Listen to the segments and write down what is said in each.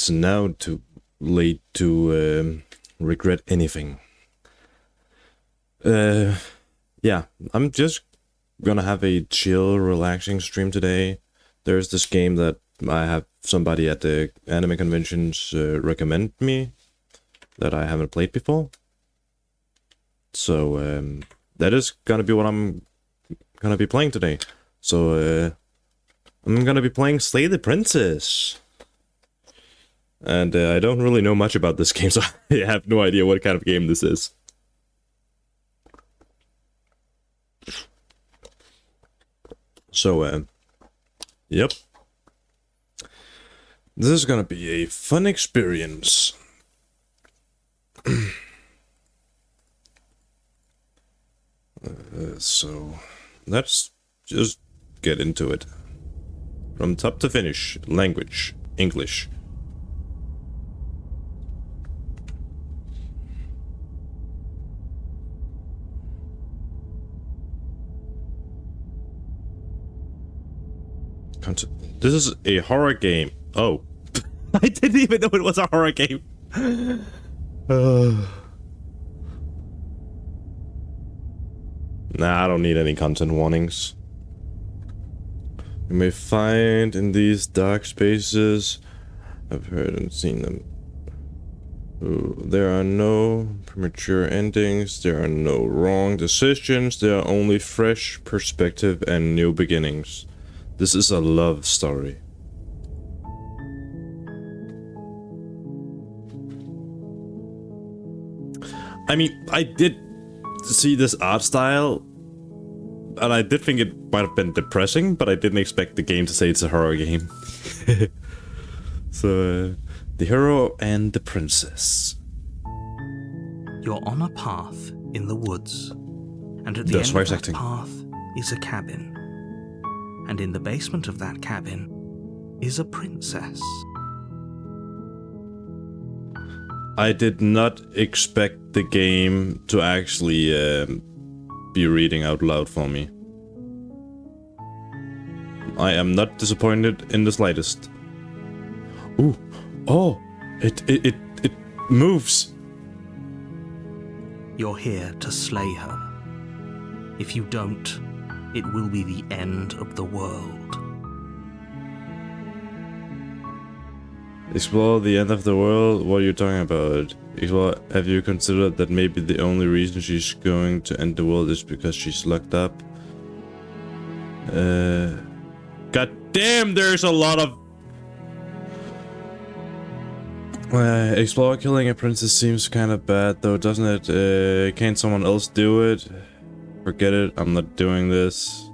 now too late to regret anything. Yeah, I'm just gonna have a chill, relaxing stream today. There's this game that I have somebody at the anime conventions recommend me that I haven't played before. So that is gonna be what I'm gonna be playing today. So I'm gonna be playing Slay the Princess. And I don't really know much about this game, so I have no idea what kind of game this is. So, yep. This is gonna be a fun experience. So, let's just get into it. From top to finish, language, English. This is a horror game. Oh. I didn't even know it was a horror game. Nah, I don't need any content warnings. You may find in these dark spaces. I've heard and seen them. Ooh, there are no premature endings. There are no wrong decisions. There are only fresh perspective and new beginnings. This is a love story. I mean, I did see this art style, and I did think it might have been depressing, but I didn't expect the game to say it's a horror game. So, the hero and the princess. You're on a path in the woods, and at the end of that path is a cabin. And in the basement of that cabin is a princess. I did not expect the game to actually be reading out loud for me. I am not disappointed in the slightest. Ooh, oh, it moves. You're here to slay her. If you don't, it will be the end of the world. Explore the end of the world? What are you talking about? Explore, have you considered that maybe the only reason she's going to end the world is because she's locked up? God damn, there's a lot of... explore killing a princess seems kind of bad though, doesn't it? Can't someone else do it? Forget it, I'm not doing this.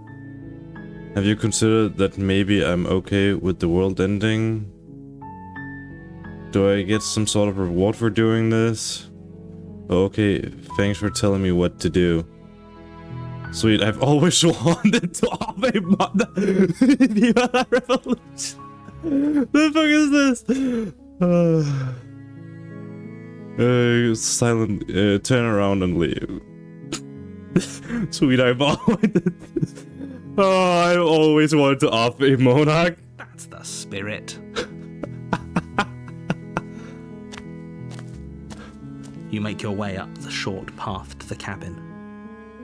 Have you considered that maybe I'm okay with the world ending? Do I get some sort of reward for doing this? Okay, thanks for telling me what to do. Sweet, I've always wanted to off a mod. The revolution. The fuck is this? Silent, turn around and leave. Sweet, I've always wanted to off a monarch. That's the spirit. You make your way up the short path to the cabin.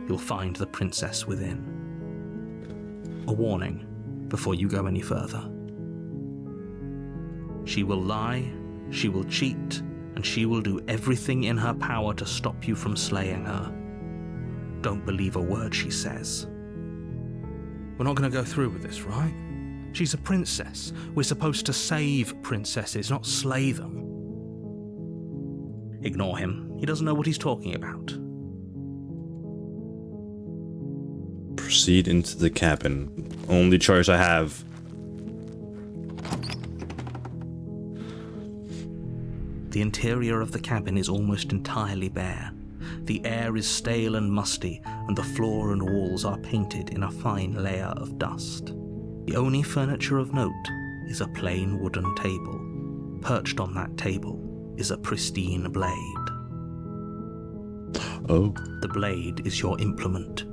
You'll find the princess within. A warning before you go any further. She will lie, she will cheat, and she will do everything in her power to stop you from slaying her. Don't believe a word she says. We're not going to go through with this, right? She's a princess. We're supposed to save princesses, not slay them. Ignore him. He doesn't know what he's talking about. Proceed into the cabin. Only choice I have. The interior of the cabin is almost entirely bare. The air is stale and musty, and the floor and walls are painted in a fine layer of dust. The only furniture of note is a plain wooden table. Perched on that table is a pristine blade. Oh. The blade is your implement.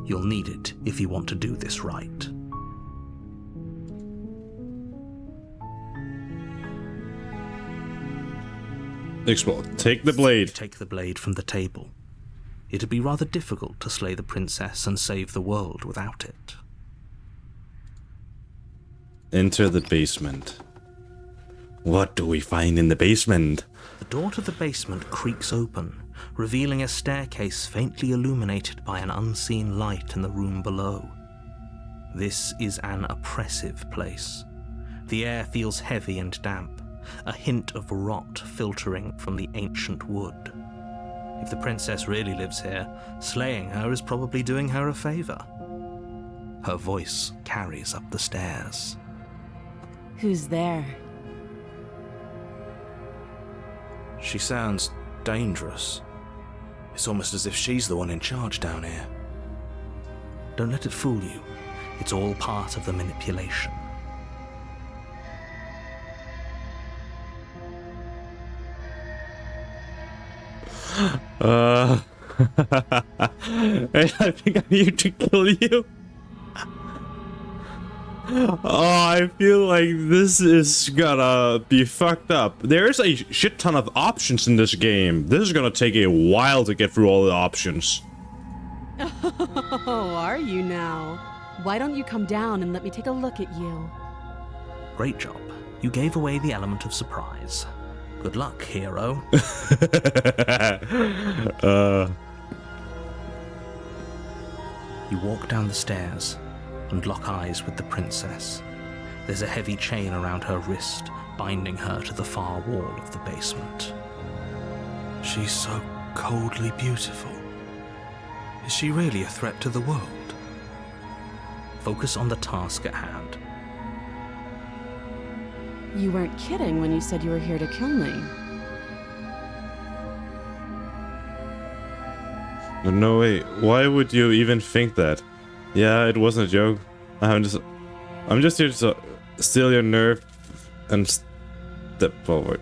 You'll need it if you want to do this right. Explore. Take the blade. Take the blade from the table. It'd be rather difficult to slay the princess and save the world without it. Enter the basement. What do we find in the basement? The door to the basement creaks open, revealing a staircase faintly illuminated by an unseen light in the room below. This is an oppressive place. The air feels heavy and damp, a hint of rot filtering from the ancient wood. If the princess really lives here, slaying her is probably doing her a favor. Her voice carries up the stairs. Who's there? She sounds dangerous. It's almost as if she's the one in charge down here. Don't let it fool you. It's all part of the manipulation. I think I need to kill you. Oh, I feel like this is gonna be fucked up. There's a shit ton of options in this game. This is gonna take a while to get through all the options. Oh, are you now? Why don't you come down and let me take a look at you? Great job. You gave away the element of surprise. Good luck, hero. You walk down the stairs and lock eyes with the princess. There's a heavy chain around her wrist, binding her to the far wall of the basement. She's so coldly beautiful. Is she really a threat to the world? Focus on the task at hand. You weren't kidding when you said you were here to kill me. No way. Why would you even think that? Yeah, it wasn't a joke. I'm just here to steal your nerve and step forward.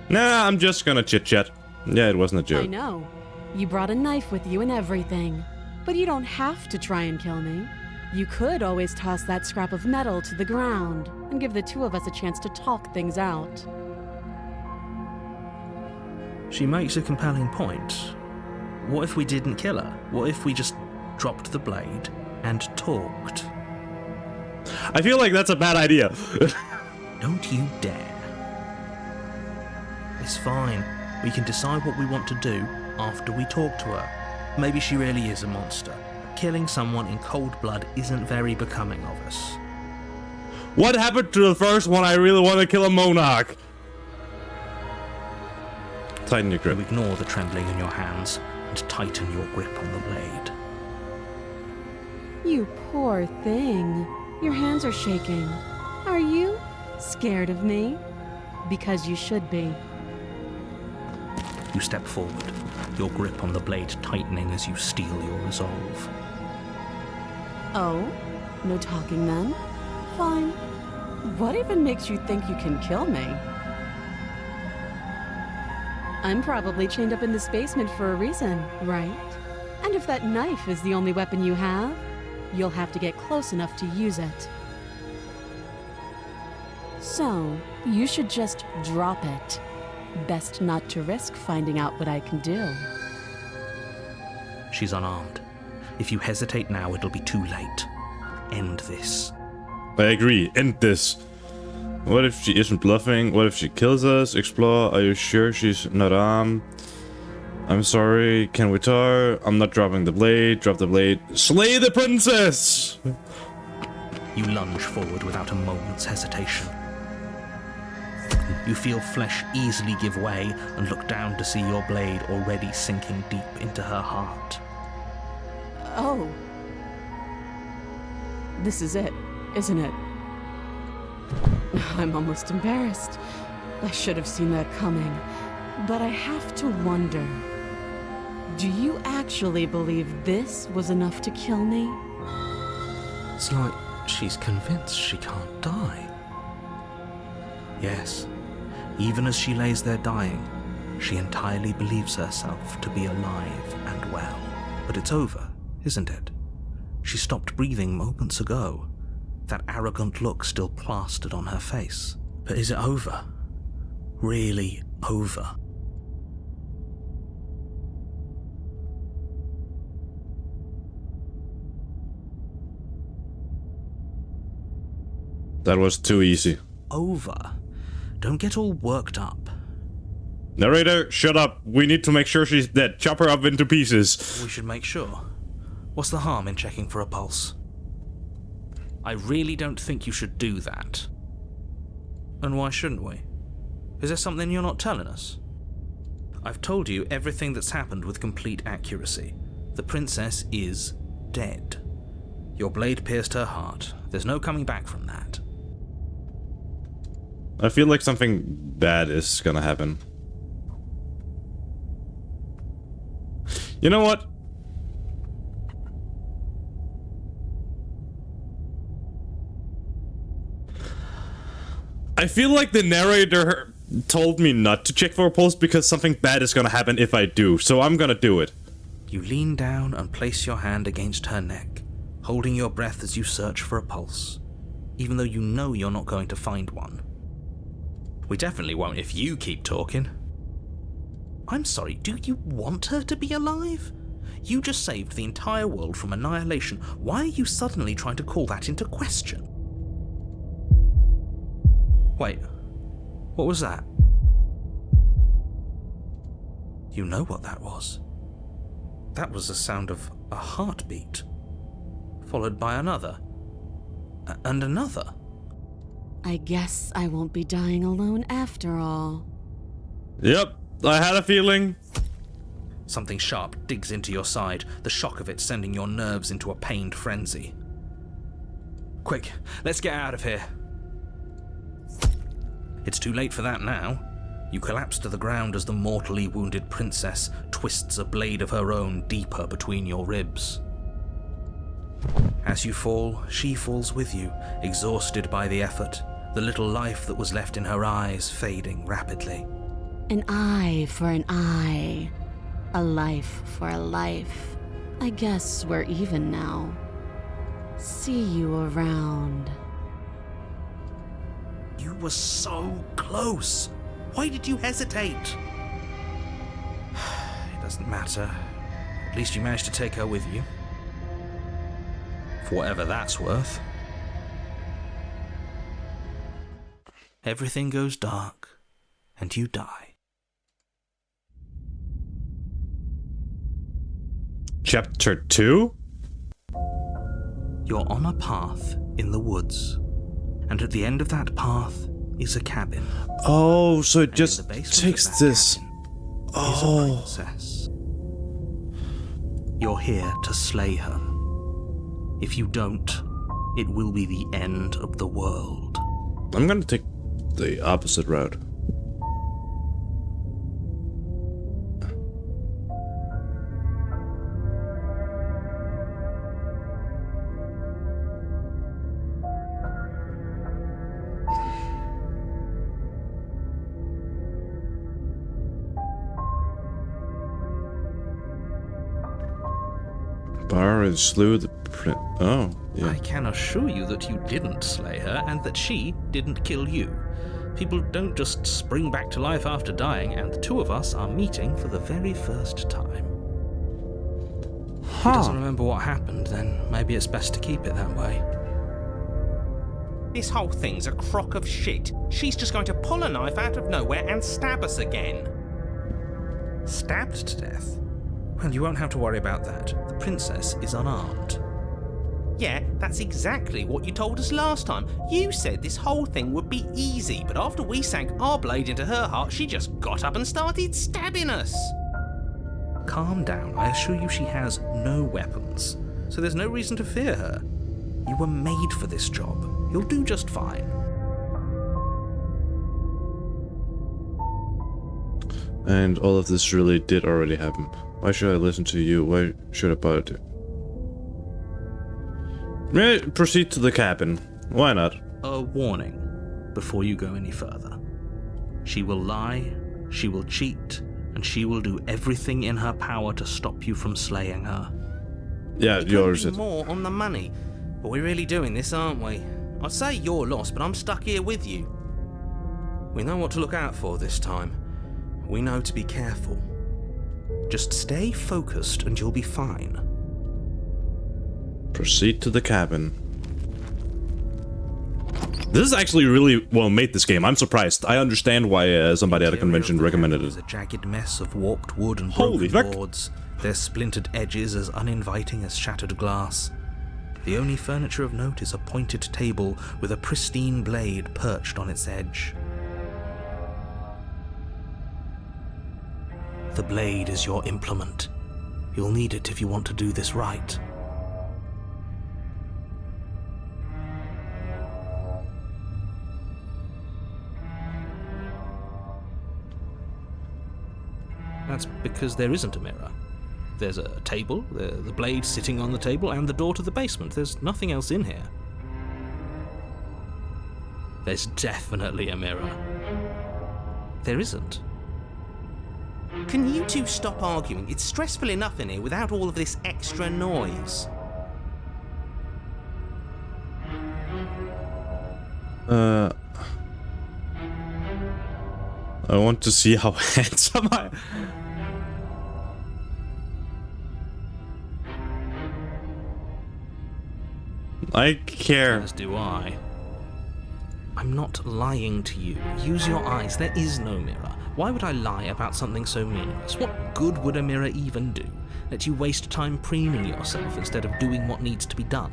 Nah, I'm just gonna chit-chat. Yeah, it wasn't a joke. I know. You brought a knife with you and everything. But you don't have to try and kill me. You could always toss that scrap of metal to the ground and give the two of us a chance to talk things out. She makes a compelling point. What if we didn't kill her? What if we just dropped the blade and talked? I feel like that's a bad idea. Don't you dare. It's fine. We can decide what we want to do after we talk to her. Maybe she really is a monster. Killing someone in cold blood isn't very becoming of us. What happened to the first one? I really want to kill a monarch. Tighten your grip. You ignore the trembling in your hands and tighten your grip on the blade. You poor thing. Your hands are shaking. Are you scared of me? Because you should be. You step forward, your grip on the blade tightening as you steel your resolve. Oh? No talking then? Fine. What even makes you think you can kill me? I'm probably chained up in this basement for a reason, right? And if that knife is the only weapon you have, you'll have to get close enough to use it. So, you should just drop it. Best not to risk finding out what I can do. She's unarmed. If you hesitate now, it'll be too late. End this. I agree. End this. What if she isn't bluffing? What if she kills us? Explore. Are you sure she's not armed? I'm sorry. Can we talk? I'm not dropping the blade. Drop the blade. Slay the princess! You lunge forward without a moment's hesitation. You feel flesh easily give way and look down to see your blade already sinking deep into her heart. Oh. This is it, isn't it? I'm almost embarrassed. I should have seen that coming. But I have to wonder, do you actually believe this was enough to kill me? It's like she's convinced she can't die. Yes, even as she lays there dying, she entirely believes herself to be alive and well. But it's over, isn't it? She stopped breathing moments ago, that arrogant look still plastered on her face. But is it over? really over. That was too easy. Over. Don't get all worked up. Narrator, shut up. We need to make sure she's dead. Chop her up into pieces. We should make sure. What's the harm in checking for a pulse? I really don't think you should do that. And why shouldn't we? Is there something you're not telling us? I've told you everything that's happened with complete accuracy. The princess is dead. Your blade pierced her heart. There's no coming back from that. I feel like something bad is gonna happen. You know what? I feel like the narrator told me not to check for a pulse because something bad is gonna happen if I do, so I'm gonna do it. You lean down and place your hand against her neck, holding your breath as you search for a pulse, even though you know you're not going to find one. We definitely won't if you keep talking. I'm sorry, do you want her to be alive? You just saved the entire world from annihilation. Why are you suddenly trying to call that into question? Wait, what was that? You know what that was. That was the sound of a heartbeat, followed by another, and another. I guess I won't be dying alone after all. Yep, I had a feeling. Something sharp digs into your side, the shock of it sending your nerves into a pained frenzy. Quick, let's get out of here. It's too late for that now. You collapse to the ground as the mortally wounded princess twists a blade of her own deeper between your ribs. As you fall, she falls with you, exhausted by the effort, the little life that was left in her eyes fading rapidly. An eye for an eye. A life for a life. I guess we're even now. See you around. You were so close. Why did you hesitate? It doesn't matter. At least you managed to take her with you. For whatever that's worth. Everything goes dark, and you die. Chapter 2? You're on a path in the woods, and at the end of that path is a cabin. Oh, so it And just in the basement takes of that this. cabin is a Oh. princess. You're here to slay her. If you don't, it will be the end of the world. I'm gonna take the opposite route. Bar slew the prince. Oh, yeah. I can assure you that you didn't slay her and that she didn't kill you. People don't just spring back to life after dying, and the two of us are meeting for the very first time. If he doesn't remember what happened, then maybe it's best to keep it that way. This whole thing's a crock of shit. She's just going to pull a knife out of nowhere and stab us again. Stabbed to death? Well, you won't have to worry about that. The princess is unarmed. Yeah, that's exactly what you told us last time. You said this whole thing would be easy, but after we sank our blade into her heart, she just got up and started stabbing us. Calm down. I assure you she has no weapons, so there's no reason to fear her. You were made for this job. You'll do just fine. And all of this really did already happen. Why should I listen to you? Why should I bother to? May I proceed to the cabin? Why not? A warning before you go any further. She will lie, she will cheat, and she will do everything in her power to stop you from slaying her. Yeah, It yours. could be more on the money, but we're really doing this, aren't we? I'd say you're lost, but I'm stuck here with you. We know what to look out for this time. We know to be careful. Just stay focused and you'll be fine. Proceed to the cabin. This is actually really well made, this game. I'm surprised. I understand why somebody at a convention recommended it. It's a jagged mess of warped wood and Holy broken fuck. boards, their splintered edges as uninviting as shattered glass. The only furniture of note is a pointed table with a pristine blade perched on its edge. The blade is your implement. You'll need it if you want to do this right. That's because there isn't a mirror. There's a table, the blade sitting on the table, and the door to the basement. There's nothing else in here. There's definitely a mirror. There isn't. Can you two stop arguing? It's stressful enough in here without all of this extra noise. I want to see how handsome I... I care. As do I. I'm not lying to you. Use your eyes. There is no mirror. Why would I lie about something so meaningless? What good would a mirror even do? Let you waste time preening yourself instead of doing what needs to be done.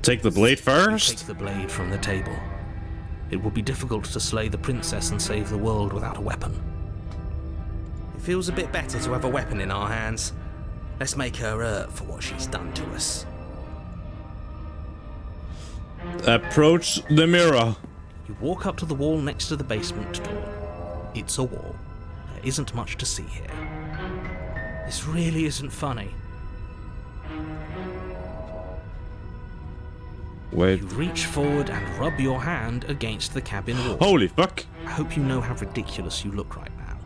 Take the blade first? Take the blade from the table. It will be difficult to slay the princess and save the world without a weapon. It feels a bit better to have a weapon in our hands. Let's make her hurt for what she's done to us. Approach the mirror. You walk up to the wall next to the basement door. It's a wall. There isn't much to see here. This really isn't funny. Wait. You reach forward and rub your hand against the cabin wall. Holy fuck. I hope you know how ridiculous you look right now.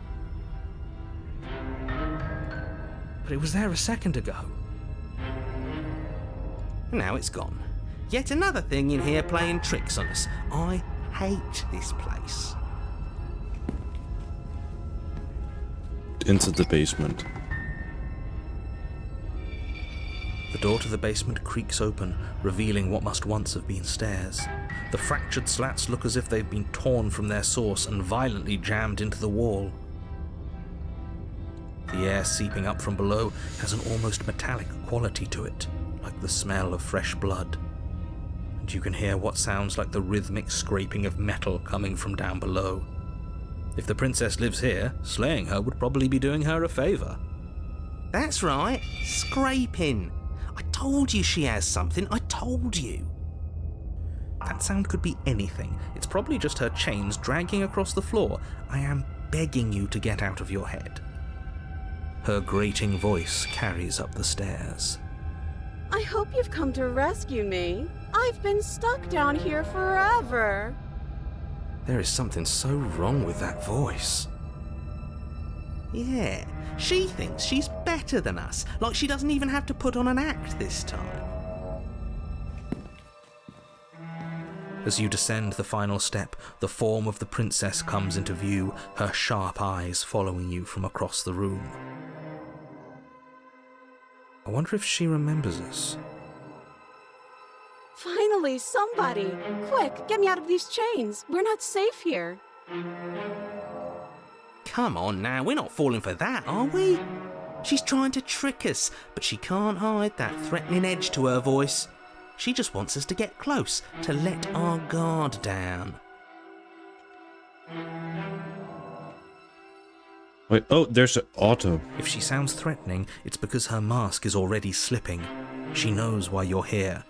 But it was there a second ago. Now it's gone. Yet another thing in here playing tricks on us. I hate this place. Into the basement. The door to the basement creaks open, revealing what must once have been stairs. The fractured slats look as if they've been torn from their source and violently jammed into the wall. The air seeping up from below has an almost metallic quality to it, like the smell of fresh blood. And you can hear what sounds like the rhythmic scraping of metal coming from down below. If the princess lives here, slaying her would probably be doing her a favor. That's right, scraping. I told you she has something, I told you. That sound could be anything. It's probably just her chains dragging across the floor. I am begging you to get out of your head. Her grating voice carries up the stairs. I hope you've come to rescue me. I've been stuck down here forever. There is something so wrong with that voice. Yeah, she thinks she's better than us, like she doesn't even have to put on an act this time. As you descend the final step, the form of the princess comes into view, her sharp eyes following you from across the room. I wonder if she remembers us. Finally, somebody! Quick, get me out of these chains. We're not safe here. Come on now, we're not falling for that, are we? She's trying to trick us, but she can't hide that threatening edge to her voice. She just wants us to get close, to let our guard down. Wait, oh, there's an auto. If she sounds threatening, it's because her mask is already slipping. She knows why you're here.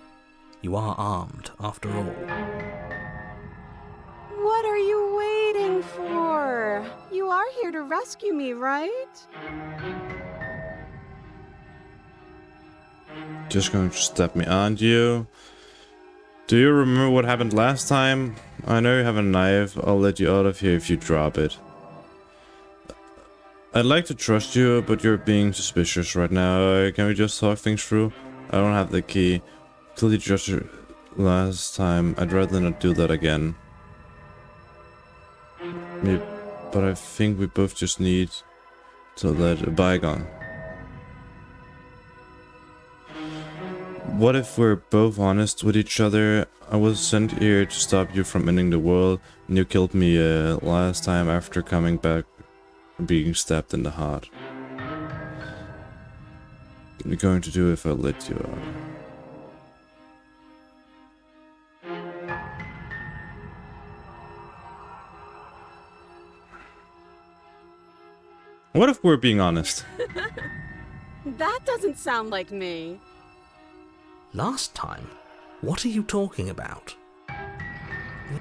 You are armed, after all. What are you waiting for? You are here to rescue me, right? Just going to step me on you. Do you remember what happened last time? I know you have a knife. I'll let you out of here if you drop it. I'd like to trust you, but you're being suspicious right now. Can we just talk things through? I don't have the key. Till you just last time, I'd rather not do that again. But I think we both just need to let a bygone. What if we're both honest with each other? I was sent here to stop you from ending the world, and you killed me last time after coming back being stabbed in the heart. What are you going to do if I let you out? What if we're being honest? That doesn't sound like me. Last time? What are you talking about?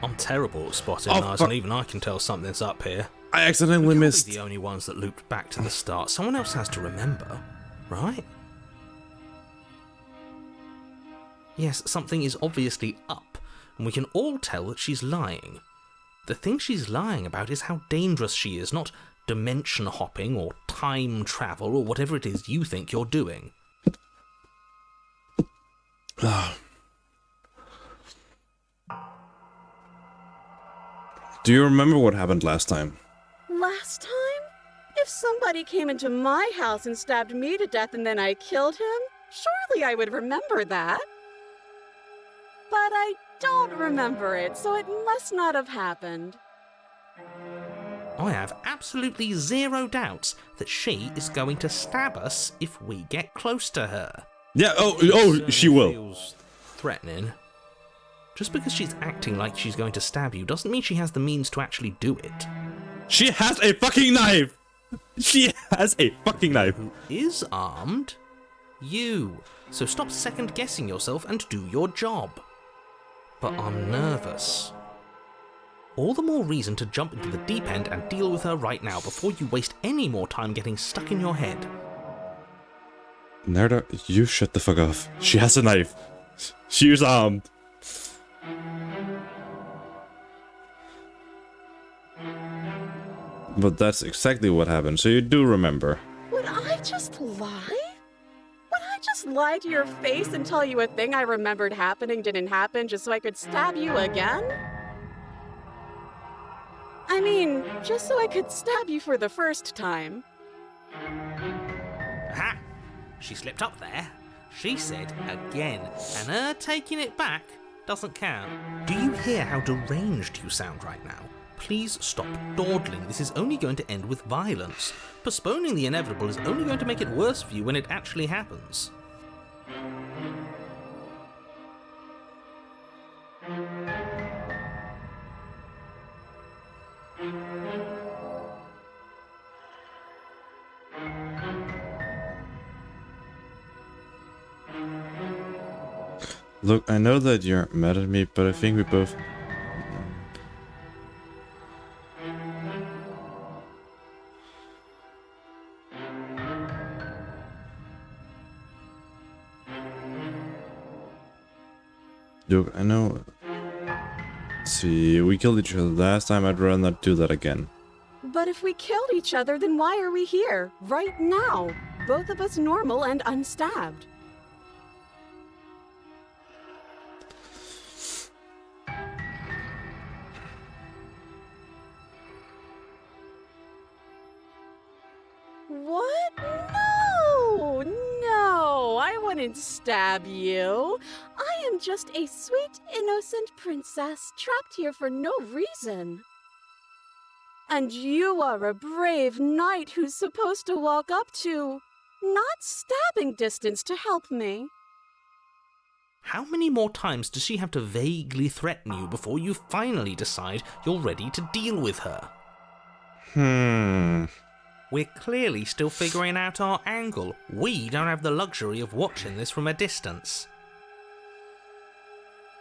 I'm terrible at spotting lies, and even I can tell something's up here. I accidentally missed. We're the only ones that looped back to the start. Someone else has to remember, right? Yes, something is obviously up, and we can all tell that she's lying. The thing she's lying about is how dangerous she is, not dimension hopping or time travel or whatever it is you think you're doing. Do you remember what happened last time? Last time? If somebody came into my house and stabbed me to death and then I killed him, surely I would remember that. But I don't remember it, so it must not have happened. I have absolutely zero doubts that she is going to stab us if we get close to her. Yeah, she will. Feels threatening. Just because she's acting like she's going to stab you doesn't mean she has the means to actually do it. She has a fucking knife! She has a fucking knife. Who is armed? You. So stop second guessing yourself and do your job. But I'm nervous. All the more reason to jump into the deep end and deal with her right now before you waste any more time getting stuck in your head. Nerda, you shut the fuck off. She has a knife. She is armed. But that's exactly what happened, so you do remember. Would I just lie? Would I just lie to your face and tell you a thing I remembered happening didn't happen just so I could stab you again? I mean, just so I could stab you for the first time. Aha! She slipped up there. She said again, and her taking it back doesn't count. Do you hear how deranged you sound right now? Please stop dawdling. This is only going to end with violence. Postponing the inevitable is only going to make it worse for you when it actually happens. Look, I know that you're mad at me, but I think we both... Look, I know... See, we killed each other last time, I'd rather not do that again. But if we killed each other, then why are we here, right now? Both of us normal and unstabbed. What? No! No! I wouldn't stab you. I am just a sweet, innocent princess trapped here for no reason. And you are a brave knight who's supposed to walk up to, not stabbing distance to help me. How many more times does she have to vaguely threaten you before you finally decide you're ready to deal with her? We're clearly still figuring out our angle. We don't have the luxury of watching this from a distance.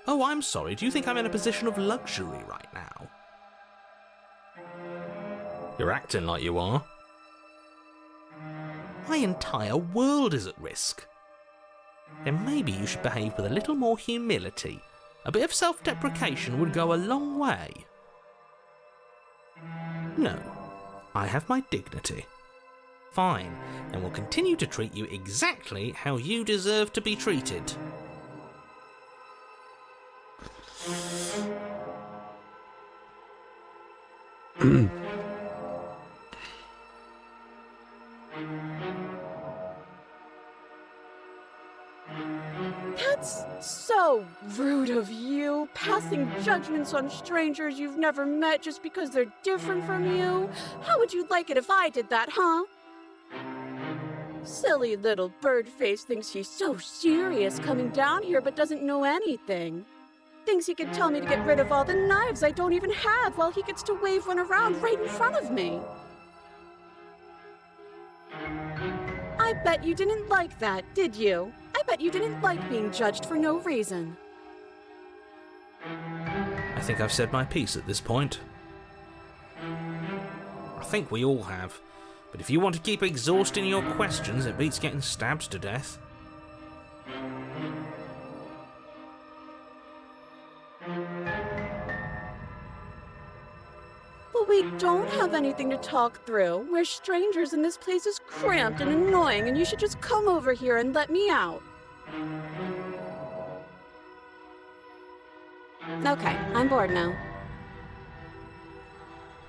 Oh, I'm sorry. Do you think I'm in a position of luxury right now? You're acting like you are. My entire world is at risk. Then maybe you should behave with a little more humility. A bit of self-deprecation would go a long way. No, I have my dignity. Fine, and will continue to treat you exactly how you deserve to be treated. That's so rude of you, passing judgments on strangers you've never met just because they're different from you. How would you like it if I did that, huh? Silly little Birdface thinks he's so serious coming down here but doesn't know anything. Thinks he could tell me to get rid of all the knives I don't even have while he gets to wave one around right in front of me. I bet you didn't like that, did you? I bet you didn't like being judged for no reason. I think I've said my piece at this point. I think we all have. But if you want to keep exhausting your questions, it beats getting stabbed to death. But we don't have anything to talk through. We're strangers and this place is cramped and annoying and you should just come over here and let me out. Okay, I'm bored now.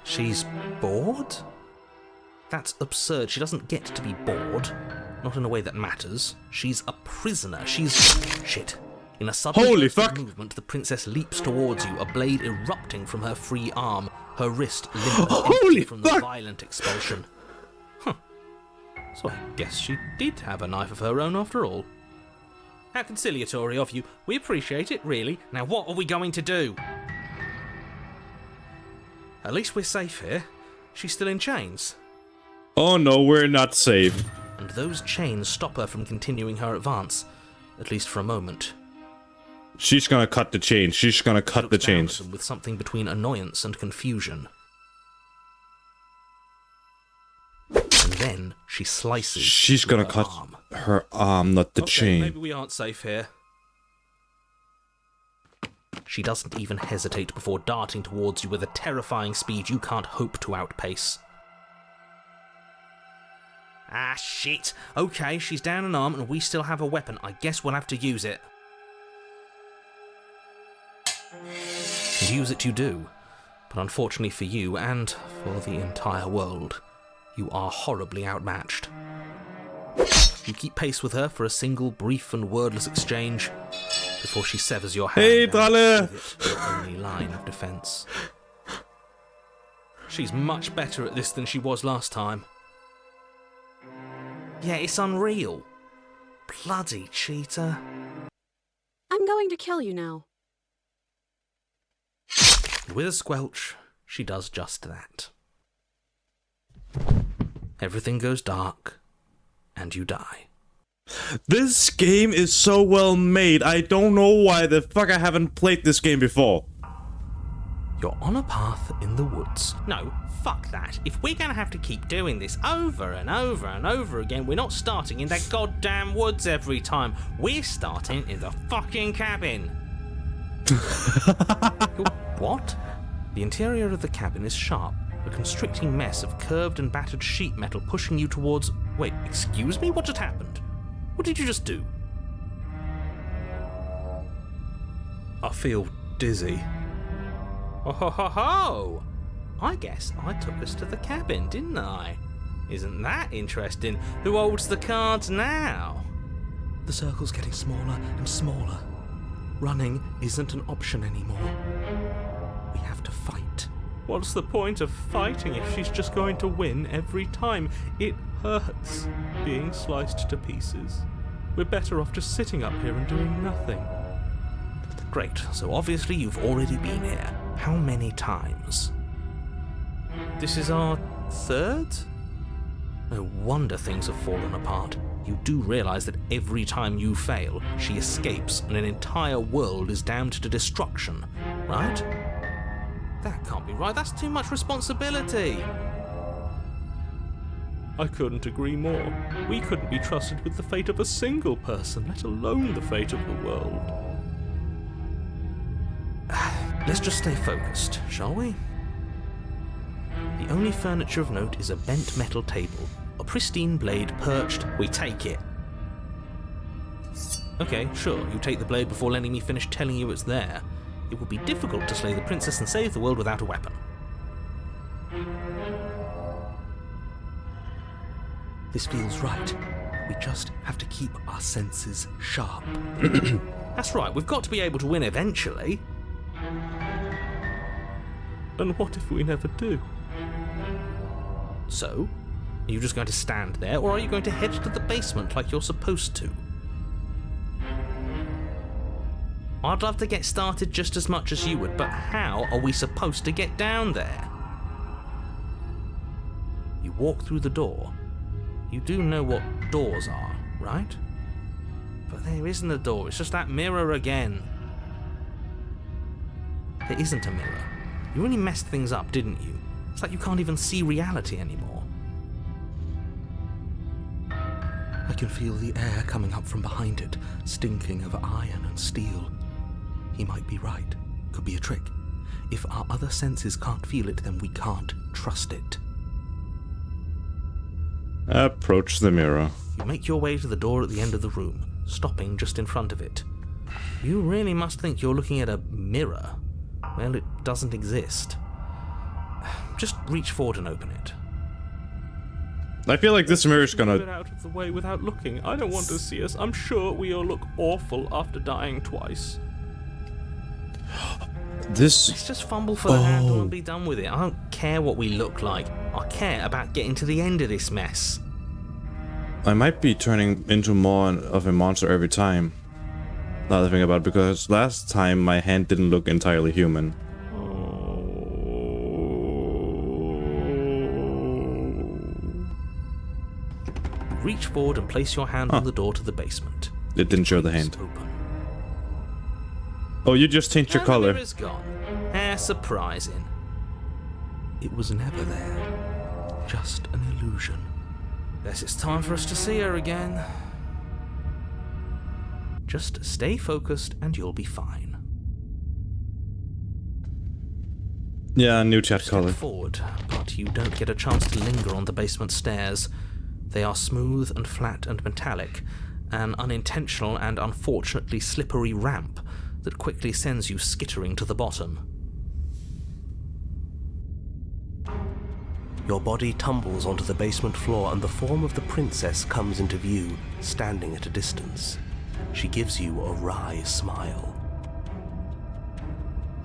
She's bored? That's absurd. She doesn't get to be bored. Not in a way that matters. She's a prisoner. She's... Shit. In a sudden Holy burst of fuck. movement, the princess leaps towards you, a blade erupting from her free arm, her wrist limp and Holy empty from the fuck. violent expulsion. Huh. So I guess she did have a knife of her own after all. How conciliatory of you. We appreciate it, really. Now what are we going to do? At least we're safe here. She's still in chains. Oh no, we're not safe. And those chains stop her from continuing her advance, at least for a moment. She's gonna cut the chain. She's gonna cut the Looks down at chains. them with something between annoyance and confusion. And then she slices. She's with gonna her cut arm. her arm, not the Okay, chain. maybe we aren't safe here. She doesn't even hesitate before darting towards you with a terrifying speed you can't hope to outpace. Ah, shit. Okay, she's down an arm and we still have a weapon. I guess we'll have to use it. And use it you do. But unfortunately for you, and for the entire world, you are horribly outmatched. You keep pace with her for a single brief and wordless exchange before she severs your hand. Hey, and Dralle! with it, your only line of defense. She's much better at this than she was last time. Yeah, it's unreal. Bloody cheater. I'm going to kill you now. And with a squelch, she does just that. Everything goes dark, and you die. This game is so well made. I don't know why the fuck I haven't played this game before. You're on a path in the woods. No, fuck that. If we're gonna have to keep doing this over and over and over again, we're not starting in that goddamn woods every time. We're starting in the fucking cabin. What? The interior of the cabin is sharp, a constricting mess of curved and battered sheet metal pushing you towards... Wait, excuse me? What just happened? What did you just do? I feel dizzy. Oh ho ho ho! I guess I took us to the cabin, didn't I? Isn't that interesting? Who holds the cards now? The circle's getting smaller and smaller. Running isn't an option anymore. We have to fight. What's the point of fighting if she's just going to win every time? It hurts being sliced to pieces. We're better off just sitting up here and doing nothing. Great, so obviously you've already been here. How many times? This is our third? No wonder things have fallen apart. You do realise that every time you fail, she escapes and an entire world is damned to destruction, right? That can't be right, that's too much responsibility! I couldn't agree more. We couldn't be trusted with the fate of a single person, let alone the fate of the world. Let's just stay focused, shall we? The only furniture of note is a bent metal table. A pristine blade perched. We take it. Okay, sure, you take the blade before letting me finish telling you it's there. it would be difficult to slay the princess and save the world without a weapon. This feels right. We just have to keep our senses sharp. That's right, we've got to be able to win eventually. And what if we never do? So, are you just going to stand there, or are you going to head to the basement like you're supposed to? I'd love to get started just as much as you would, but how are we supposed to get down there? You walk through the door. You do know what doors are, right? But there isn't a door, it's just that mirror again. There isn't a mirror. You really messed things up, didn't you? It's like you can't even see reality anymore. I can feel the air coming up from behind it, stinking of iron and steel. He might be right. Could be a trick. If our other senses can't feel it, then we can't trust it. Approach the mirror. You make your way to the door at the end of the room, stopping just in front of it. You really must think you're looking at a mirror. Well, it doesn't exist. Just reach forward and open it. I feel like this mirror's Get gonna... out of the way without looking. I don't want to see us. I'm sure we all look awful after dying twice. This... Let's just fumble for the handle and be done with it. I don't care what we look like. I care about getting to the end of this mess. I might be turning into more of a monster every time. Now that I think about it, because last time my hand didn't look entirely human. Reach forward and place your hand on the door to the basement. It didn't show the It's hand. open. Oh, you just changed your And the color. mirror's gone. How surprising. It was never there. Just an illusion. Guess it's time for us to see her again. Just stay focused and you'll be fine. Yeah, new chat Step color. forward, but you don't get a chance to linger on the basement stairs. They are smooth and flat and metallic, an unintentional and unfortunately slippery ramp that quickly sends you skittering to the bottom. Your body tumbles onto the basement floor and the form of the princess comes into view, standing at a distance. She gives you a wry smile.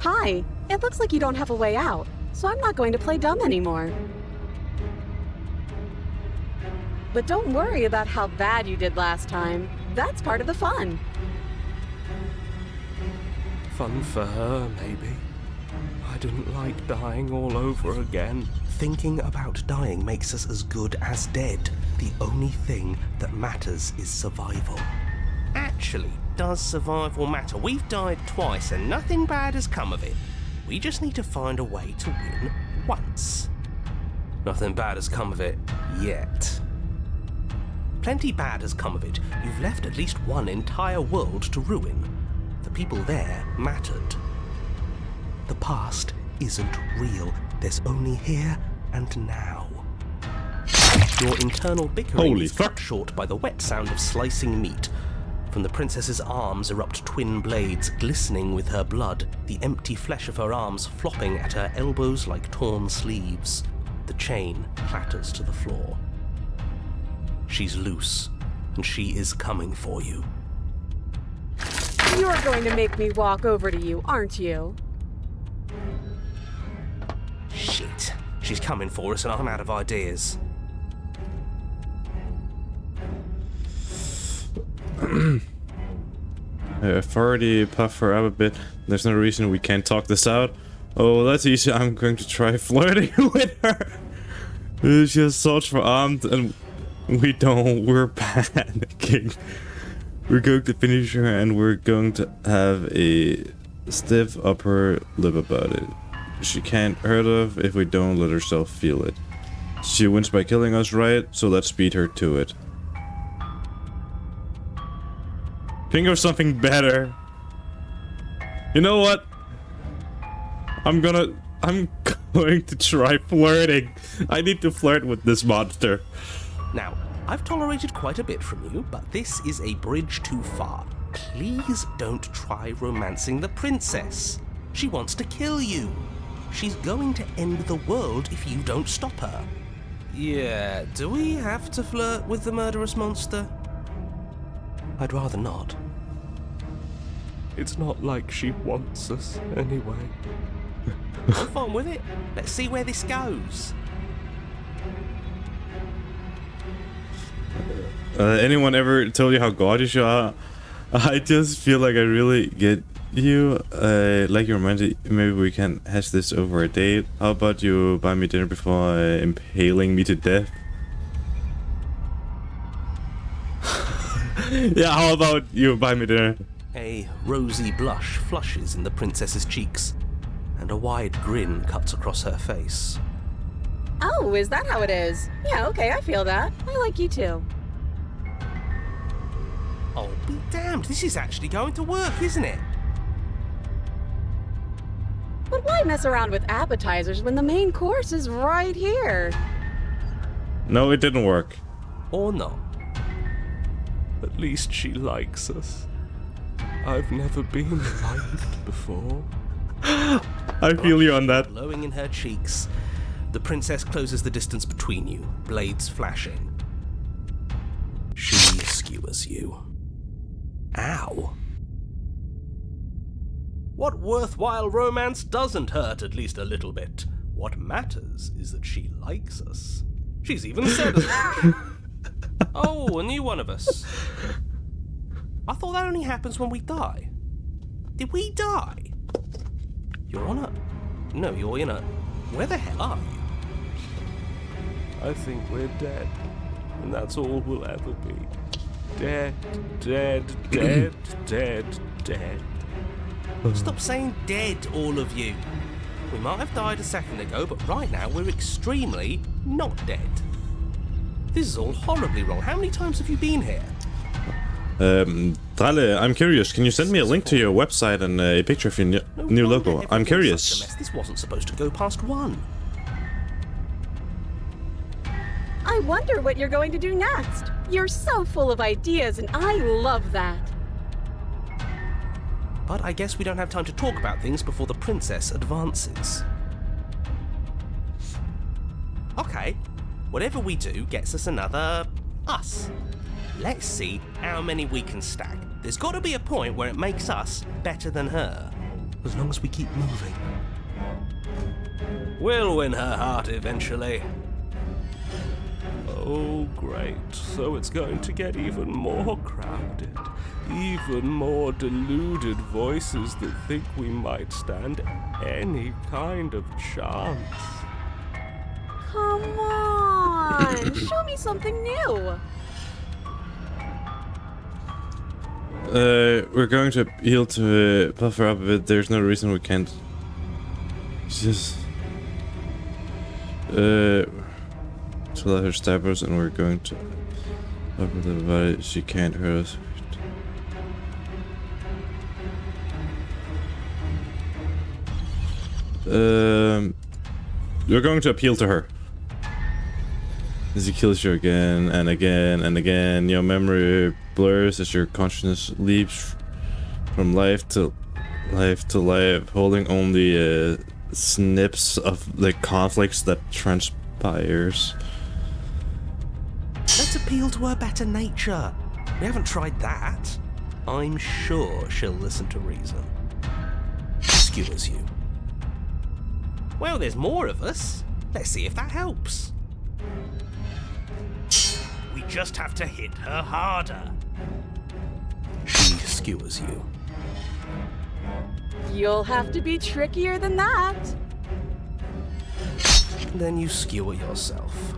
Hi, it looks like you don't have a way out, so I'm not going to play dumb anymore. But don't worry about how bad you did last time. That's part of the fun. Fun for her, maybe. I didn't like dying all over again. Thinking about dying makes us as good as dead. The only thing that matters is survival. Actually, does survival matter? We've died twice and nothing bad has come of it. We just need to find a way to win once. Nothing bad has come of it yet. Plenty bad has come of it. You've left at least one entire world to ruin. The people there mattered. The past isn't real. There's only here and now. Your internal bickering Holy is fuck. cut short by the wet sound of slicing meat. From the princess's arms erupt twin blades glistening with her blood, the empty flesh of her arms flopping at her elbows like torn sleeves. The chain clatters to the floor. She's loose, and she is coming for you. You're going to make me walk over to you, aren't you? Shit. She's coming for us and I'm out of ideas. I've already puffed her up a bit. There's no reason we can't talk this out. Oh, that's easy. I'm going to try flirting with her. She has such for armed and we don't. We're panicking. We're going to finish her and we're going to have a stiff upper lip about it. She can't hurt us if we don't let herself feel it. She wins by killing us, right? So let's beat her to it. Think of something better. You know what? I'm going to try flirting. I need to flirt with this monster. Now, I've tolerated quite a bit from you, but this is a bridge too far. Please don't try romancing the princess. She wants to kill you. She's going to end the world if you don't stop her. Yeah, do we have to flirt with the murderous monster? I'd rather not. It's not like she wants us anyway. Have fun with it. Let's see where this goes. Anyone ever told you how gorgeous you are? I just feel like I really get you. Like you reminded, maybe we can hash this over a date. How about you buy me dinner before impaling me to death? Yeah, how about you buy me dinner? A rosy blush flushes in the princess's cheeks, and a wide grin cuts across her face. Oh, is that how it is? Yeah, okay, I feel that. I like you too. Oh, be damned, this is actually going to work, isn't it? But why mess around with appetizers when the main course is right here? No, it didn't work. Or not. At least she likes us. I've never been liked before. I feel you on that. Glowing in her cheeks, the princess closes the distance between you, blades flashing. She skewers you. Ow. What worthwhile romance doesn't hurt at least a little bit? What matters is that she likes us. She's even said as much. Oh, a new one of us. I thought that only happens when we die. Did we die? You're on a... No, you're in a... Where the hell are you? I think we're dead, and that's all we'll ever be. Dead, dead, dead, dead, dead. Stop saying dead, all of you. We might have died a second ago, but right now we're extremely not dead. This is all horribly wrong. How many times have you been here? Drale, I'm curious. Can you send me a link to your website and a picture of your new logo? I'm curious. Such a mess. This wasn't supposed to go past one. I wonder what you're going to do next. You're so full of ideas, and I love that. But I guess we don't have time to talk about things before the princess advances. Okay, whatever we do gets us another us. Let's see how many we can stack. There's got to be a point where it makes us better than her. As long as we keep moving. We'll win her heart eventually. Oh, great. So it's going to get even more crowded. Even more deluded voices that think we might stand any kind of chance. Come on, show me something new. We're going to appeal to buff her up a bit. There's no reason we can't. Just to let her stab us, and we're going to up with the body. She can't hurt us. We're going to appeal to her. As he kills you again and again and again, your memory blurs as your consciousness leaps from life to life, holding only snips of the conflicts that transpires. Let's appeal to her better nature. We haven't tried that. I'm sure she'll listen to reason. Skewers you. Well, there's more of us. Let's see if that helps. We just have to hit her harder. She skewers you. You'll have to be trickier than that. Then you skewer yourself.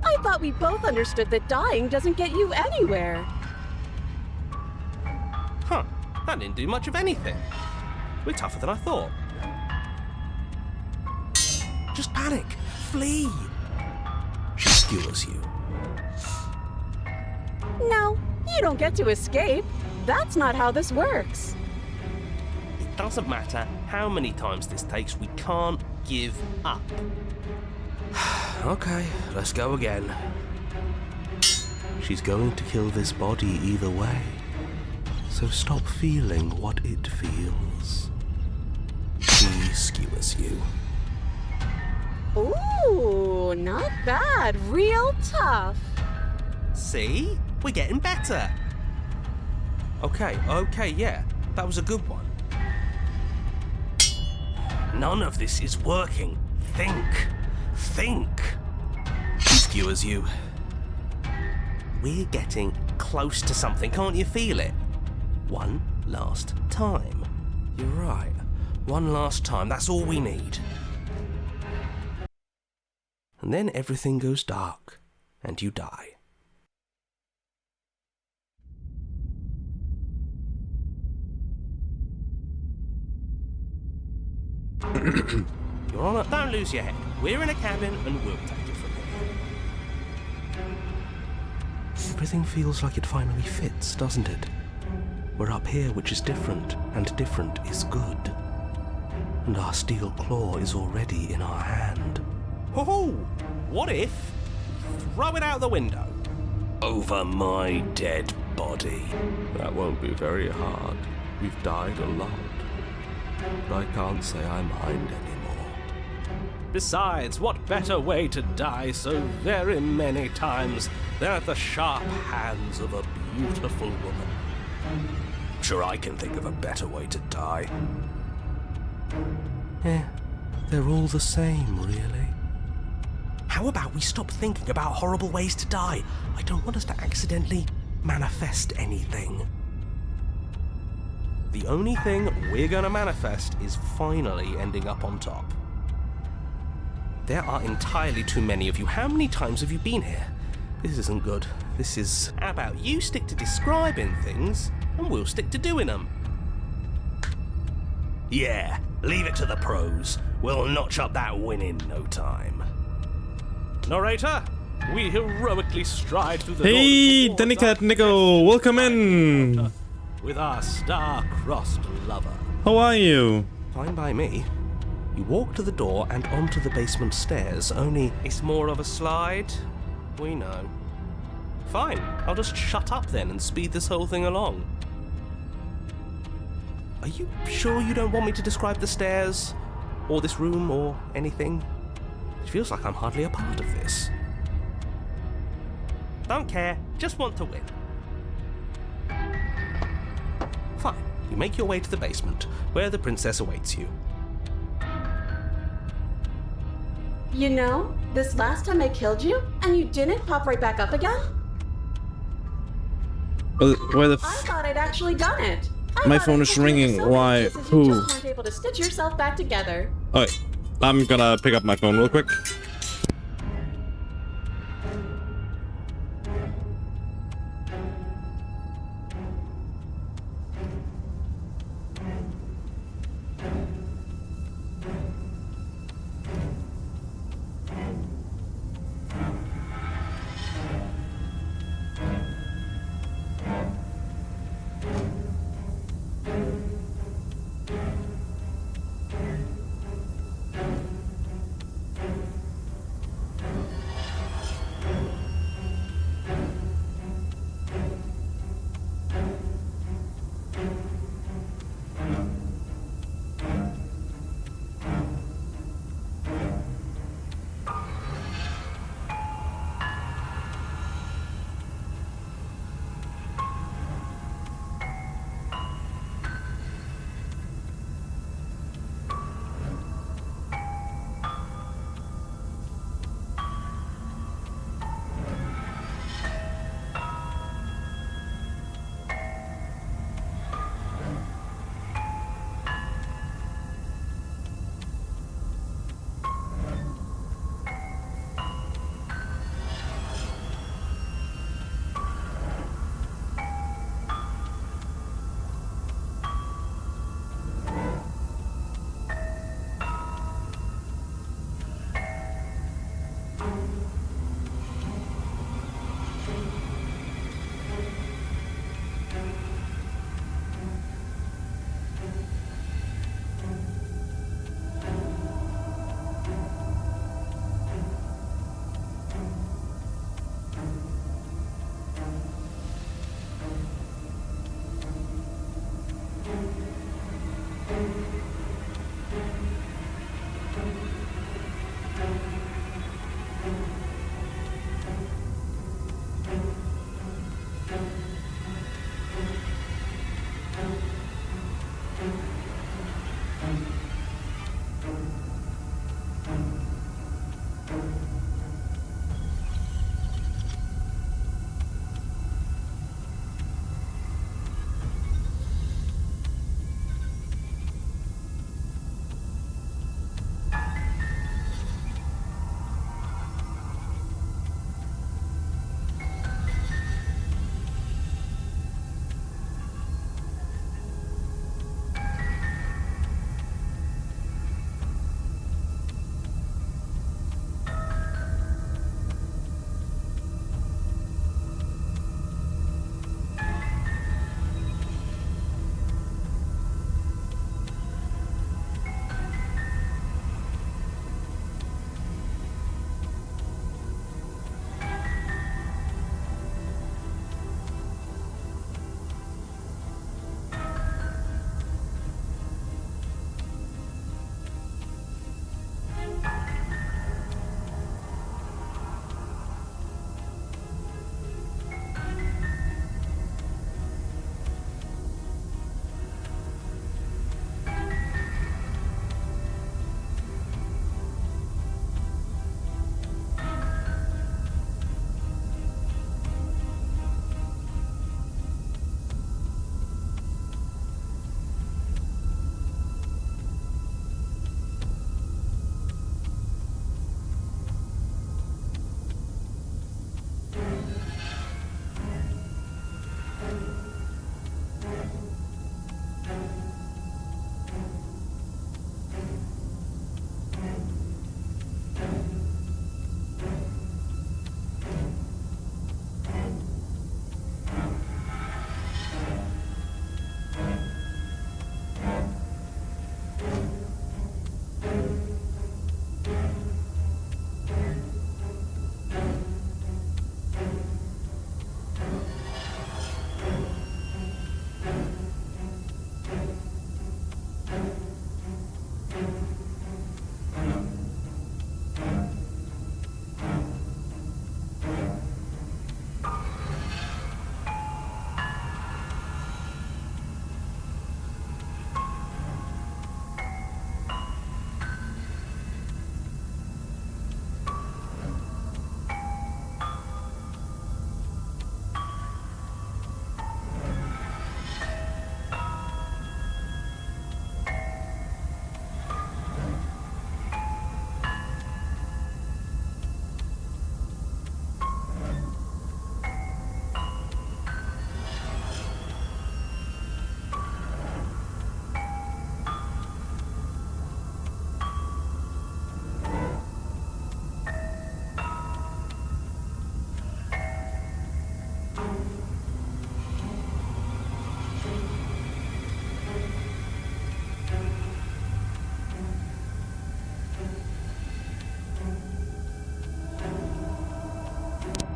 I thought we both understood that dying doesn't get you anywhere. Huh, that didn't do much of anything. We're tougher than I thought. Just panic. Flee. She skewers you. No, you don't get to escape. That's not how this works. It doesn't matter how many times this takes, we can't give up. Okay, let's go again. She's going to kill this body either way. So stop feeling what it feels. He skewers you. Ooh, not bad. Real tough. See? We're getting better. Okay, yeah. That was a good one. None of this is working. Think. He skewers you. We're getting close to something, can't you feel it? One last time. You're right. One last time, that's all we need. And then everything goes dark, and you die. You're on a... Don't lose your head. We're in a cabin, and we'll take it from here. Everything feels like it finally fits, doesn't it? We're up here, which is different, and different is good. And our steel claw is already in our hand. Oh, what if? Throw it out the window. Over my dead body. That won't be very hard. We've died a lot. But I can't say I mind anymore. Besides, what better way to die so very many times than at the sharp hands of a beautiful woman? Sure, I can think of a better way to die. They're all the same, really. How about we stop thinking about horrible ways to die? I don't want us to accidentally manifest anything. The only thing we're going to manifest is finally ending up on top. There are entirely too many of you. How many times have you been here? This isn't good. This is... How about you stick to describing things, and we'll stick to doing them? Yeah, leave it to the pros. We'll notch up that win in no time. Narrator, we heroically stride through the Hey, door Danny towards Cat Nico, welcome in. with our star-crossed lover. How are you? Fine by me. You walk to the door and onto the basement stairs, only it's more of a slide. We know. Fine, I'll just shut up then and speed this whole thing along. Are you sure you don't want me to describe the stairs, or this room, or anything? It feels like I'm hardly a part of this. Don't care, just want to win. Fine, you make your way to the basement, where the princess awaits you. You know, this last time I killed you, and you didn't pop right back up again? Where the I thought I'd actually done it. My phone is ringing. Why? Who? You just weren't able to stitch yourself back together. Okay, I'm gonna pick up my phone real quick.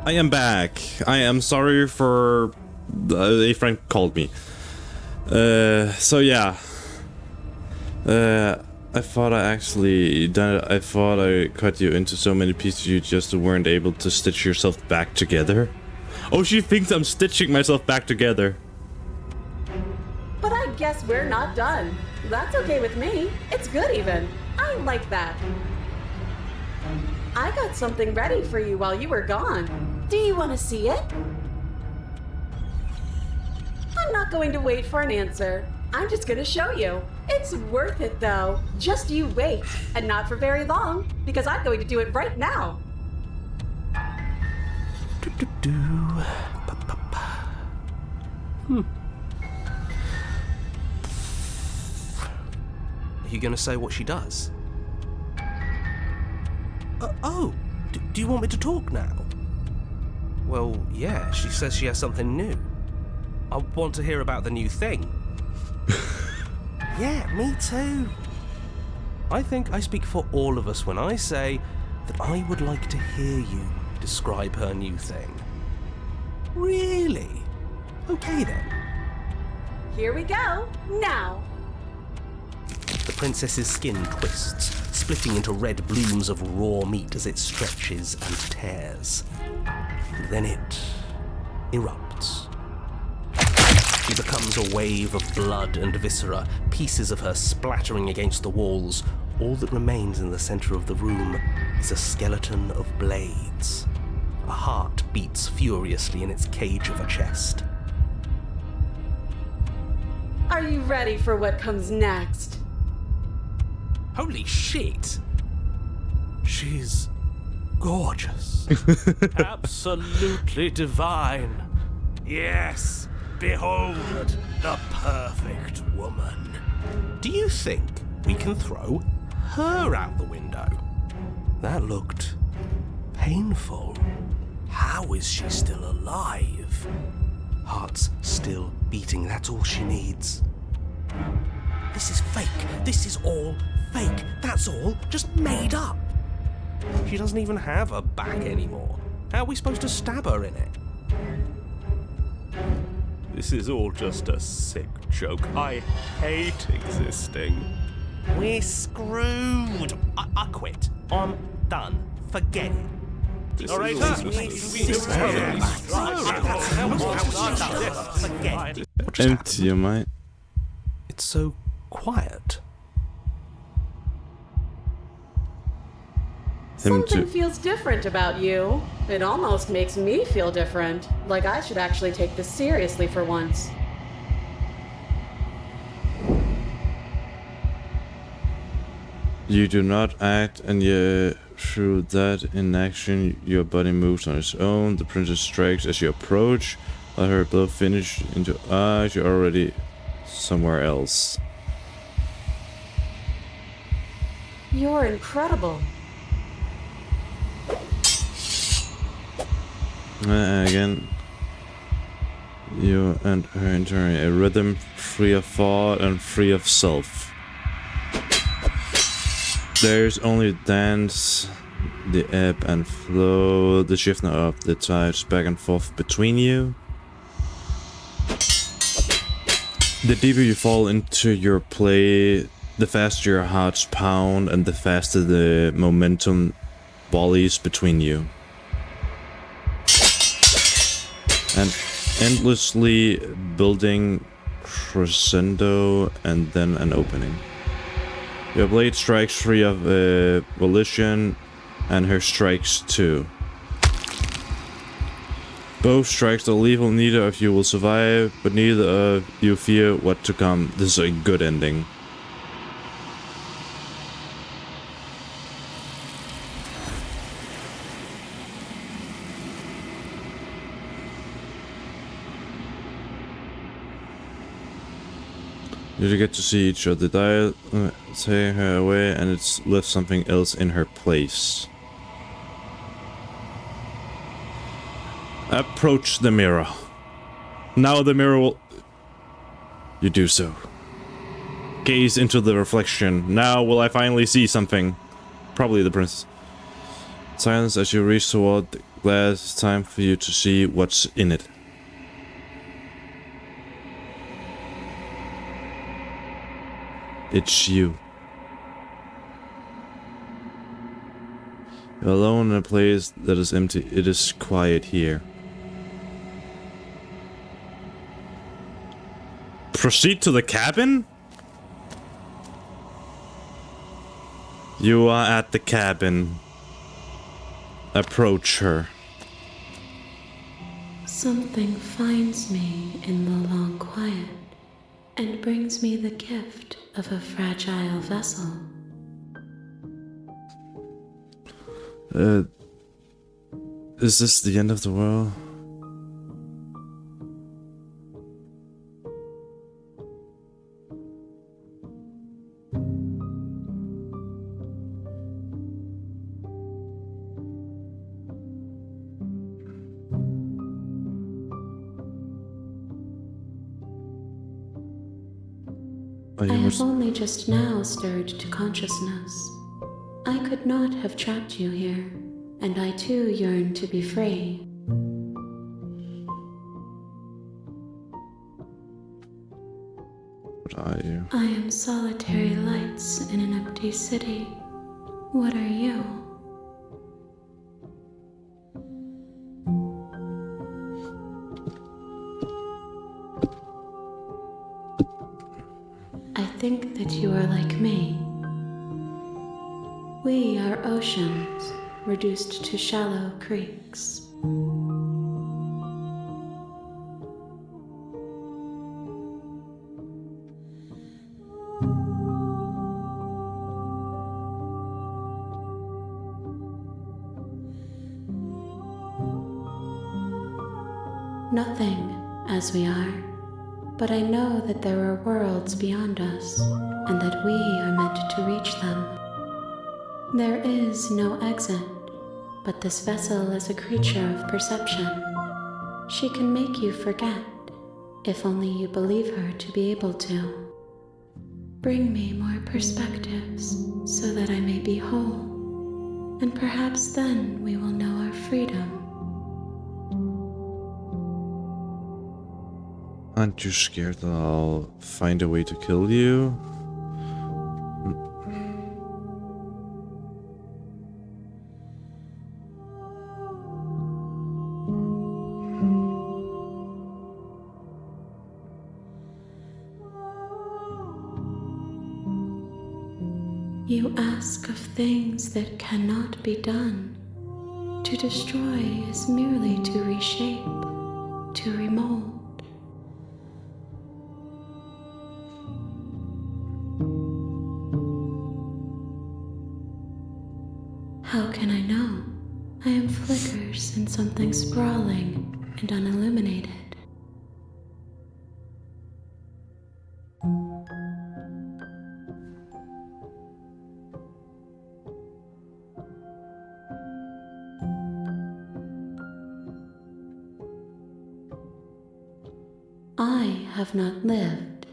I am back. I am sorry for a friend called me. So yeah. I thought I actually done it. I thought I cut you into so many pieces you just weren't able to stitch yourself back together. Oh, she thinks I'm stitching myself back together. But I guess we're not done. That's okay with me. It's good even. I like that. I got something ready for you while you were gone. Do you want to see it? I'm not going to wait for an answer. I'm just going to show you. It's worth it though. Just you wait. And not for very long, because I'm going to do it right now. Are you going to say what she does? Do you want me to talk now? Well, yeah, she says she has something new. I want to hear about the new thing. Yeah, me too. I think I speak for all of us when I say that I would like to hear you describe her new thing. Really? Okay then. Here we go. Now. The princess's skin twists, splitting into red blooms of raw meat as it stretches and tears. Then it erupts. She becomes a wave of blood and viscera, pieces of her splattering against the walls. All that remains in the center of the room is a skeleton of blades. A heart beats furiously in its cage of a chest. Are you ready for what comes next? Holy shit! She's gorgeous. Absolutely divine. Yes, behold the perfect woman. Do you think we can throw her out the window? That looked painful. How is she still alive? Heart's still beating, that's all she needs. This is fake. This is all fake. That's all just made up. She doesn't even have a back anymore. How are we supposed to stab her in it? This is all just a sick joke. I hate existing. We're screwed. I quit. I'm done. Forget it. All right, Forget it. Empty your mind. It's so quiet. Something feels different about you. It almost makes me feel different. Like I should actually take this seriously for once. You do not act, and yet through that inaction, your body moves on its own. The princess strikes as you approach. Let her blow finish into eyes. You're already somewhere else. You're incredible. Again, you and her entering a rhythm free of thought and free of self. There's only dance, the ebb and flow, the shifting of the tides back and forth between you. The deeper you fall into your play, the faster your hearts pound and the faster the momentum volleys between you. And endlessly building crescendo and then an opening. Your blade strikes free of volition, and her strikes too. Both strikes are lethal, neither of you will survive, but neither of you fear what to come. This is a good ending. You get to see each other die, take her away, and it's left something else in her place. Approach the mirror. Now the mirror will... You do so. Gaze into the reflection. Now will I finally see something? Probably the princess. Silence as you reach toward the glass. It's time for you to see what's in it. It's you. You're alone in a place that is empty. It is quiet here. Proceed to the cabin? You are at the cabin. Approach her. Something finds me in the long quiet and brings me the gift of a fragile vessel. Is this the end of the world? I have only just now stirred to consciousness. I could not have trapped you here, and I too yearn to be free. What are you? I am solitary lights in an empty city. What are you? think that you are like me. We are oceans, reduced to shallow creeks. Nothing, as we are, but I know that there are worlds beyond us, and that we are meant to reach them. There is no exit, but this vessel is a creature of perception. She can make you forget, if only you believe her to be able to. Bring me more perspectives, so that I may be whole, and perhaps then we will know our freedom. Aren't you scared that I'll find a way to kill you? You ask of things that cannot be done. To destroy is merely to reshape, to remold. How can I know? I am flickers in something sprawling and unilluminated. I have not lived.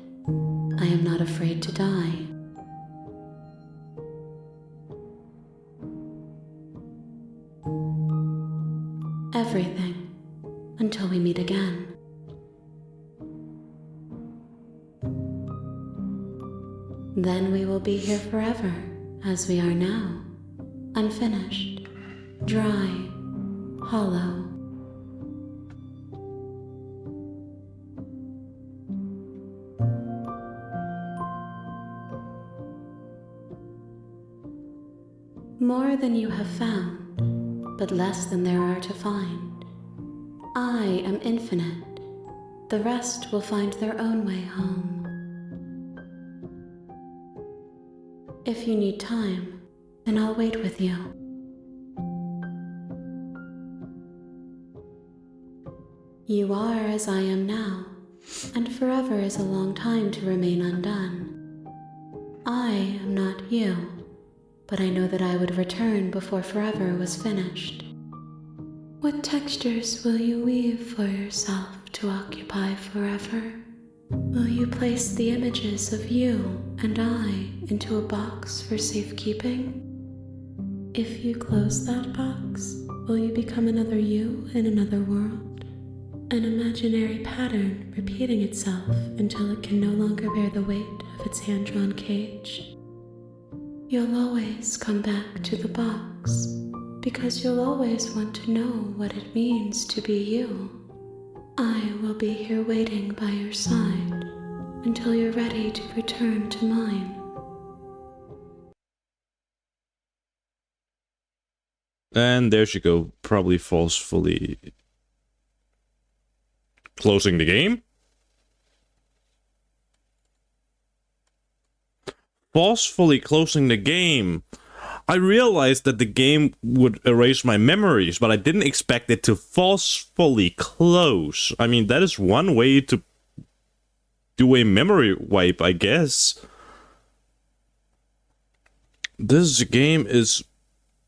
I am not afraid to die. Everything, until we meet again. Then we will be here forever, as we are now, unfinished, dry, hollow. More than you have found, but less than there are to find. I am infinite. The rest will find their own way home. If you need time, then I'll wait with you. You are as I am now, and forever is a long time to remain undone. I am not you, but I know that I would return before forever was finished. What textures will you weave for yourself to occupy forever? Will you place the images of you and I into a box for safekeeping? If you close that box, will you become another you in another world? An imaginary pattern repeating itself until it can no longer bear the weight of its hand-drawn cage? You'll always come back to the box, because you'll always want to know what it means to be you. I will be here waiting by your side until you're ready to return to mine. And there she go, probably forcefully closing the game. Forcefully closing the game. I realized that the game would erase my memories, but I didn't expect it to forcefully close. I mean, that is one way to do a memory wipe, I guess. This game is...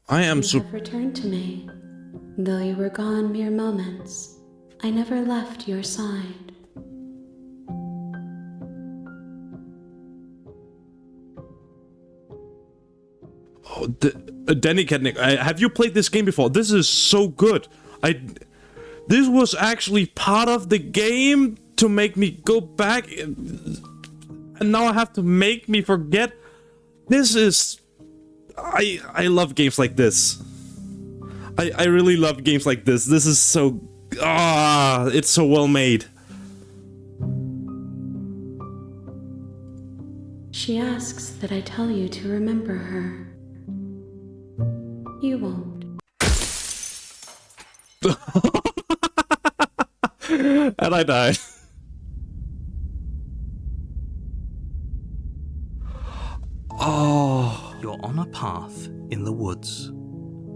I am You have returned to me. Though you were gone mere moments, I never left your side. Oh, Danny Katnick, have you played this game before? This is so good. This was actually part of the game to make me go back, and now I have to make me forget. This is... I love games like this. I really love games like this. This is so... it's so well made. She asks that I tell you to remember her. You won't. And I died. Oh, You're on a path in the woods,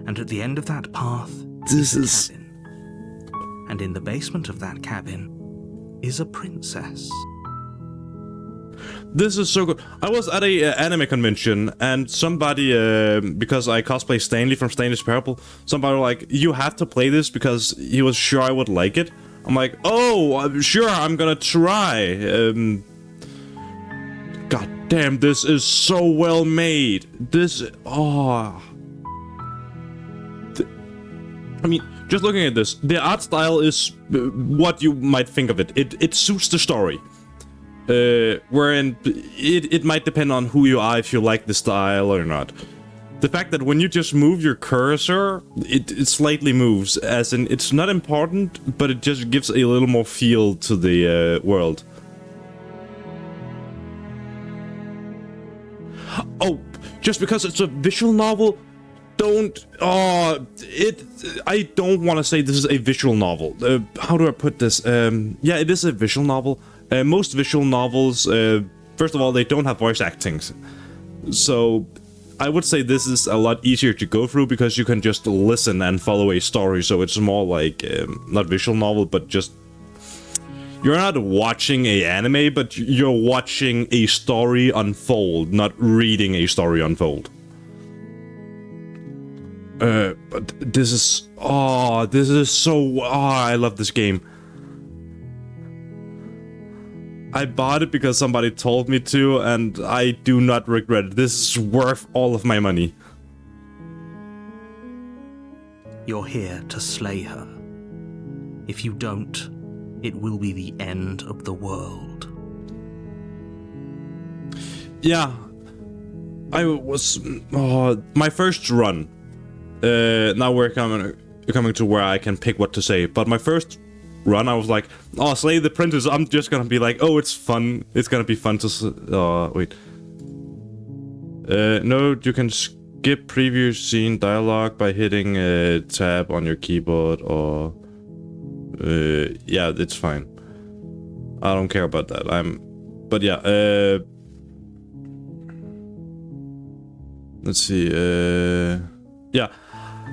and at the end of that path this is is... a cabin. And in the basement of that cabin is a princess. This is so good. I was at a anime convention, and somebody, because I cosplay Stanley from Stanley's Parable, somebody was like, you have to play this because he was sure I would like it. I'm like, oh, I'm sure, I'm gonna try. God damn, this is so well made. This, oh. I mean, just looking at this, the art style is what you might think of it. It suits the story. Wherein it might depend on who you are if you like the style or not. The fact that when you just move your cursor, it slightly moves, as in it's not important, but it just gives a little more feel to the world. Oh, just because it's a visual novel, don't... I don't want to say this is a visual novel. How do I put this? Yeah, it is a visual novel. Most visual novels, first of all, they don't have voice acting. So, I would say this is a lot easier to go through because you can just listen and follow a story. So it's more like, not visual novel, but just... You're not watching a anime, but you're watching a story unfold, not reading a story unfold. But this is... Oh, this is so... Oh, I love this game. I bought it because somebody told me to, and I do not regret it. This is worth all of my money. You're here to slay her. If you don't, it will be the end of the world. Yeah. I was... Oh, my first run. Now we're coming to where I can pick what to say. But my first run, I was like, oh, slay the princess. I'm just gonna be like, oh, it's fun. It's gonna be fun to... Oh, wait. No, you can skip previous scene dialogue by hitting tab on your keyboard, or... yeah, it's fine. I don't care about that. But yeah, let's see, yeah.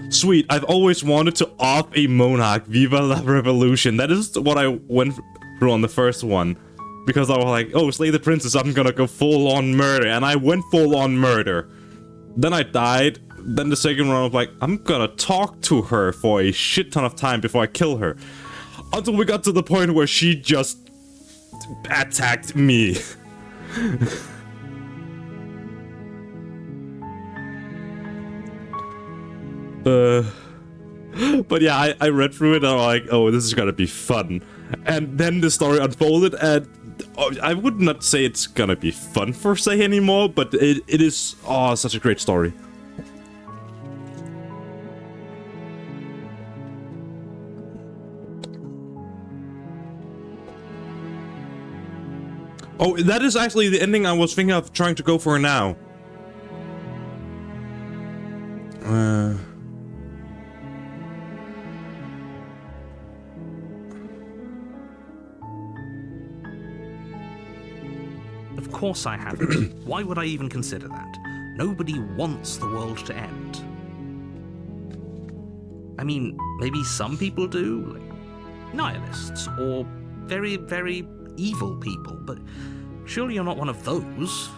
Sweet, I've always wanted to off a Monarch. Viva la Revolution. That is what I went through on the first one. Because I was like, oh, slay the princess, I'm gonna go full-on murder. And I went full-on murder. Then I died. Then the second one, I was like, I'm gonna talk to her for a shit ton of time before I kill her. Until we got to the point where she just attacked me. But yeah, I read through it and I'm like, oh, this is gonna be fun. And then the story unfolded, and I would not say it's gonna be fun per se anymore, but it is, oh, such a great story. Oh, that is actually the ending I was thinking of trying to go for now. Of course I haven't. Why would I even consider that? Nobody wants the world to end. I mean, maybe some people do, like nihilists, or very, very evil people, but surely you're not one of those,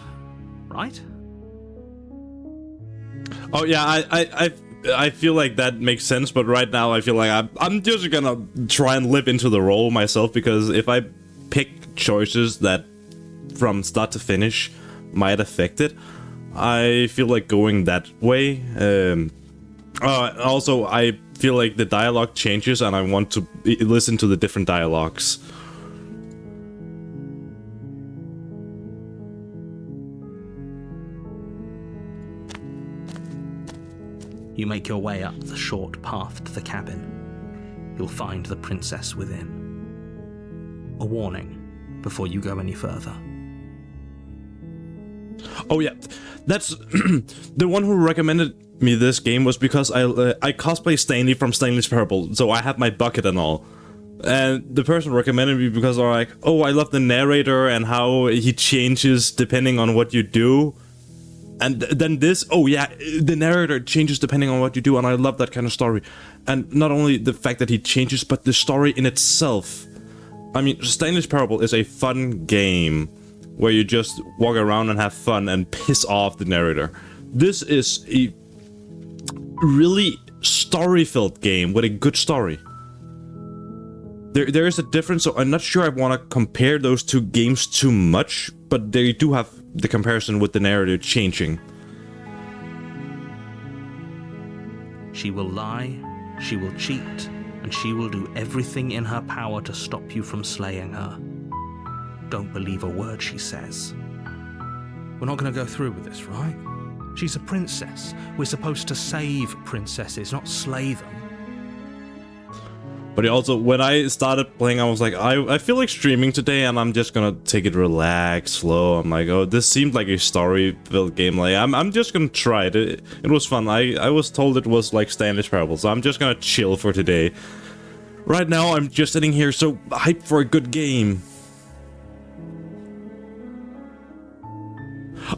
right? Oh yeah, I feel like that makes sense, but right now I feel like I'm just gonna try and live into the role myself, because if I pick choices that from start to finish might affect it, I feel like going that way. Also, I feel like the dialogue changes and I want to listen to the different dialogues. You make your way up the short path to the cabin. You'll find the princess within. A warning before you go any further. Oh yeah, that's the one who recommended me this game was because I cosplay Stanley from Stanley's Parable, so I have my bucket and all. And the person recommended me because they're like, oh, I love the narrator and how he changes depending on what you do. And then this, oh yeah, the narrator changes depending on what you do, and I love that kind of story. And not only the fact that he changes, but the story in itself. I mean, Stanley's Parable is a fun game where you just walk around and have fun and piss off the narrator. This is a really story-filled game with a good story. There is a difference, so I'm not sure I want to compare those two games too much, but they do have the comparison with the narrative changing. She will lie, she will cheat, and she will do everything in her power to stop you from slaying her. Don't believe a word she says. We're not going to go through with this, right? She's a princess. We're supposed to save princesses, not slay them. But also, when I started playing, I was like, I feel like streaming today, and I'm just gonna take it relaxed, slow. I'm like, oh, this seemed like a story-filled game. Like, I'm just gonna try it. It was fun. I was told it was like Stanley's Parable, so I'm just gonna chill for today. Right now, I'm just sitting here so hyped for a good game.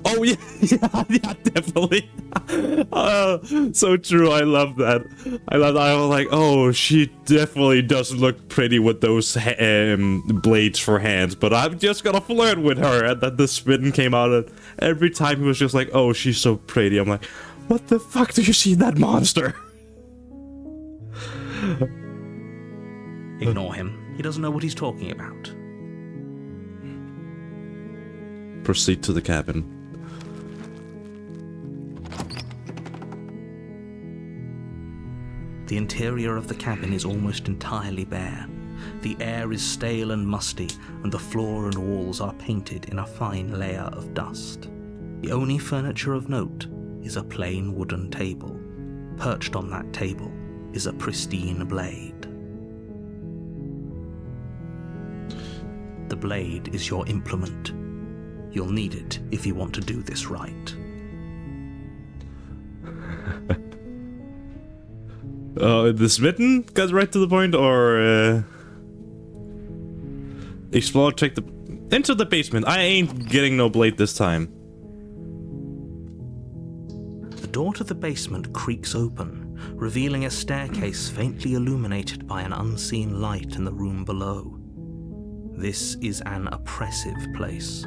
Oh yeah, yeah, definitely. So true. I love that. I was like, oh, she definitely doesn't look pretty with those blades for hands. But I'm just gonna flirt with her. And then the spin came out, and every time he was just like, oh, she's so pretty. I'm like, what the fuck do you see in that monster? Ignore him. He doesn't know what he's talking about. Proceed to the cabin. The interior of the cabin is almost entirely bare. The air is stale and musty, and the floor and walls are painted in a fine layer of dust. The only furniture of note is a plain wooden table. Perched on that table is a pristine blade. The blade is your implement. You'll need it if you want to do this right. The smitten got right to the point, or explore, check into the basement. I ain't getting no blade this time. The door to the basement creaks open, revealing a staircase faintly illuminated by an unseen light in the room below. This is an oppressive place.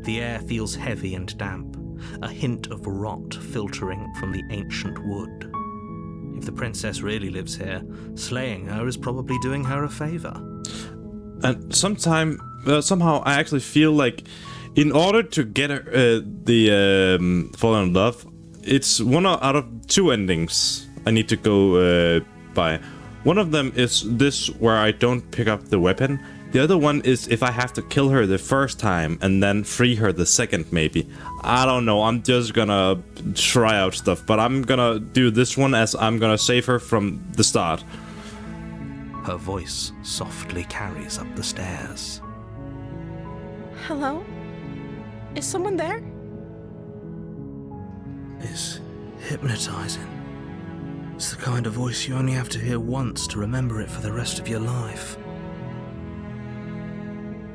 The air feels heavy and damp, a hint of rot filtering from the ancient wood. If the princess really lives here, slaying her is probably doing her a favor. And somehow I actually feel like in order to get the fall in love, it's one out of two endings I need to go by. One of them is this where I don't pick up the weapon. The other one is if I have to kill her the first time and then free her the second, maybe. I don't know, I'm just gonna try out stuff, but I'm gonna do this one as I'm gonna save her from the start. Her voice softly carries up the stairs. Hello? Is someone there? It's hypnotizing. It's the kind of voice you only have to hear once to remember it for the rest of your life.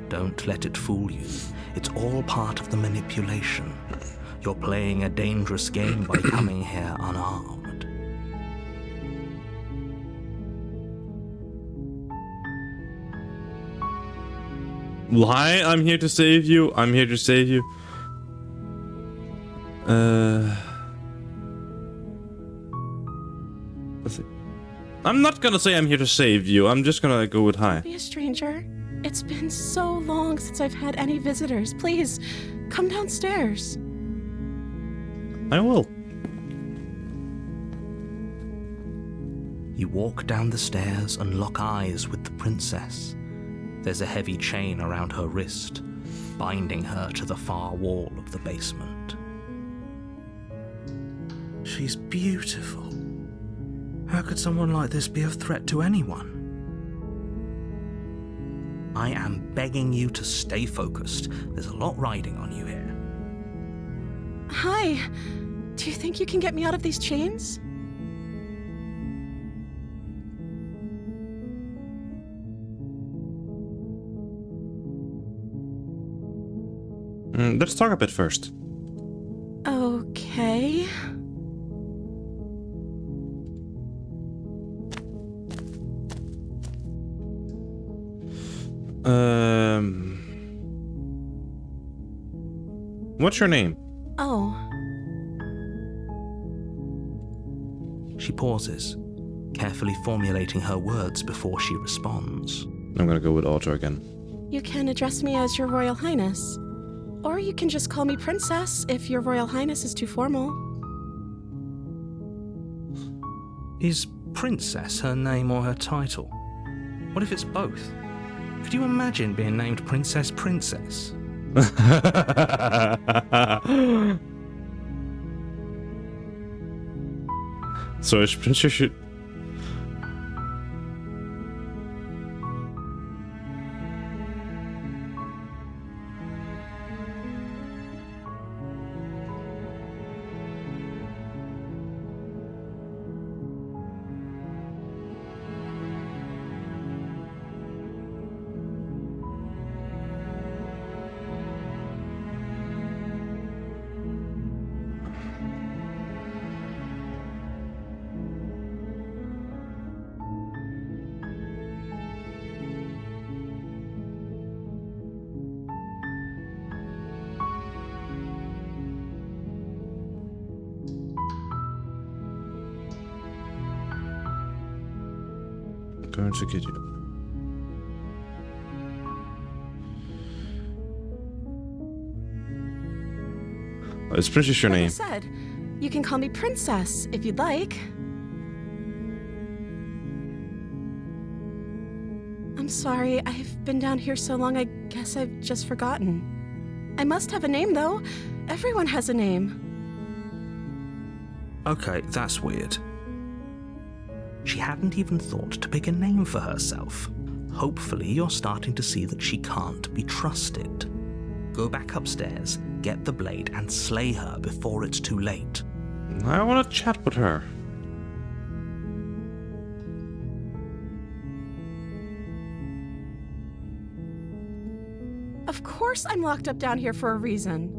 Don't let it fool you. It's all part of the manipulation. You're playing a dangerous game by coming here unarmed. Lie, I'm here to save you. I'm here to save you. Let's see. I'm not gonna say I'm here to save you. I'm just gonna go with hi. Be a stranger. It's been so long since I've had any visitors. Please, come downstairs. I will. You walk down the stairs and lock eyes with the princess. There's a heavy chain around her wrist, binding her to the far wall of the basement. She's beautiful. How could someone like this be a threat to anyone? I am begging you to stay focused. There's a lot riding on you here. Hi. Do you think you can get me out of these chains? Let's talk a bit first. Okay. What's your name? Oh. She pauses, carefully formulating her words before she responds. I'm gonna go with Otto again. You can address me as Your Royal Highness. Or you can just call me Princess if Your Royal Highness is too formal. Is Princess her name or her title? What if it's both? Could you imagine being named Princess Princess? So is Princess... Going to get you. Is Princess your Like I name? said, you can call me Princess if you'd like. I'm sorry, I've been down here so long, I guess I've just forgotten. I must have a name, though. Everyone has a name. Okay, that's weird. She hadn't even thought to pick a name for herself. Hopefully you're starting to see that she can't be trusted. Go back upstairs, get the blade, and slay her before it's too late. I want to chat with her. Of course I'm locked up down here for a reason.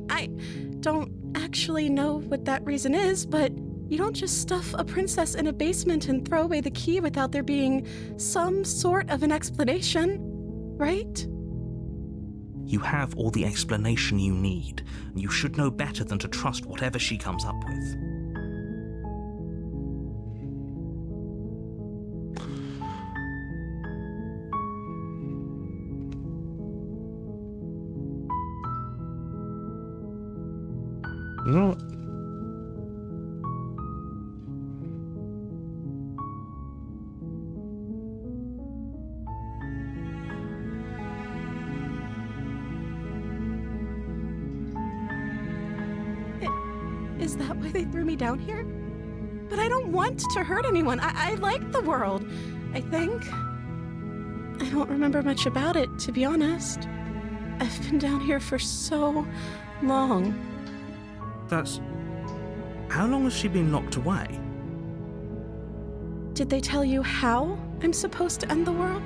I don't actually know what that reason is, but you don't just stuff a princess in a basement and throw away the key without there being some sort of an explanation, right? You have all the explanation you need, and you should know better than to trust whatever she comes up with. No. Is that why they threw me down here? But I don't want to hurt anyone. I like the world, I think. I don't remember much about it, to be honest. I've been down here for so long. That's... How long has she been locked away? Did they tell you how I'm supposed to end the world?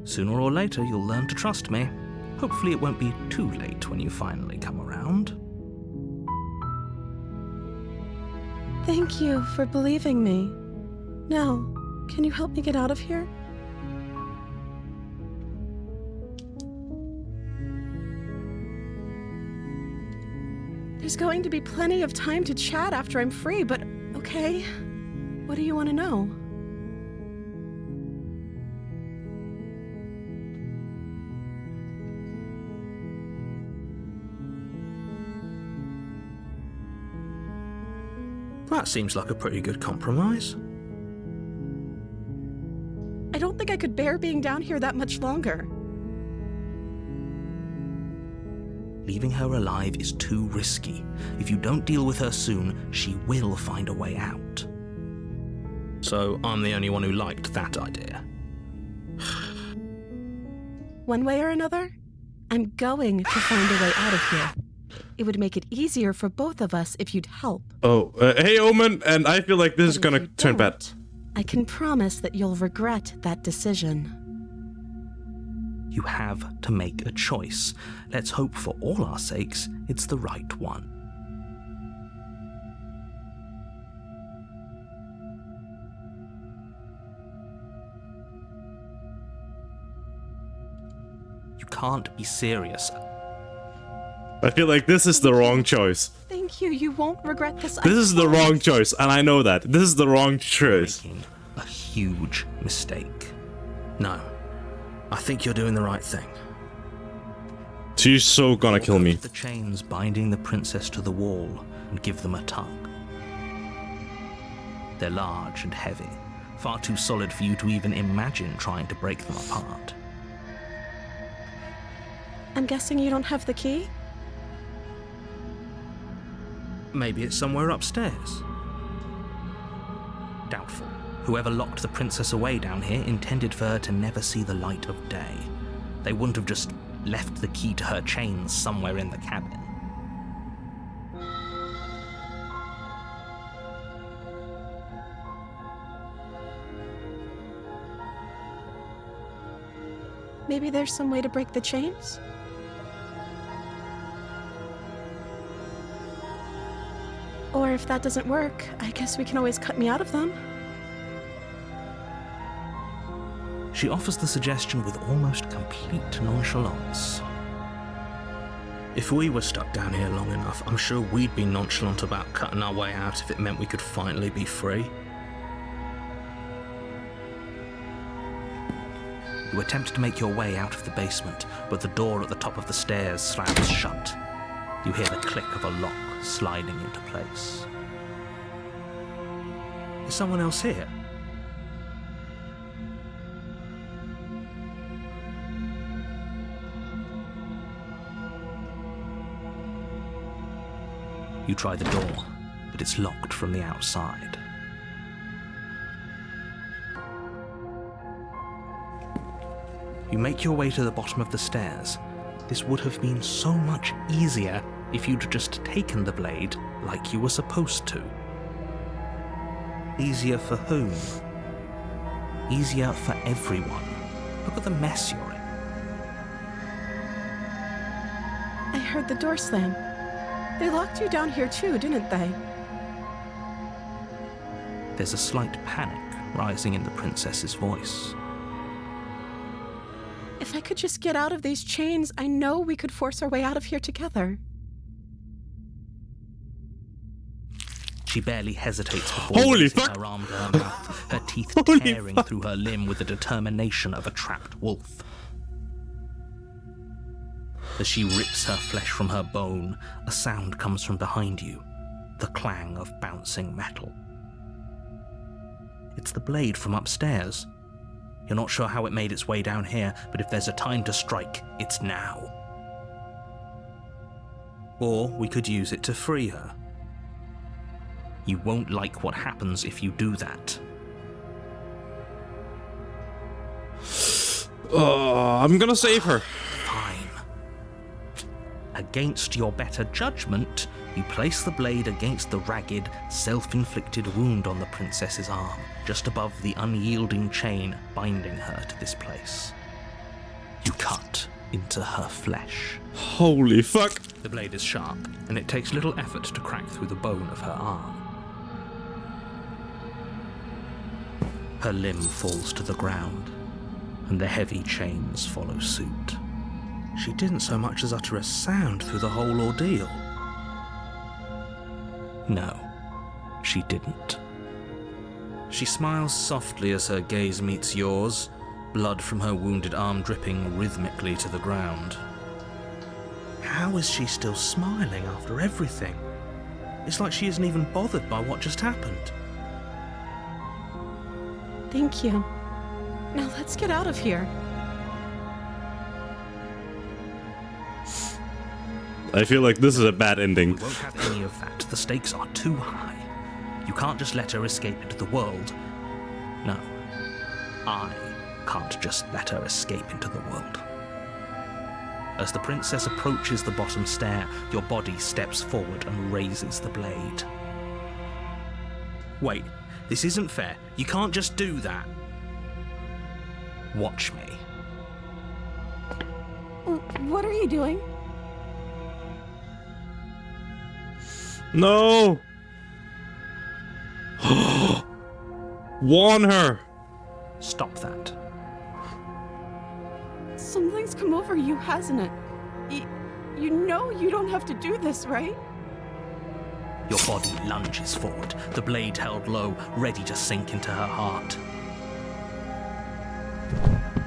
Sooner or later, you'll learn to trust me. Hopefully it won't be too late when you finally come around. Thank you for believing me. Now, can you help me get out of here? There's going to be plenty of time to chat after I'm free, but okay. What do you want to know? That seems like a pretty good compromise. I don't think I could bear being down here that much longer. Leaving her alive is too risky. If you don't deal with her soon, she will find a way out. So I'm the only one who liked that idea. One way or another, I'm going to find a way out of here. It would make it easier for both of us if you'd help. Oh, hey, Omen, and I feel like this is But if gonna you turn bad. don't, I can promise that you'll regret that decision. You have to make a choice. Let's hope for all our sakes it's the right one. You can't be serious. I feel like this is the wrong choice. Thank you. You won't regret this. This is the wrong choice, and I know that. This is the wrong choice. Making a huge mistake. No, I think you're doing the right thing. She's so gonna Walk kill up me. to the chains binding the princess to the wall and give them a tug. They're large and heavy, far too solid for you to even imagine trying to break them apart. I'm guessing you don't have the key? Maybe it's somewhere upstairs. Doubtful. Whoever locked the princess away down here intended for her to never see the light of day. They wouldn't have just left the key to her chains somewhere in the cabin. Maybe there's some way to break the chains? Or if that doesn't work, I guess we can always cut me out of them. She offers the suggestion with almost complete nonchalance. If we were stuck down here long enough, I'm sure we'd be nonchalant about cutting our way out if it meant we could finally be free. You attempt to make your way out of the basement, but the door at the top of the stairs slams shut. You hear the click of a lock sliding into place. Is someone else here? You try the door, but it's locked from the outside. You make your way to the bottom of the stairs. This would have been so much easier if you'd just taken the blade like you were supposed to. Easier for whom? Easier for everyone. Look at the mess you're in. I heard the door slam. They locked you down here too, didn't they? There's a slight panic rising in the princess's voice. If I could just get out of these chains, I know we could force our way out of here together. She barely hesitates before Holy raising fuck! her arm to her mouth, her teeth Holy tearing fuck! through her limb with the determination of a trapped wolf. As she rips her flesh from her bone, a sound comes from behind you, the clang of bouncing metal. It's the blade from upstairs. You're not sure how it made its way down here, but if there's a time to strike, it's now. Or we could use it to free her. You won't like what happens if you do that. I'm gonna save her. Fine. Against your better judgment, you place the blade against the ragged, self-inflicted wound on the princess's arm, just above the unyielding chain binding her to this place. You cut into her flesh. Holy fuck. The blade is sharp, and it takes little effort to crack through the bone of her arm. Her limb falls to the ground, and the heavy chains follow suit. She didn't so much as utter a sound through the whole ordeal. No, she didn't. She smiles softly as her gaze meets yours, blood from her wounded arm dripping rhythmically to the ground. How is she still smiling after everything? It's like she isn't even bothered by what just happened. Thank you. Now let's get out of here. I feel like this is a bad ending. We won't have any of that. The stakes are too high. You can't just let her escape into the world. No, I can't just let her escape into the world. As the princess approaches the bottom stair, your body steps forward and raises the blade. Wait, this isn't fair. You can't just do that. Watch me. What are you doing? No! Warn her! Stop that. Something's come over you, hasn't it? You know you don't have to do this, right? Your body lunges forward, the blade held low, ready to sink into her heart.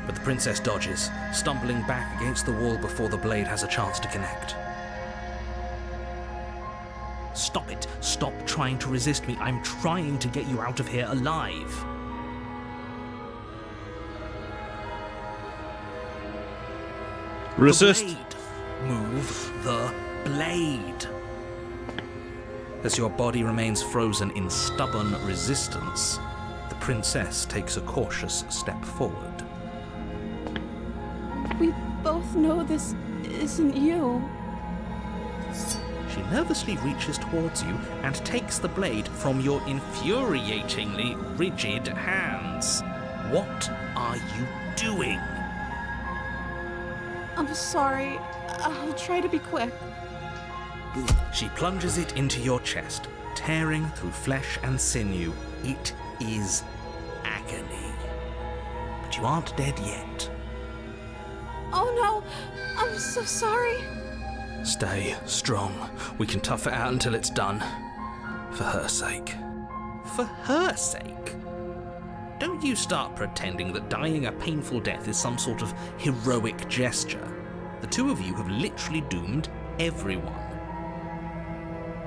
But the princess dodges, stumbling back against the wall before the blade has a chance to connect. Stop it. Stop trying to resist me. I'm trying to get you out of here alive. Resist. The blade. Move the blade. As your body remains frozen in stubborn resistance, the princess takes a cautious step forward. We both know this isn't you. She nervously reaches towards you and takes the blade from your infuriatingly rigid hands. What are you doing? I'm sorry. I'll try to be quick. She plunges it into your chest, tearing through flesh and sinew. It is agony. But you aren't dead yet. Oh no, I'm so sorry. Stay strong. We can tough it out until it's done. For her sake. For her sake? Don't you start pretending that dying a painful death is some sort of heroic gesture. The two of you have literally doomed everyone.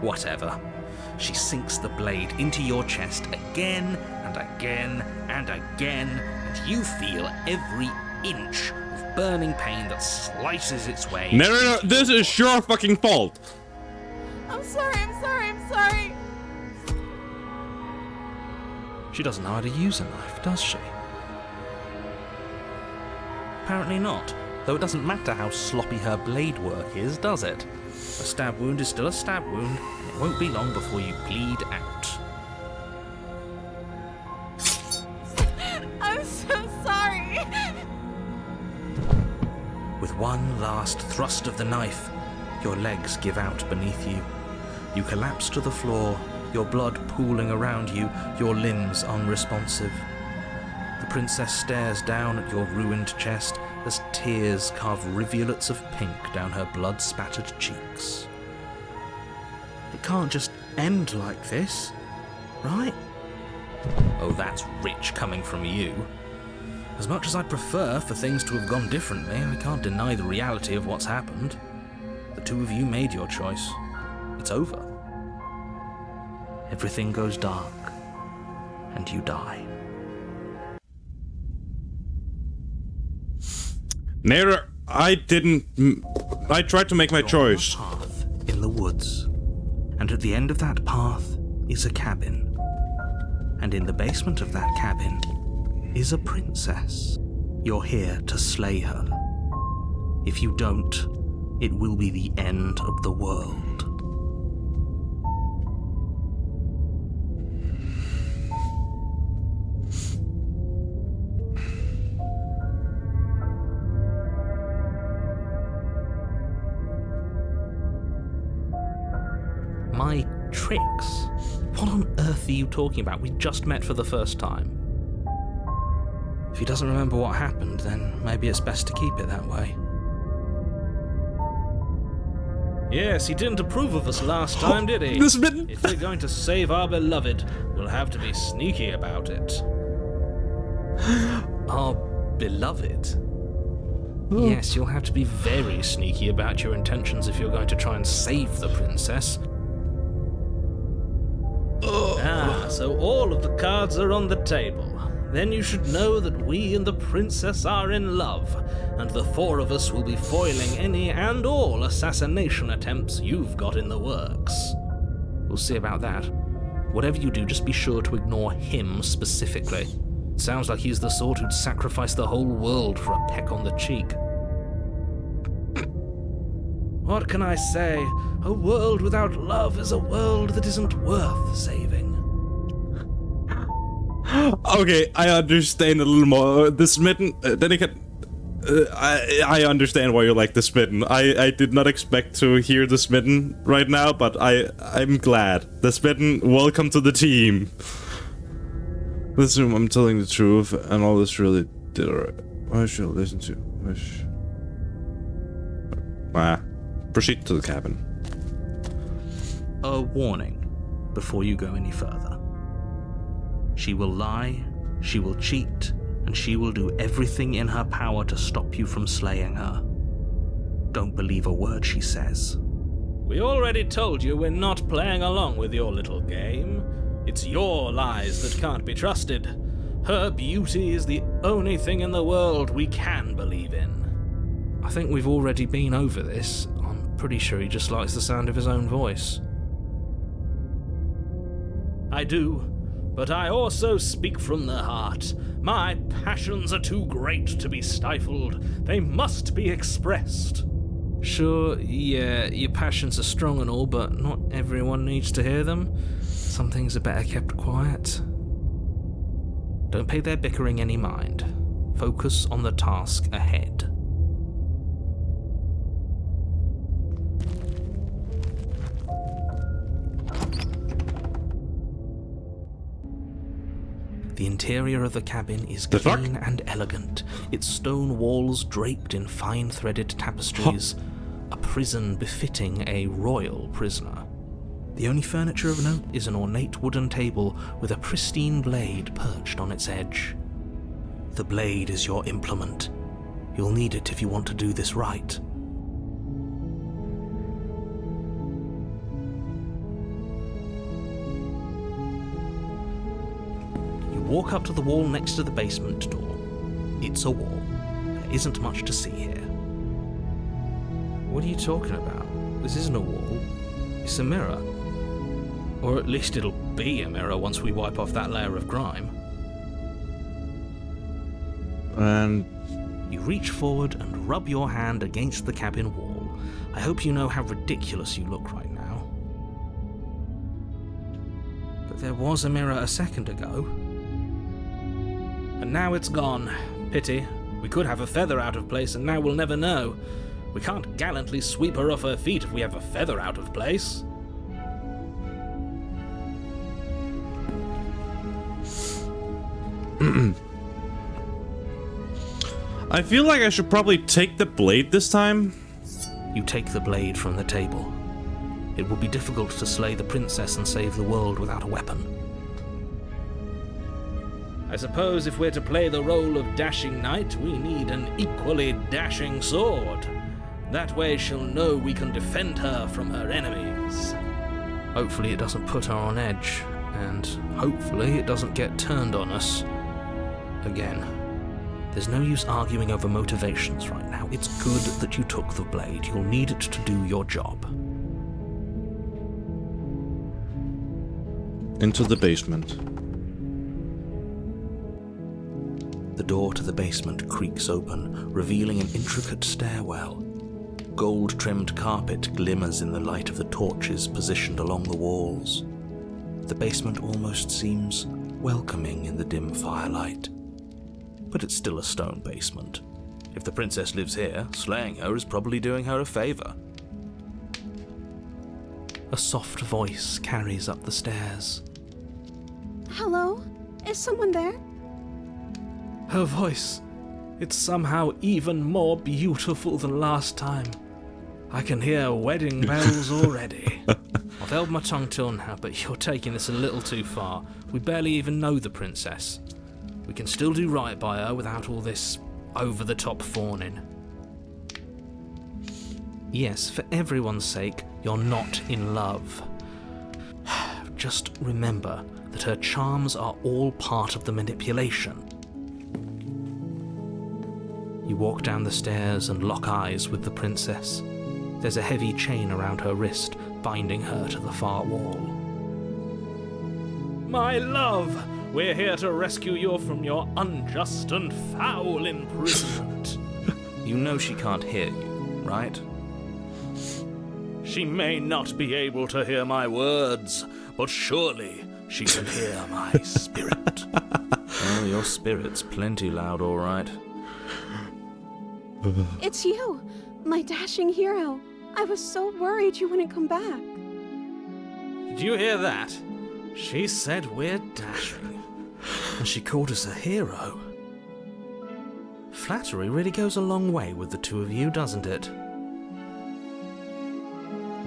Whatever. She sinks the blade into your chest again and again and again, and you feel every inch of burning pain that slices its way. No, this is your fucking fault. I'm sorry. She doesn't know how to use a knife, does she? Apparently not, though it doesn't matter how sloppy her blade work is, does it? A stab wound is still a stab wound, and it won't be long before you bleed out. I'm so sorry. With one last thrust of the knife, your legs give out beneath you. You collapse to the floor, your blood pooling around you, your limbs unresponsive. The princess stares down at your ruined chest as tears carve rivulets of pink down her blood-spattered cheeks. It can't just end like this, right? Oh, that's rich coming from you. As much as I'd prefer for things to have gone differently, I can't deny the reality of what's happened. The two of you made your choice. It's over. Everything goes dark, and you die. Nader, I tried to make my choice. You're on a path in the woods, and at the end of that path is a cabin. And in the basement of that cabin is a princess. You're here to slay her. If you don't, it will be the end of the world. My tricks? What on earth are you talking about? We just met for the first time. If he doesn't remember what happened, then maybe it's best to keep it that way. Yes, he didn't approve of us last time, did he? If we're going to save our beloved, we'll have to be sneaky about it. Our beloved? Yes, you'll have to be very sneaky about your intentions if you're going to try and save the princess. So all of the cards are on the table. then you should know that we and the princess are in love, and the four of us will be foiling any and all assassination attempts you've got in the works. We'll see about that. Whatever you do, just be sure to ignore him specifically. It sounds like he's the sort who'd sacrifice the whole world for a peck on the cheek. What can I say? A world without love is a world that isn't worth saving. Okay, I understand a little more. The Smitten, Delicate. I understand why you like the Smitten. I did not expect to hear the Smitten right now, but I'm glad. The Smitten, welcome to the team. Listen, I'm telling the truth, and all this really did alright. I shall listen to. Proceed to the cabin. A warning before you go any further. She will lie, she will cheat, and she will do everything in her power to stop you from slaying her. Don't believe a word she says. We already told you we're not playing along with your little game. It's your lies that can't be trusted. Her beauty is the only thing in the world we can believe in. I think we've already been over this. I'm pretty sure he just likes the sound of his own voice. I do, but I also speak from the heart. My passions are too great to be stifled. They must be expressed. Sure, yeah, your passions are strong and all, but not everyone needs to hear them. Some things are better kept quiet. Don't pay their bickering any mind. Focus on the task ahead. The interior of the cabin is clean and elegant, its stone walls draped in fine threaded tapestries, a prison befitting a royal prisoner. The only furniture of note is an ornate wooden table with a pristine blade perched on its edge. The blade is your implement. You'll need it if you want to do this right. Walk up to the wall next to the basement door. It's a wall. There isn't much to see here. What are you talking about? This isn't a wall. It's a mirror. Or at least it'll be a mirror once we wipe off that layer of grime. And you reach forward and rub your hand against the cabin wall. I hope you know how ridiculous you look right now. But there was a mirror a second ago. And now it's gone. Pity. We could have a feather out of place, and now we'll never know. We can't gallantly sweep her off her feet if we have a feather out of place. I feel like I should probably take the blade this time. You take the blade from the table. It will be difficult to slay the princess and save the world without a weapon. I suppose if we're to play the role of dashing knight, we need an equally dashing sword. That way she'll know we can defend her from her enemies. Hopefully it doesn't put her on edge, and hopefully it doesn't get turned on us again. There's no use arguing over motivations right now. It's good that you took the blade. You'll need it to do your job. Into the basement. The door to the basement creaks open, revealing an intricate stairwell. Gold-trimmed carpet glimmers in the light of the torches positioned along the walls. The basement almost seems welcoming in the dim firelight. But it's still a stone basement. If the princess lives here, slaying her is probably doing her a favor. A soft voice carries up the stairs. Hello? Is someone there? Her voice, it's somehow even more beautiful than last time. I can hear wedding bells already. I've held my tongue till now, but you're taking this a little too far. We barely even know the princess. We can still do right by her without all this over-the-top fawning. Yes, for everyone's sake, you're not in love. Just remember that her charms are all part of the manipulation. You walk down the stairs and lock eyes with the princess. There's a heavy chain around her wrist, binding her to the far wall. My love, we're here to rescue you from your unjust and foul imprisonment. You know she can't hear you, right? She may not be able to hear my words, but surely she can hear my spirit. Oh, your spirit's plenty loud, all right. It's you, my dashing hero. I was so worried you wouldn't come back. Did you hear that? She said we're dashing. And she called us a hero. Flattery really goes a long way with the two of you, doesn't it?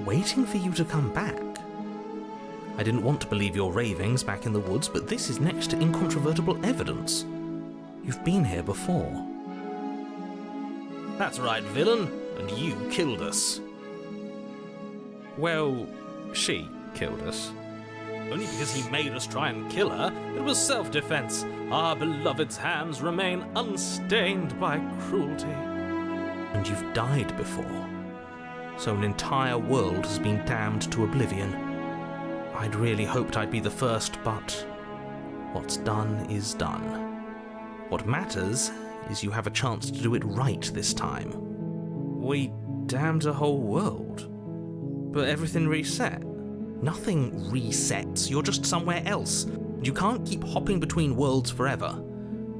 Waiting for you to come back. I didn't want to believe your ravings back in the woods, but this is next to incontrovertible evidence. You've been here before. That's right, villain, and you killed us. Well, she killed us. Only because he made us try and kill her. It was self-defense. Our beloved's hands remain unstained by cruelty. And you've died before. So an entire world has been damned to oblivion. I'd really hoped I'd be the first, but what's done is done. What matters is you have a chance to do it right this time. We damned a whole world, but everything reset. Nothing resets, you're just somewhere else. You can't keep hopping between worlds forever,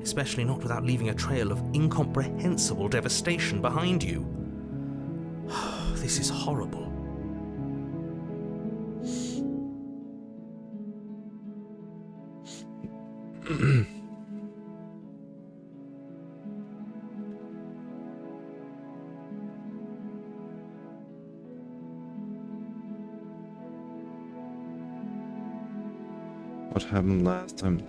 especially not without leaving a trail of incomprehensible devastation behind you. This is horrible. What happened last time?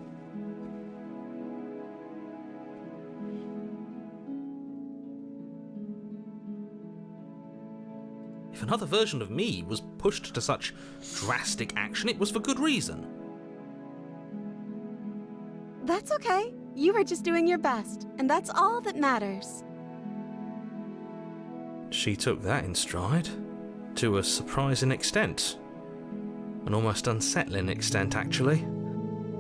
If another version of me was pushed to such drastic action, it was for good reason. That's okay. You were just doing your best, and that's all that matters. She took that in stride, to a surprising extent. An almost unsettling extent, actually.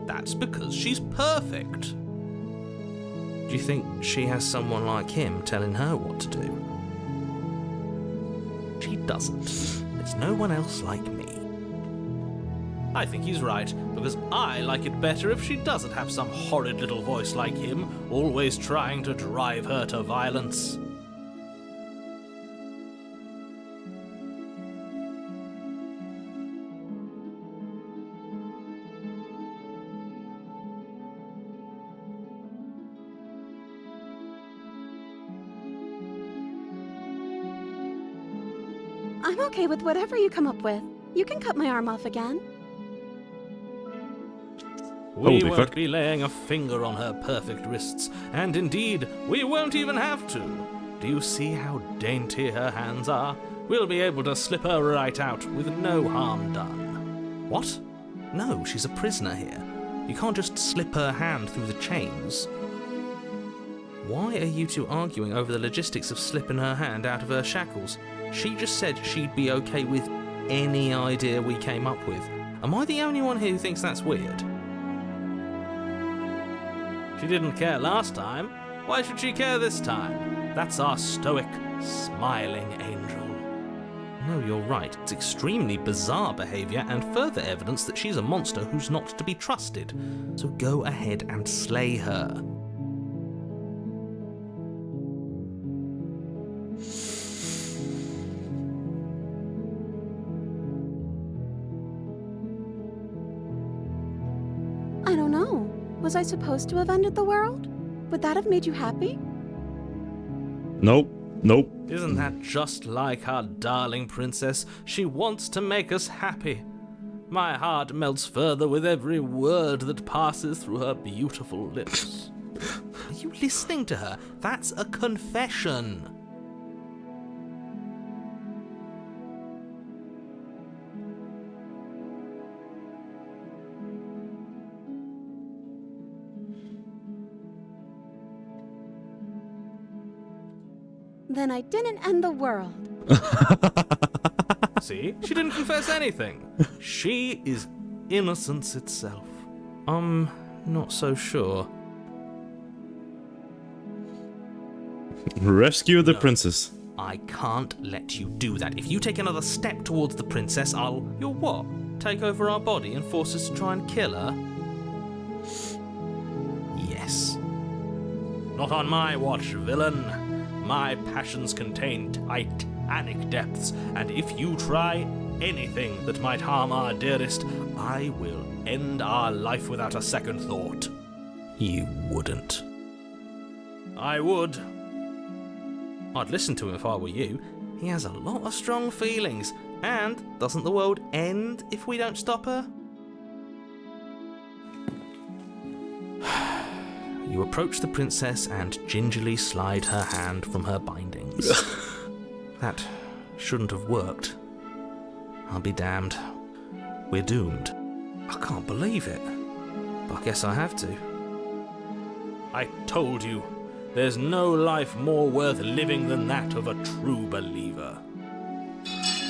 That's because she's perfect. Do you think she has someone like him telling her what to do? She doesn't. There's no one else like me. I think he's right, because I like it better if she doesn't have some horrid little voice like him, always trying to drive her to violence. I'm okay with whatever you come up with. You can cut my arm off again. We Holy won't fuck. be laying a finger on her perfect wrists, and indeed, we won't even have to. Do you see how dainty her hands are? We'll be able to slip her right out with no harm done. What? No, she's a prisoner here. You can't just slip her hand through the chains. Why are you two arguing over the logistics of slipping her hand out of her shackles? She just said she'd be okay with any idea we came up with. Am I the only one here who thinks that's weird? She didn't care last time. Why should she care this time? That's our stoic, smiling angel. No, you're right. It's extremely bizarre behaviour and further evidence that she's a monster who's not to be trusted. So go ahead and slay her. I don't know. Was I supposed to have ended the world? Would that have made you happy? Nope. Nope. Isn't that just like our darling princess? She wants to make us happy. My heart melts further with every word that passes through her beautiful lips. Are you listening to her? That's a confession. Then I didn't end the world. See? She didn't confess anything. She is innocence itself. I'm not so sure. Rescue the princess. I can't let you do that. If you take another step towards the princess, I'll... You'll what? Take over our body and force us to try and kill her? Yes. Not on my watch, villain. My passions contain titanic depths, and if you try anything that might harm our dearest, I will end our life without a second thought. You wouldn't. I would. I'd listen to him if I were you. He has a lot of strong feelings. And doesn't the world end if we don't stop her? You approach the princess and gingerly slide her hand from her bindings. That shouldn't have worked. I'll be damned. We're doomed. I can't believe it. But I guess I have to. I told you. There's no life more worth living than that of a true believer.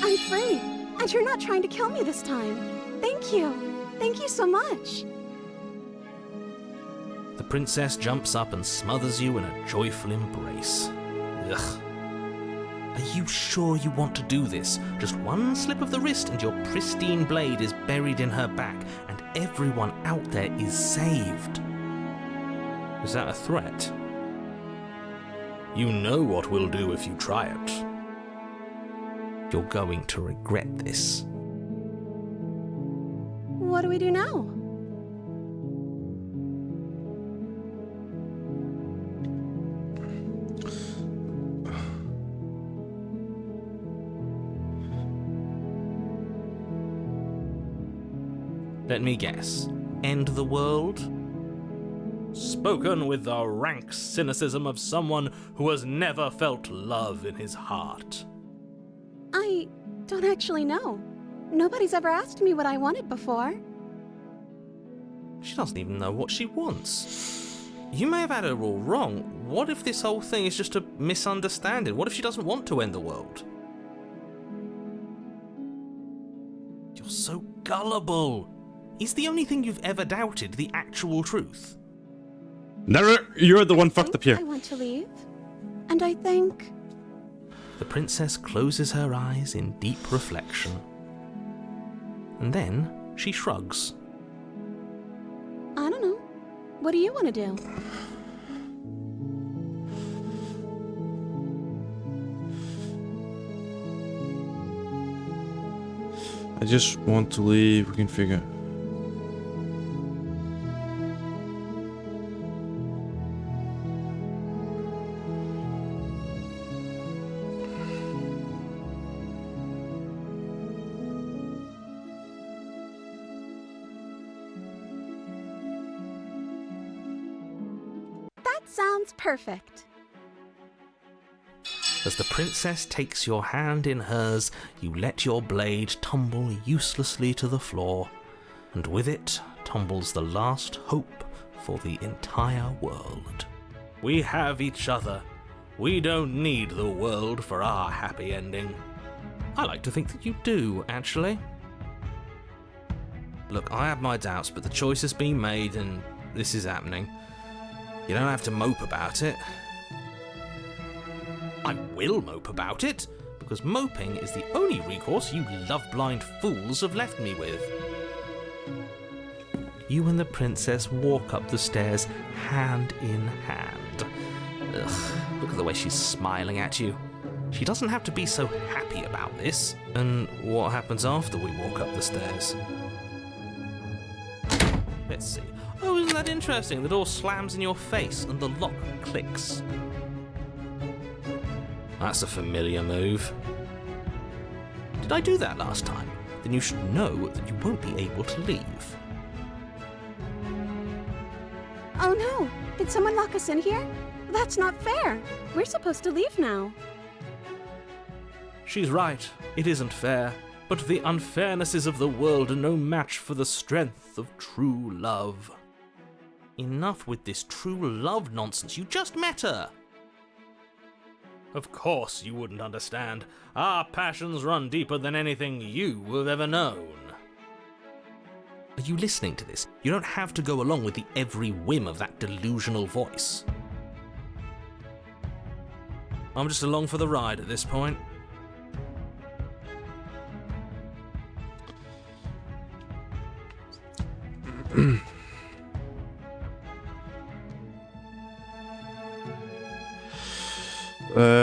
I'm free, and you're not trying to kill me this time. Thank you. Thank you so much. The princess jumps up and smothers you in a joyful embrace. Ugh. Are you sure you want to do this? Just one slip of the wrist and your pristine blade is buried in her back, and everyone out there is saved. Is that a threat? You know what we'll do if you try it. You're going to regret this. What do we do now? Let me guess. End the world? Spoken with the rank cynicism of someone who has never felt love in his heart. I don't actually know. Nobody's ever asked me what I wanted before. She doesn't even know what she wants. You may have had her all wrong. What if this whole thing is just a misunderstanding? What if she doesn't want to end the world? You're so gullible. Is the only thing you've ever doubted the actual truth? Never. You're the one fucked up here. I want to leave. And I think... The princess closes her eyes in deep reflection. And then she shrugs. I don't know. What do you want to do? I just want to leave. We can figure. That sounds perfect. As the princess takes your hand in hers, you let your blade tumble uselessly to the floor, and with it tumbles the last hope for the entire world. We have each other. We don't need the world for our happy ending. I like to think that you do, actually. Look, I have my doubts, but the choice has been made and this is happening. You don't have to mope about it. I will mope about it, because moping is the only recourse you love-blind fools have left me with. You and the princess walk up the stairs hand in hand. Ugh, look at the way she's smiling at you. She doesn't have to be so happy about this. And what happens after we walk up the stairs? Let's see. Oh, isn't that interesting? The door slams in your face and the lock clicks. That's a familiar move. Did I do that last time? Then you should know that you won't be able to leave. Oh no! Did someone lock us in here? That's not fair! We're supposed to leave now. She's right. It isn't fair. But the unfairnesses of the world are no match for the strength of true love. Enough with this true love nonsense. You just met her. Of course you wouldn't understand. Our passions run deeper than anything you have ever known. Are you listening to this? You don't have to go along with the every whim of that delusional voice. I'm just along for the ride at this point.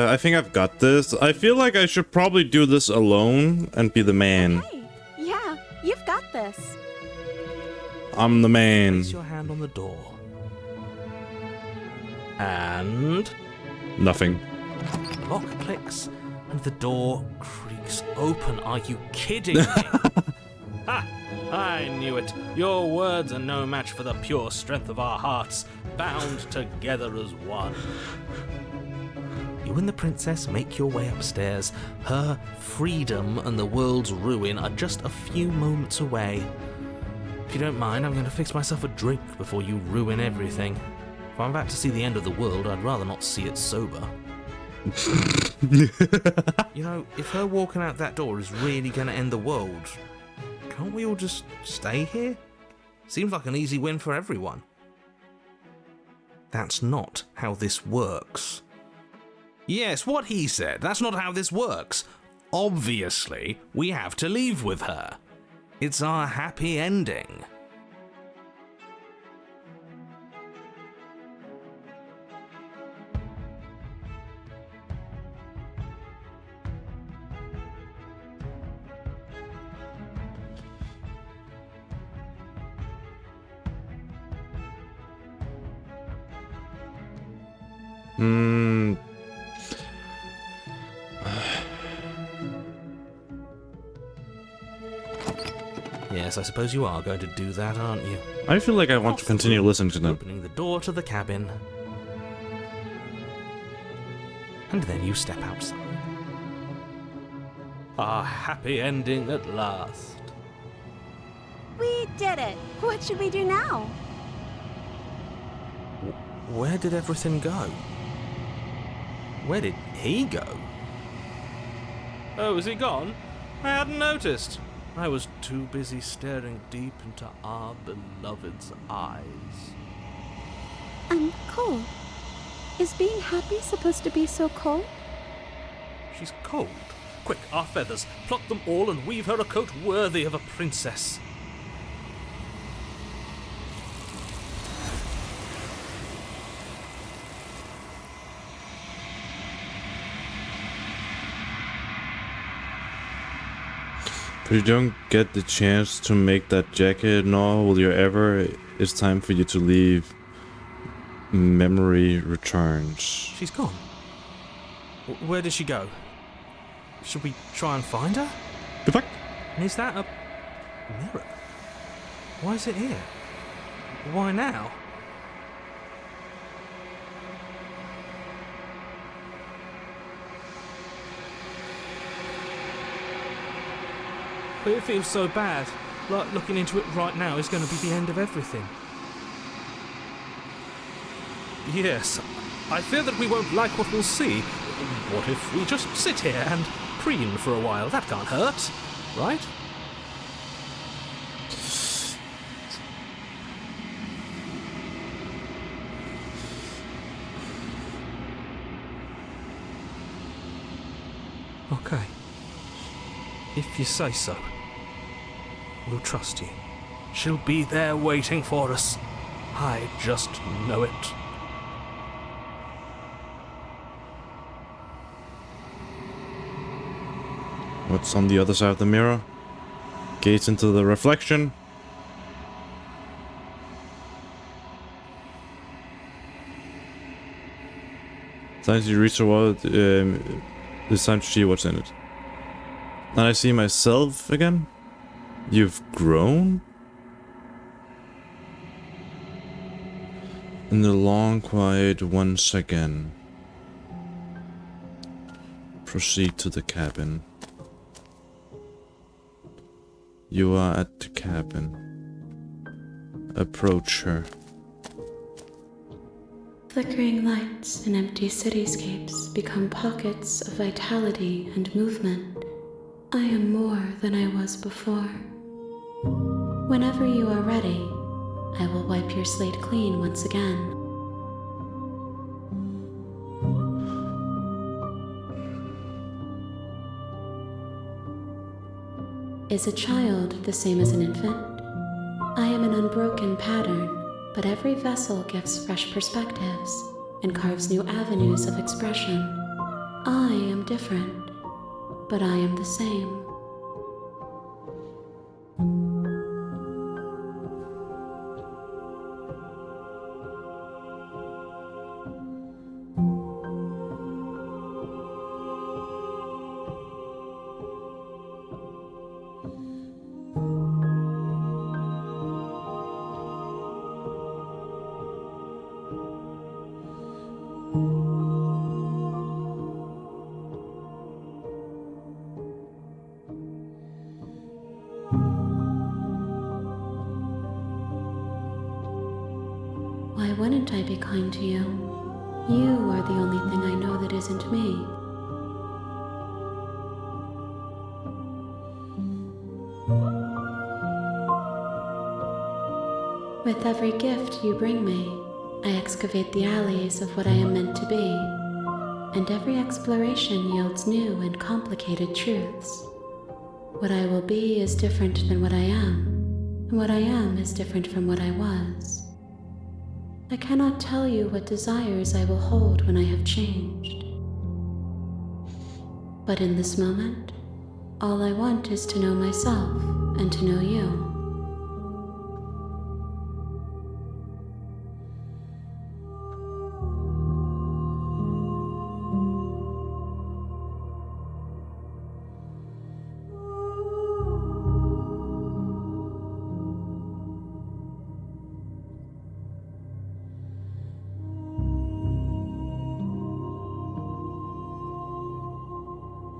I think I've got this. I feel like I should probably do this alone and be the man. Hey, yeah, you've got this. I'm the man. Place your hand on the door. And Nothing. the lock clicks and the door creaks open. Are you kidding me? Ha! I knew it. Your words are no match for the pure strength of our hearts, bound together as one. You and the princess make your way upstairs. Her freedom and the world's ruin are just a few moments away. If you don't mind, I'm going to fix myself a drink before you ruin everything. If I'm about to see the end of the world, I'd rather not see it sober. You know, if her walking out that door is really going to end the world, can't we all just stay here? Seems like an easy win for everyone. That's not how this works. Yes, what he said. That's not how this works. Obviously, we have to leave with her. It's our happy ending. Yes, I suppose you are going to do that, aren't you? I feel like I want to continue listening to them. Opening the door to the cabin. And then you step outside. Our happy ending at last. We did it. What should we do now? Where did everything go? Where did he go? Oh, is he gone? I hadn't noticed. I was too busy staring deep into our beloved's eyes. I'm cold. Is being happy supposed to be so cold? She's cold. Quick, our feathers. Pluck them all and weave her a coat worthy of a princess. But you don't get the chance to make that jacket, nor will you ever. It's time for you to leave. Memory returns. She's gone. Where did she go? Should we try and find her? The fuck? And is that a mirror? Why is it here? Why now? But it feels so bad. Like looking into it right now is going to be the end of everything. Yes, I fear that we won't like what we'll see. What if we just sit here and preen for a while? That can't hurt, right? Okay. If you say so, we'll trust you. She'll be there waiting for us. I just know it. What's on the other side of the mirror? Gaze into the reflection. Time to reach the world. It's time to see what's in it. And I see myself again. You've grown? In the long quiet once again. Proceed to the cabin. You are at the cabin. Approach her. Flickering lights and empty cityscapes become pockets of vitality and movement. I am more than I was before. Whenever you are ready, I will wipe your slate clean once again. Is a child the same as an infant? I am an unbroken pattern, but every vessel gives fresh perspectives and carves new avenues of expression. I am different, but I am the same. Why wouldn't I be kind to you? You are the only thing I know that isn't me. With every gift you bring me, I excavate the alleys of what I am meant to be, and every exploration yields new and complicated truths. What I will be is different than what I am, and what I am is different from what I was. I cannot tell you what desires I will hold when I have changed. But in this moment, all I want is to know myself and to know you.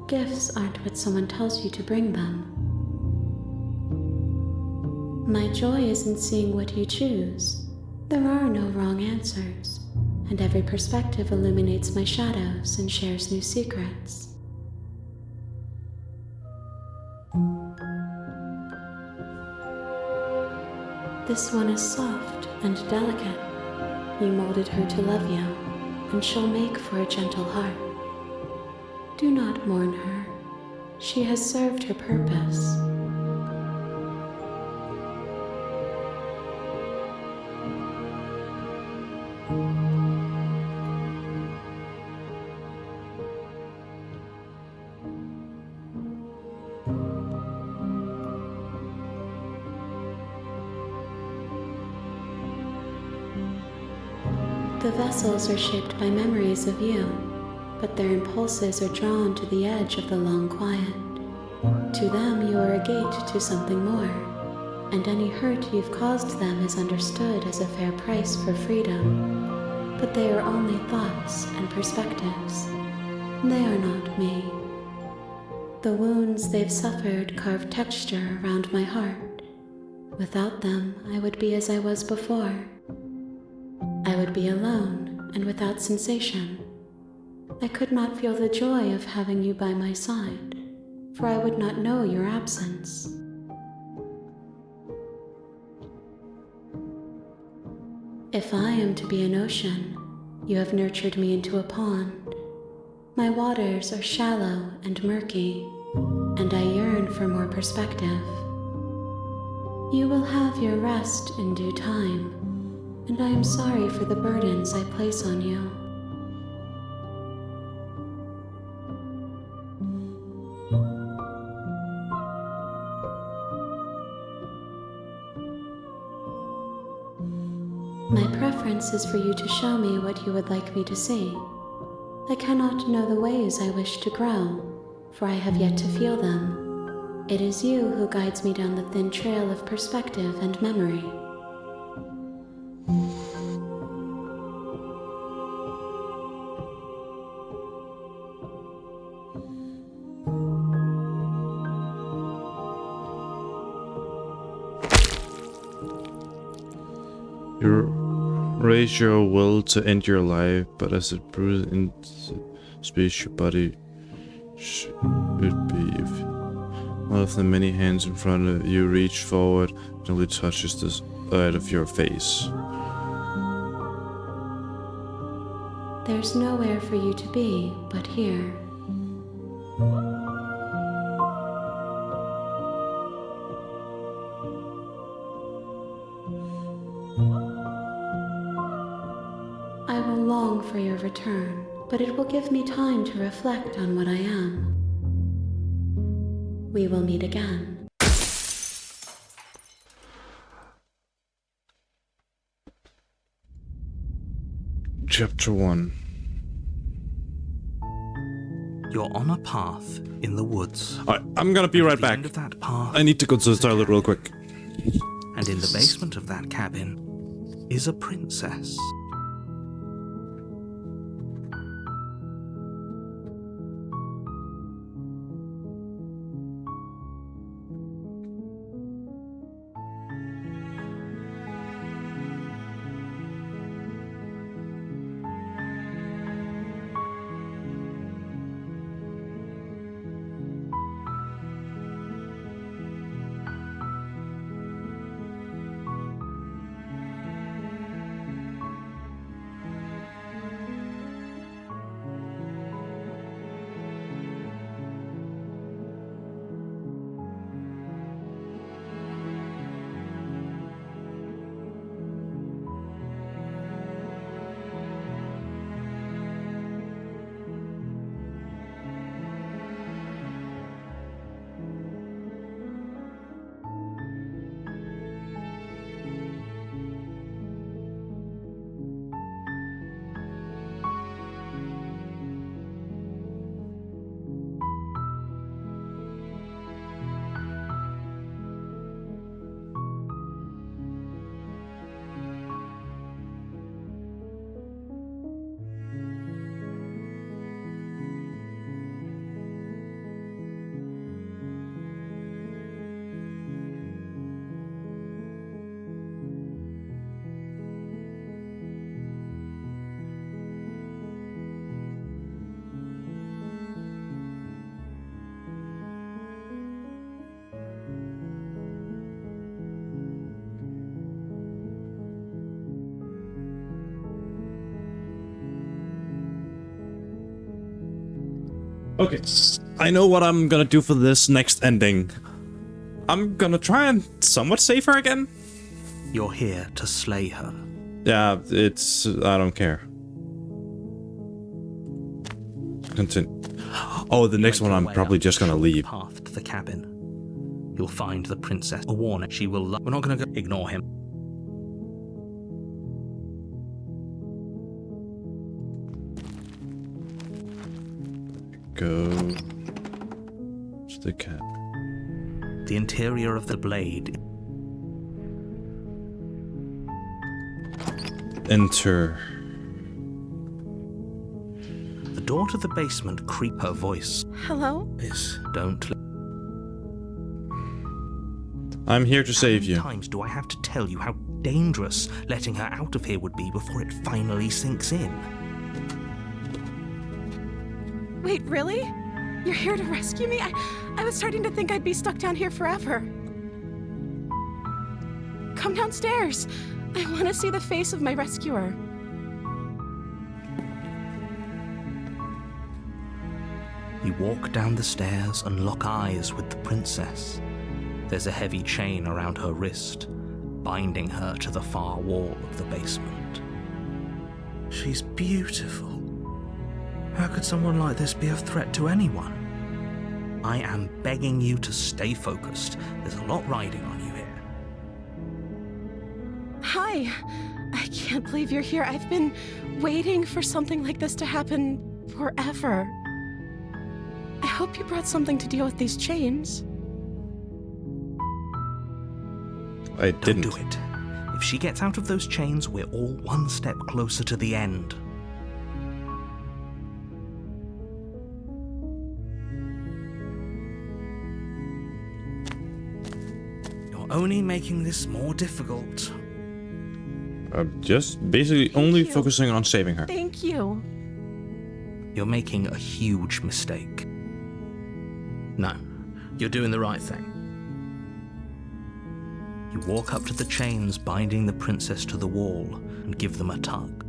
Gifts aren't what someone tells you to bring them. My joy is in seeing what you choose. There are no wrong answers, and every perspective illuminates my shadows and shares new secrets. This one is soft and delicate. You molded her to love you, and she'll make for a gentle heart. Do not mourn her. She has served her purpose. The vessels are shaped by memories of you, but their impulses are drawn to the edge of the long quiet. To them, you are a gate to something more, and any hurt you've caused them is understood as a fair price for freedom. But they are only thoughts and perspectives. They are not me. The wounds they've suffered carve texture around my heart. Without them, I would be as I was before. I would be alone and without sensation. I could not feel the joy of having you by my side, for I would not know your absence. If I am to be an ocean, you have nurtured me into a pond. My waters are shallow and murky, and I yearn for more perspective. You will have your rest in due time, and I am sorry for the burdens I place on you. My preference is for you to show me what you would like me to see. I cannot know the ways I wish to grow, for I have yet to feel them. It is you who guides me down the thin trail of perspective and memory. You're Raise your will to end your life, but as it breathes into space, your body should be. If one of the many hands in front of you reach forward, it only touches the side of your face. There's nowhere for you to be but here. I will long for your return, but it will give me time to reflect on what I am. We will meet again. Chapter 1. You're on a path in the woods. Alright, I'm gonna be right At the back. end of that path, I need to go to the toilet real quick. and in the basement of that cabin is a princess. Okay, I know what I'm gonna do for this next ending. I'm gonna try and somewhat save her again. You're here to slay her. Yeah, I don't care. Continue. Oh, the next one I'm probably just gonna leave. Path to the cabin. You'll find the princess. A warning. She will. We're not gonna go. Ignore him. Go to the cat. The interior of the blade. Enter. The door to the basement creep her voice. Hello? Don't. I'm here to save you. How many times do I have to tell you how dangerous letting her out of here would be before it finally sinks in? Wait, really? You're here to rescue me? I was starting to think I'd be stuck down here forever. Come downstairs. I want to see the face of my rescuer. You walk down the stairs and lock eyes with the princess. There's a heavy chain around her wrist, binding her to the far wall of the basement. She's beautiful. How could someone like this be a threat to anyone? I am begging you to stay focused. There's a lot riding on you here. Hi. I can't believe you're here. I've been waiting for something like this to happen forever. I hope you brought something to deal with these chains. I didn't. Don't do it. If she gets out of those chains, we're all one step closer to the end. You're only making this more difficult. I'm just basically only focusing on saving her. Thank you. You're making a huge mistake. No, you're doing the right thing. You walk up to the chains binding the princess to the wall and give them a tug.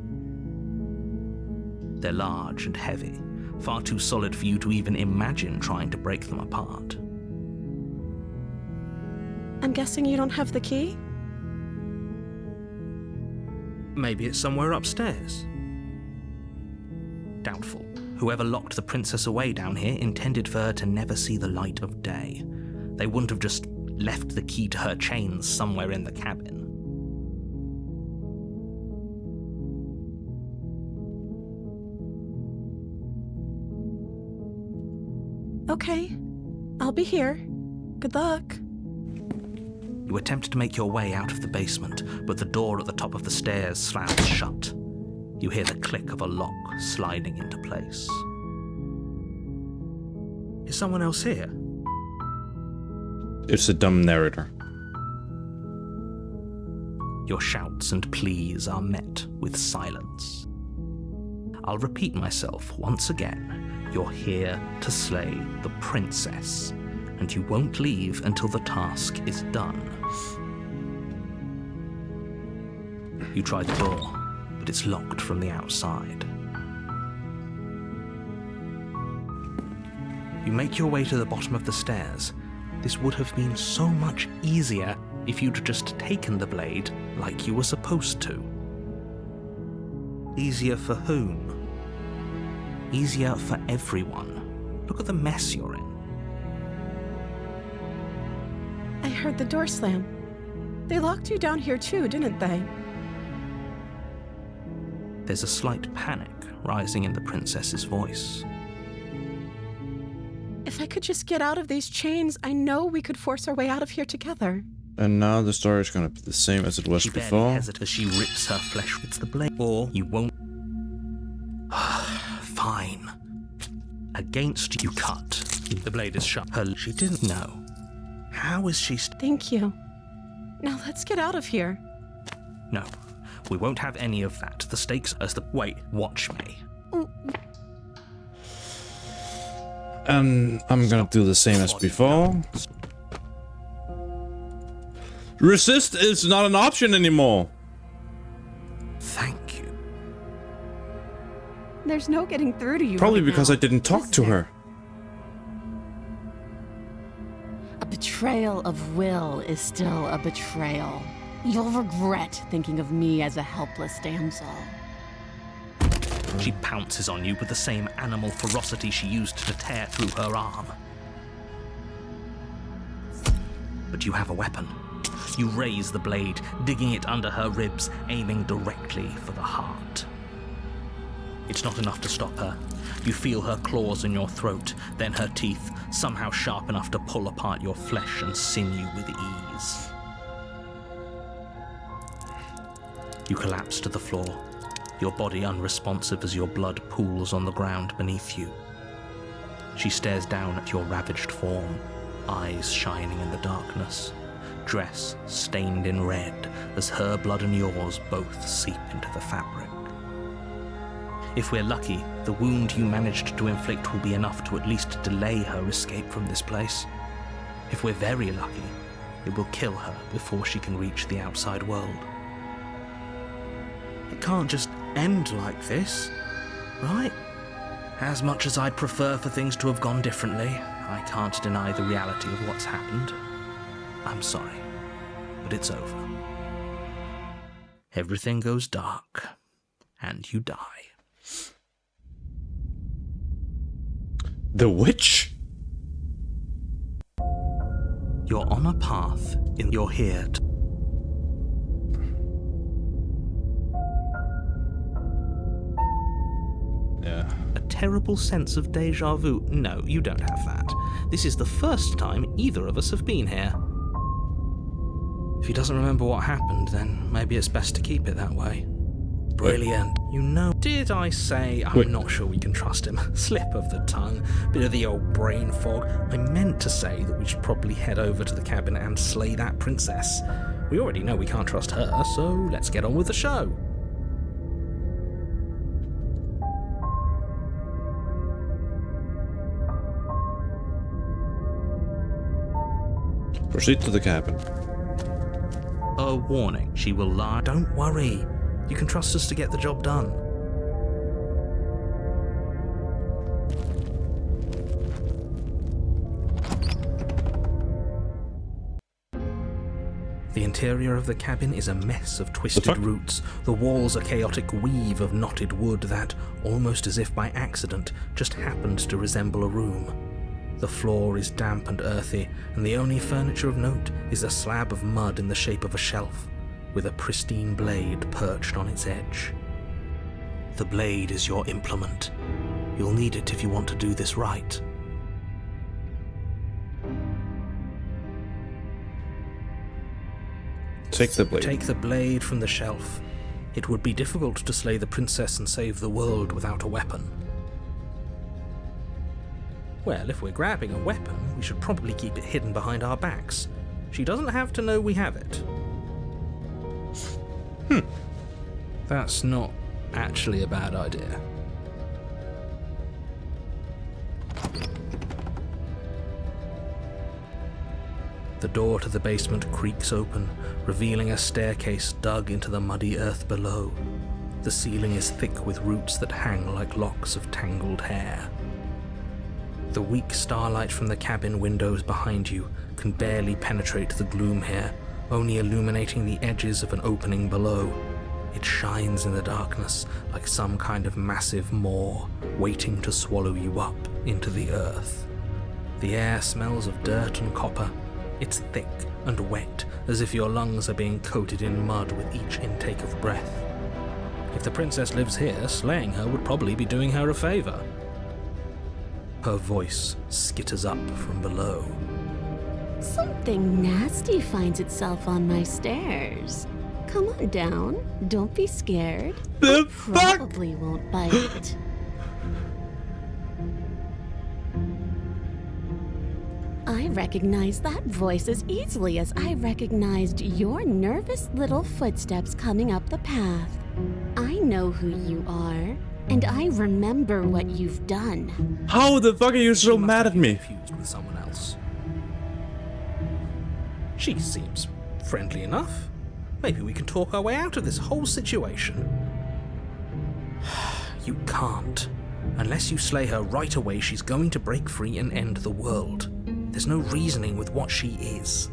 They're large and heavy, far too solid for you to even imagine trying to break them apart. I'm guessing you don't have the key? Maybe it's somewhere upstairs. Doubtful. Whoever locked the princess away down here intended for her to never see the light of day. They wouldn't have just left the key to her chains somewhere in the cabin. Okay, I'll be here. Good luck. You attempt to make your way out of the basement, but the door at the top of the stairs slams shut. You hear the click of a lock sliding into place. Is someone else here? It's a dumb narrator. Your shouts and pleas are met with silence. I'll repeat myself once again. You're here to slay the princess, and you won't leave until the task is done. You try the door, but it's locked from the outside. You make your way to the bottom of the stairs. This would have been so much easier if you'd just taken the blade like you were supposed to. Easier for whom? Easier for everyone. Look at the mess you're in. I heard the door slam. They locked you down here too, didn't they? There's a slight panic rising in the princess's voice. If I could just get out of these chains, I know we could force our way out of here together. And now the story is gonna be the same as it was She barely before. hesitates as she rips her flesh. It's the blade. Or you won't. Fine. Against you cut. The blade is sharp. She didn't know. How is she Thank you. Now let's get out of here. No, we won't have any of that. The stakes as the... Wait, watch me. And I'm gonna do the same as before. Resist is not an option anymore. Thank you. There's no getting through to you. Probably right because now, I didn't talk is to there? her. A betrayal of Will is still a betrayal. You'll regret thinking of me as a helpless damsel. She pounces on you with the same animal ferocity she used to tear through her arm. But you have a weapon. You raise the blade, digging it under her ribs, aiming directly for the heart. It's not enough to stop her. You feel her claws in your throat, then her teeth, somehow sharp enough to pull apart your flesh and sinew with ease. You collapse to the floor, your body unresponsive as your blood pools on the ground beneath you. She stares down at your ravaged form, eyes shining in the darkness, dress stained in red as her blood and yours both seep into the fabric. If we're lucky, the wound you managed to inflict will be enough to at least delay her escape from this place. If we're very lucky, it will kill her before she can reach the outside world. It can't just end like this, right? As much as I'd prefer for things to have gone differently, I can't deny the reality of what's happened. I'm sorry, but it's over. Everything goes dark, and you die. The witch? You're on a path in your here to... Yeah. A terrible sense of déjà vu. No, you don't have that. This is the first time either of us have been here. If he doesn't remember what happened, then maybe it's best to keep it that way. Brilliant. You know... Did I say I'm not sure we can trust him? Slip of the tongue. Bit of the old brain fog. I meant to say that we should probably head over to the cabin and slay that princess. We already know we can't trust her, so let's get on with the show. Proceed to the cabin. A warning, she will lie. Don't worry. You can trust us to get the job done. The interior of the cabin is a mess of twisted roots. The walls a chaotic weave of knotted wood that, almost as if by accident, just happened to resemble a room. The floor is damp and earthy, and the only furniture of note is a slab of mud in the shape of a shelf, with a pristine blade perched on its edge. The blade is your implement. You'll need it if you want to do this right. Take the blade. Take the blade from the shelf. It would be difficult to slay the princess and save the world without a weapon. Well, if we're grabbing a weapon, we should probably keep it hidden behind our backs. She doesn't have to know we have it. That's not actually a bad idea. The door to the basement creaks open, revealing a staircase dug into the muddy earth below. The ceiling is thick with roots that hang like locks of tangled hair. The weak starlight from the cabin windows behind you can barely penetrate the gloom here, only illuminating the edges of an opening below. It shines in the darkness like some kind of massive maw waiting to swallow you up into the earth. The air smells of dirt and copper. It's thick and wet, as if your lungs are being coated in mud with each intake of breath. If the princess lives here, slaying her would probably be doing her a favor. Her voice skitters up from below. Something nasty finds itself on my stairs. Come on down. Don't be scared. The I fuck? probably won't bite. I recognize that voice as easily as I recognized your nervous little footsteps coming up the path. I know who you are, and I remember what you've done. How the fuck are you so She must mad have at me? been confused with someone else. She seems friendly enough. Maybe we can talk our way out of this whole situation. You can't. Unless you slay her right away, she's going to break free and end the world. There's no reasoning with what she is.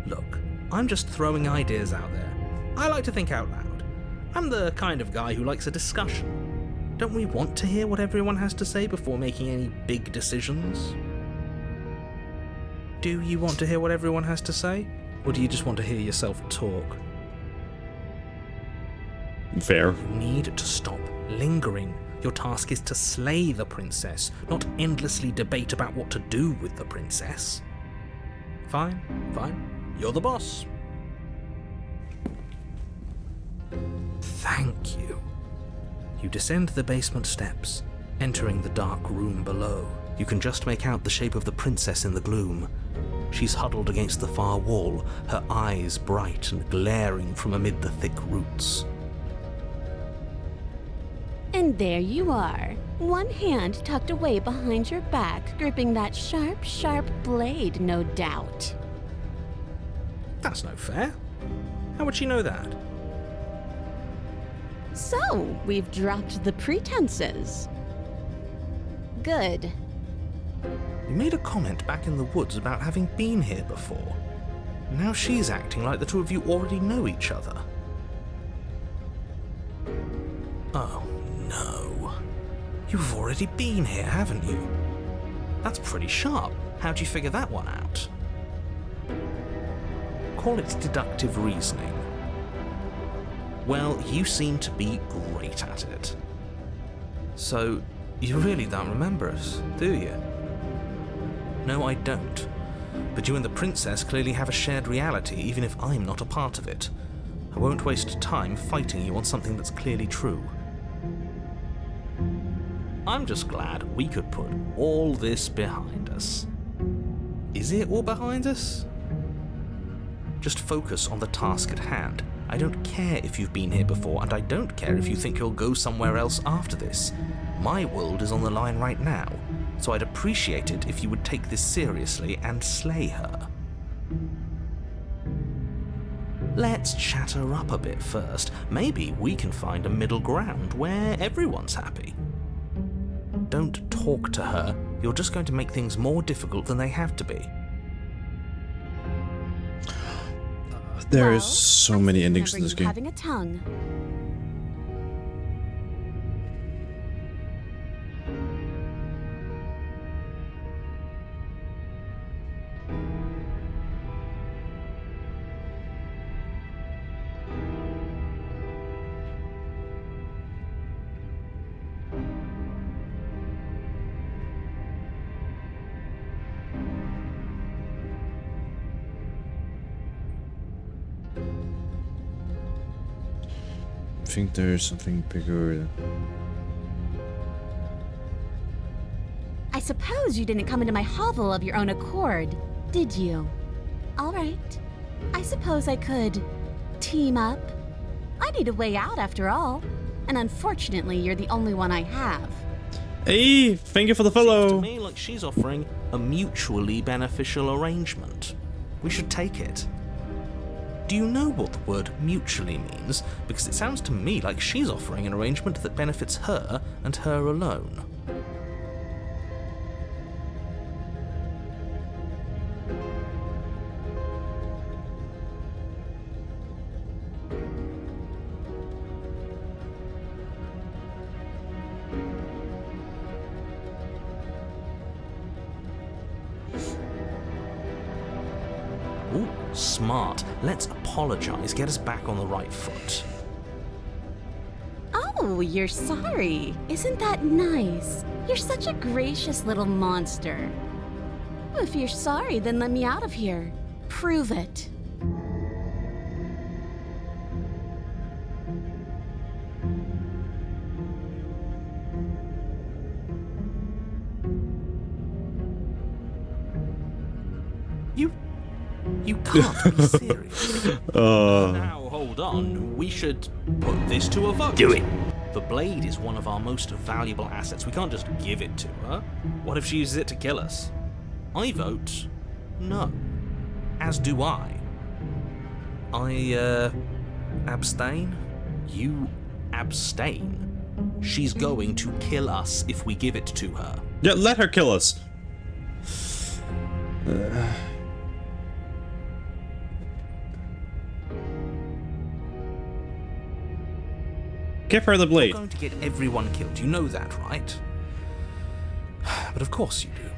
Look, I'm just throwing ideas out there. I like to think out loud. I'm the kind of guy who likes a discussion. Don't we want to hear what everyone has to say before making any big decisions? Do you want to hear what everyone has to say? Or do you just want to hear yourself talk? Fair. You need to stop lingering. Your task is to slay the princess, not endlessly debate about what to do with the princess. Fine. You're the boss. Thank you. You descend the basement steps, entering the dark room below. You can just make out the shape of the princess in the gloom. She's huddled against the far wall, her eyes bright and glaring from amid the thick roots. And there you are, one hand tucked away behind your back, gripping that sharp, sharp blade, no doubt. That's no fair. How would she know that? So, we've dropped the pretenses. Good. You made a comment back in the woods about having been here before. Now she's acting like the two of you already know each other. Oh, no. You've already been here, haven't you? That's pretty sharp. How'd you figure that one out? Call it deductive reasoning. Well, you seem to be great at it. So, you really don't remember us, do you? No, I don't. But you and the princess clearly have a shared reality, even if I'm not a part of it. I won't waste time fighting you on something that's clearly true. I'm just glad we could put all this behind us. Is it all behind us? Just focus on the task at hand. I don't care if you've been here before, and I don't care if you think you'll go somewhere else after this. My world is on the line right now, so I'd appreciate it if you would take this seriously and slay her. Let's chat her up a bit first. Maybe we can find a middle ground where everyone's happy. Don't talk to her. You're just going to make things more difficult than they have to be. There Well, is so I many still endings to remember this you game. having a tongue. I think there's something bigger. I suppose you didn't come into my hovel of your own accord, did you? All right. I suppose I could team up. I need a way out after all. And unfortunately, you're the only one I have. Hey, thank you for the Seems to follow. me like she's offering a mutually beneficial arrangement. We should take it. Do you know what the word mutually means? Because it sounds to me like she's offering an arrangement that benefits her and her alone. Ooh, smart. Let's apologize, get us back on the right foot. Oh, you're sorry. Isn't that nice? You're such a gracious little monster. If you're sorry, then let me out of here. Prove it. You can't be serious. Now, hold on. We should put this to a vote. Do it. The blade is one of our most valuable assets. We can't just give it to her. What if she uses it to kill us? I vote no. As do I. I abstain. You abstain. She's going to kill us if we give it to her. Yeah, let her kill us. Give her the We're blade. going to get everyone killed. You know that, right? But of course you do.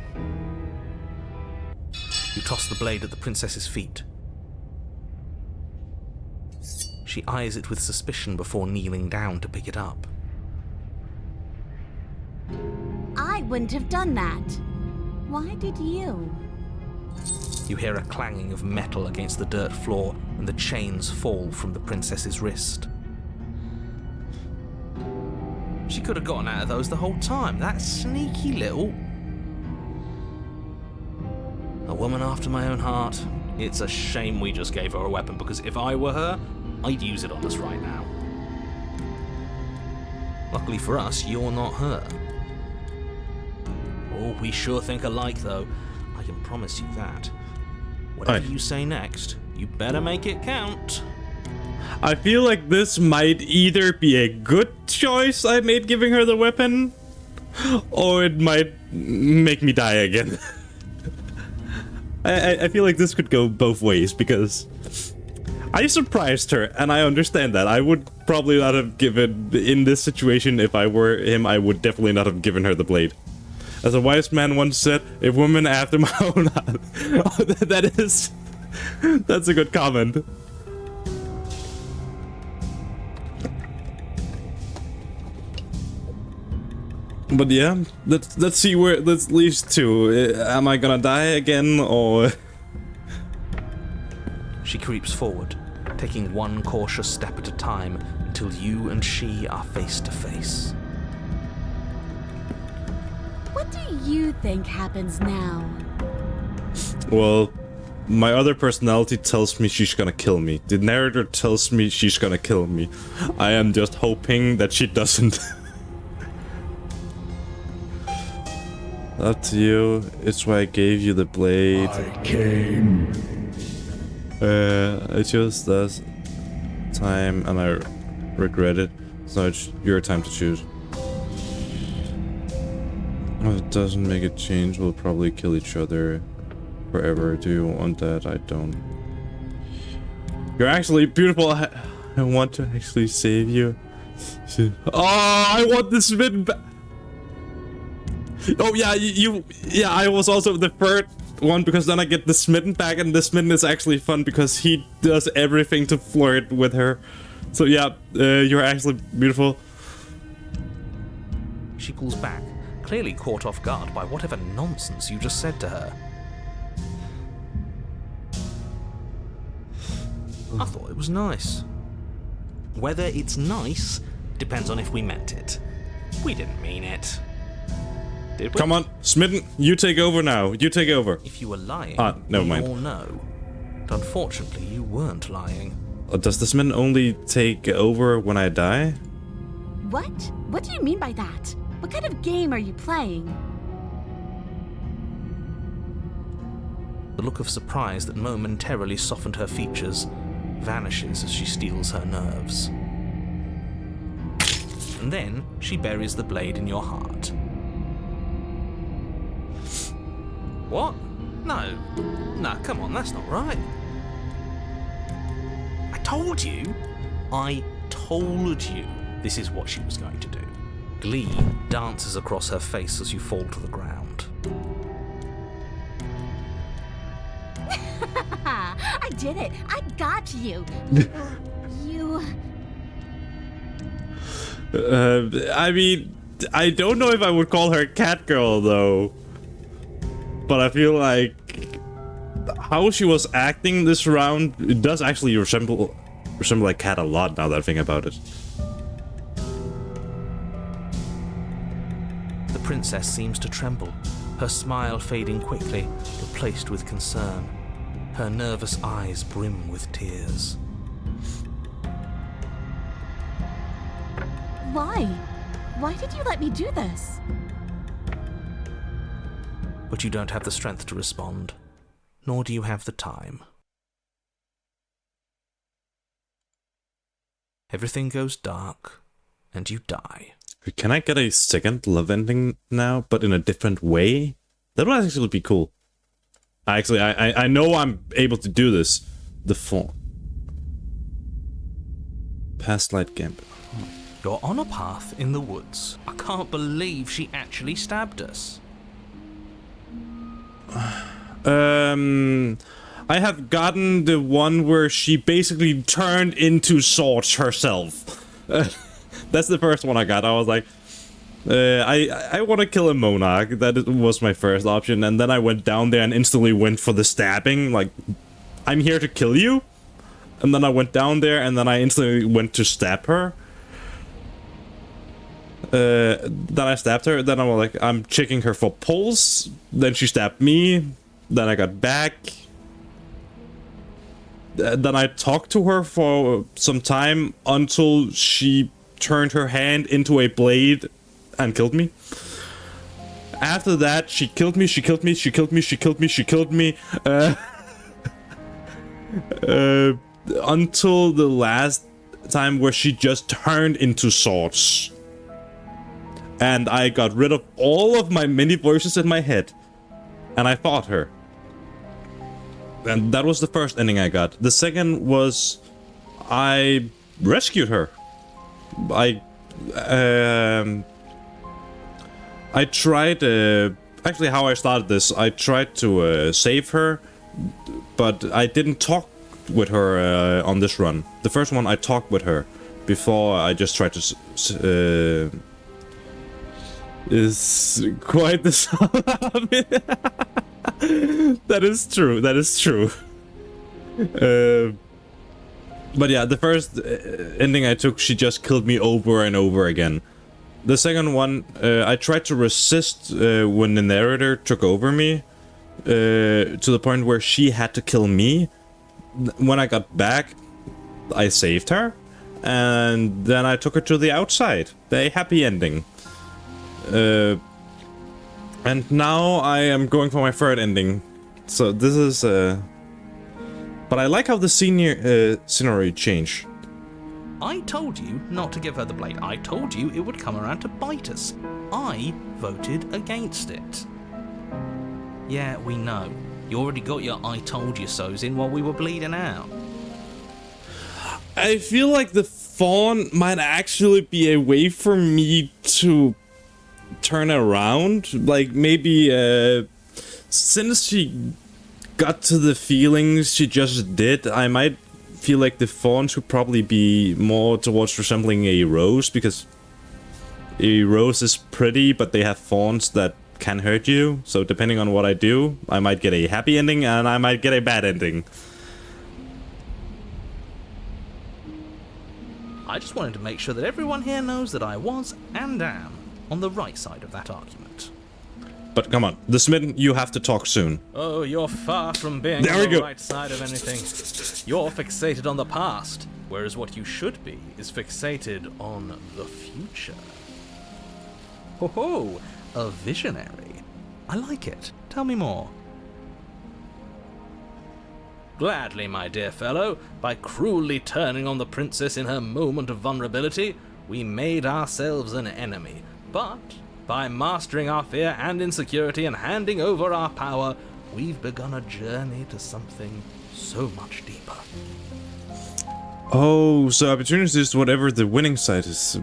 You toss the blade at the princess's feet. She eyes it with suspicion before kneeling down to pick it up. I wouldn't have done that. Why did you? You hear a clanging of metal against the dirt floor, and the chains fall from the princess's wrist. She could have gotten out of those the whole time. That sneaky little... A woman after my own heart. It's a shame we just gave her a weapon, because if I were her, I'd use it on us right now. Luckily for us, you're not her. Oh, we sure think alike, though. I can promise you that. Whatever Aye. you say next, you better make it count. I feel like this might either be a good choice I made giving her the weapon, or it might make me die again. I feel like this could go both ways, because I surprised her, and I understand that. I would probably not have given, in this situation, if I were him, I would definitely not have given her the blade. As a wise man once said, a woman after my own heart. That's a good comment. But yeah, let's see where this leads to. Am I gonna die again, or... She creeps forward, taking one cautious step at a time until you and she are face to face. What do you think happens now? Well, my other personality tells me she's gonna kill me. The narrator tells me she's gonna kill me. I am just hoping that she doesn't. Up to you. It's why I gave you the blade. I came. I chose last time and I regret it. So it's your time to choose. If it doesn't make a change, we'll probably kill each other forever. Do you want that? I don't. You're actually beautiful. I want to actually save you. Oh, I want this smitten back. Oh yeah, yeah, I was also the third one because then I get the smitten back, and the smitten is actually fun because he does everything to flirt with her. So yeah, you're actually beautiful. She pulls back, clearly caught off guard by whatever nonsense you just said to her. I thought it was nice. Whether it's nice depends on if we meant it. We didn't mean it. Did we? Come on, Smitten, you take over now. You take over. If you were lying, never we mind. all know. But unfortunately, you weren't lying. Does the Smitten only take over when I die? What? What do you mean by that? What kind of game are you playing? The look of surprise that momentarily softened her features vanishes as she steels her nerves. And then she buries the blade in your heart. What? No. No, come on, that's not right. I told you this is what she was going to do. Glee dances across her face as you fall to the ground. I did it! I got you! You... I mean, I don't know if I would call her cat girl though. But I feel like how she was acting this round, it does actually resemble like Cat a lot now that I think about it. The princess seems to tremble, her smile fading quickly, replaced with concern. Her nervous eyes brim with tears. Why? Why did you let me do this? But you don't have the strength to respond, nor do you have the time. Everything goes dark, and you die. Can I get a second love ending now, but in a different way? That would actually be cool. Actually, I know I'm able to do this. The phone. Past light gambit. You're on a path in the woods. I can't believe she actually stabbed us. I have gotten the one where she basically turned into swords herself. That's the first one I got. I was like, I want to kill a monarch. That was my first option, and then I went down there and instantly went for the stabbing. Like, I'm here to kill you. And then I went down there, and then I instantly went to stab her. Then I stabbed her. Then I was like, I'm checking her for pulse. Then she stabbed me. Then I got back. Then I talked to her for some time until she turned her hand into a blade and killed me. After that, she killed me, she killed me, she killed me, she killed me, she killed me. Until the last time where she just turned into swords. And I got rid of all of my many voices in my head. And I fought her. And that was the first ending I got. The second was I rescued her. I tried, actually how I started this, I tried to save her, but I didn't talk with her on this run. The first one I talked with her before I just tried to is quite the That is true, that is true. But yeah, the first ending I took, she just killed me over and over again. The second one, I tried to resist when the narrator took over me. to the point where she had to kill me. When I got back, I saved her, and then I took her to the outside. A happy ending. And now I am going for my third ending. So this is but I like how the scenery changed. I told you not to give her the blade. I told you it would come around to bite us. I voted against it. Yeah, we know. You already got your I told you so's in while we were bleeding out. I feel like the fawn might actually be a way for me to turn around. Like, maybe, since she got to the feelings she just did, I might feel like the fawns would probably be more towards resembling a rose, because a rose is pretty, but they have thorns that can hurt you. So depending on what I do, I might get a happy ending and I might get a bad ending. I just wanted to make sure that everyone here knows that I was and am on the right side of that argument. But come on, the Smitten, you have to talk soon. Oh, you're far from being There on we the go. right side of anything. You're fixated on the past, whereas what you should be is fixated on the future. Ho ho, a visionary. I like it. Tell me more. Gladly, my dear fellow, by cruelly turning on the princess in her moment of vulnerability, we made ourselves an enemy. But by mastering our fear and insecurity and handing over our power, we've begun a journey to something so much deeper. Oh, so opportunities is whatever the winning side is.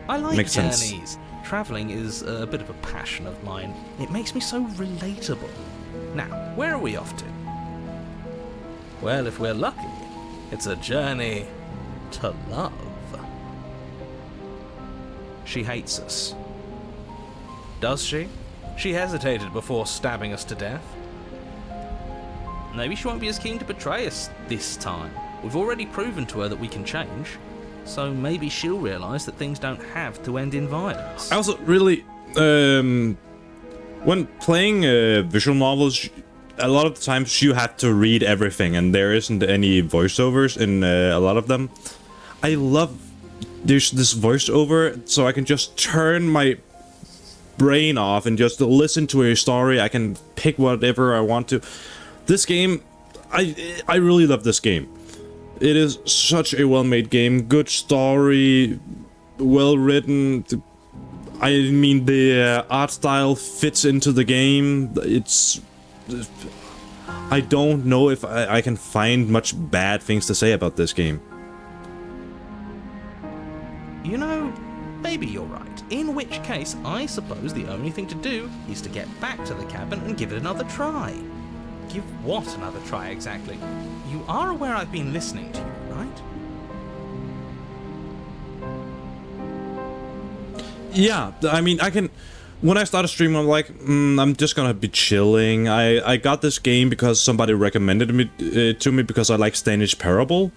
I like Makes sense. journeys. Traveling is a bit of a passion of mine. It makes me so relatable. Now, where are we off to? Well, if we're lucky, it's a journey to love. She hates us. Does she? She hesitated before stabbing us to death. Maybe she won't be as keen to betray us this time. We've already proven to her that we can change. So maybe she'll realise that things don't have to end in violence. I also really, when playing visual novels, a lot of the times you have to read everything, and there isn't any voiceovers in a lot of them. I love there's this voiceover, so I can just turn my brain off and just listen to a story. I can pick whatever I want to. This game, I really love this game. It is such a well-made game, good story, well written. I mean, the art style fits into the game. It's... I don't know if I can find much bad things to say about this game. You know, maybe you're right. In which case, I suppose the only thing to do is to get back to the cabin and give it another try. Give what another try exactly? You are aware I've been listening to you, right? Yeah, I mean, I can... When I started streaming, I'm like, I'm just gonna be chilling. I got this game because somebody recommended it to me because I like Danish Parable.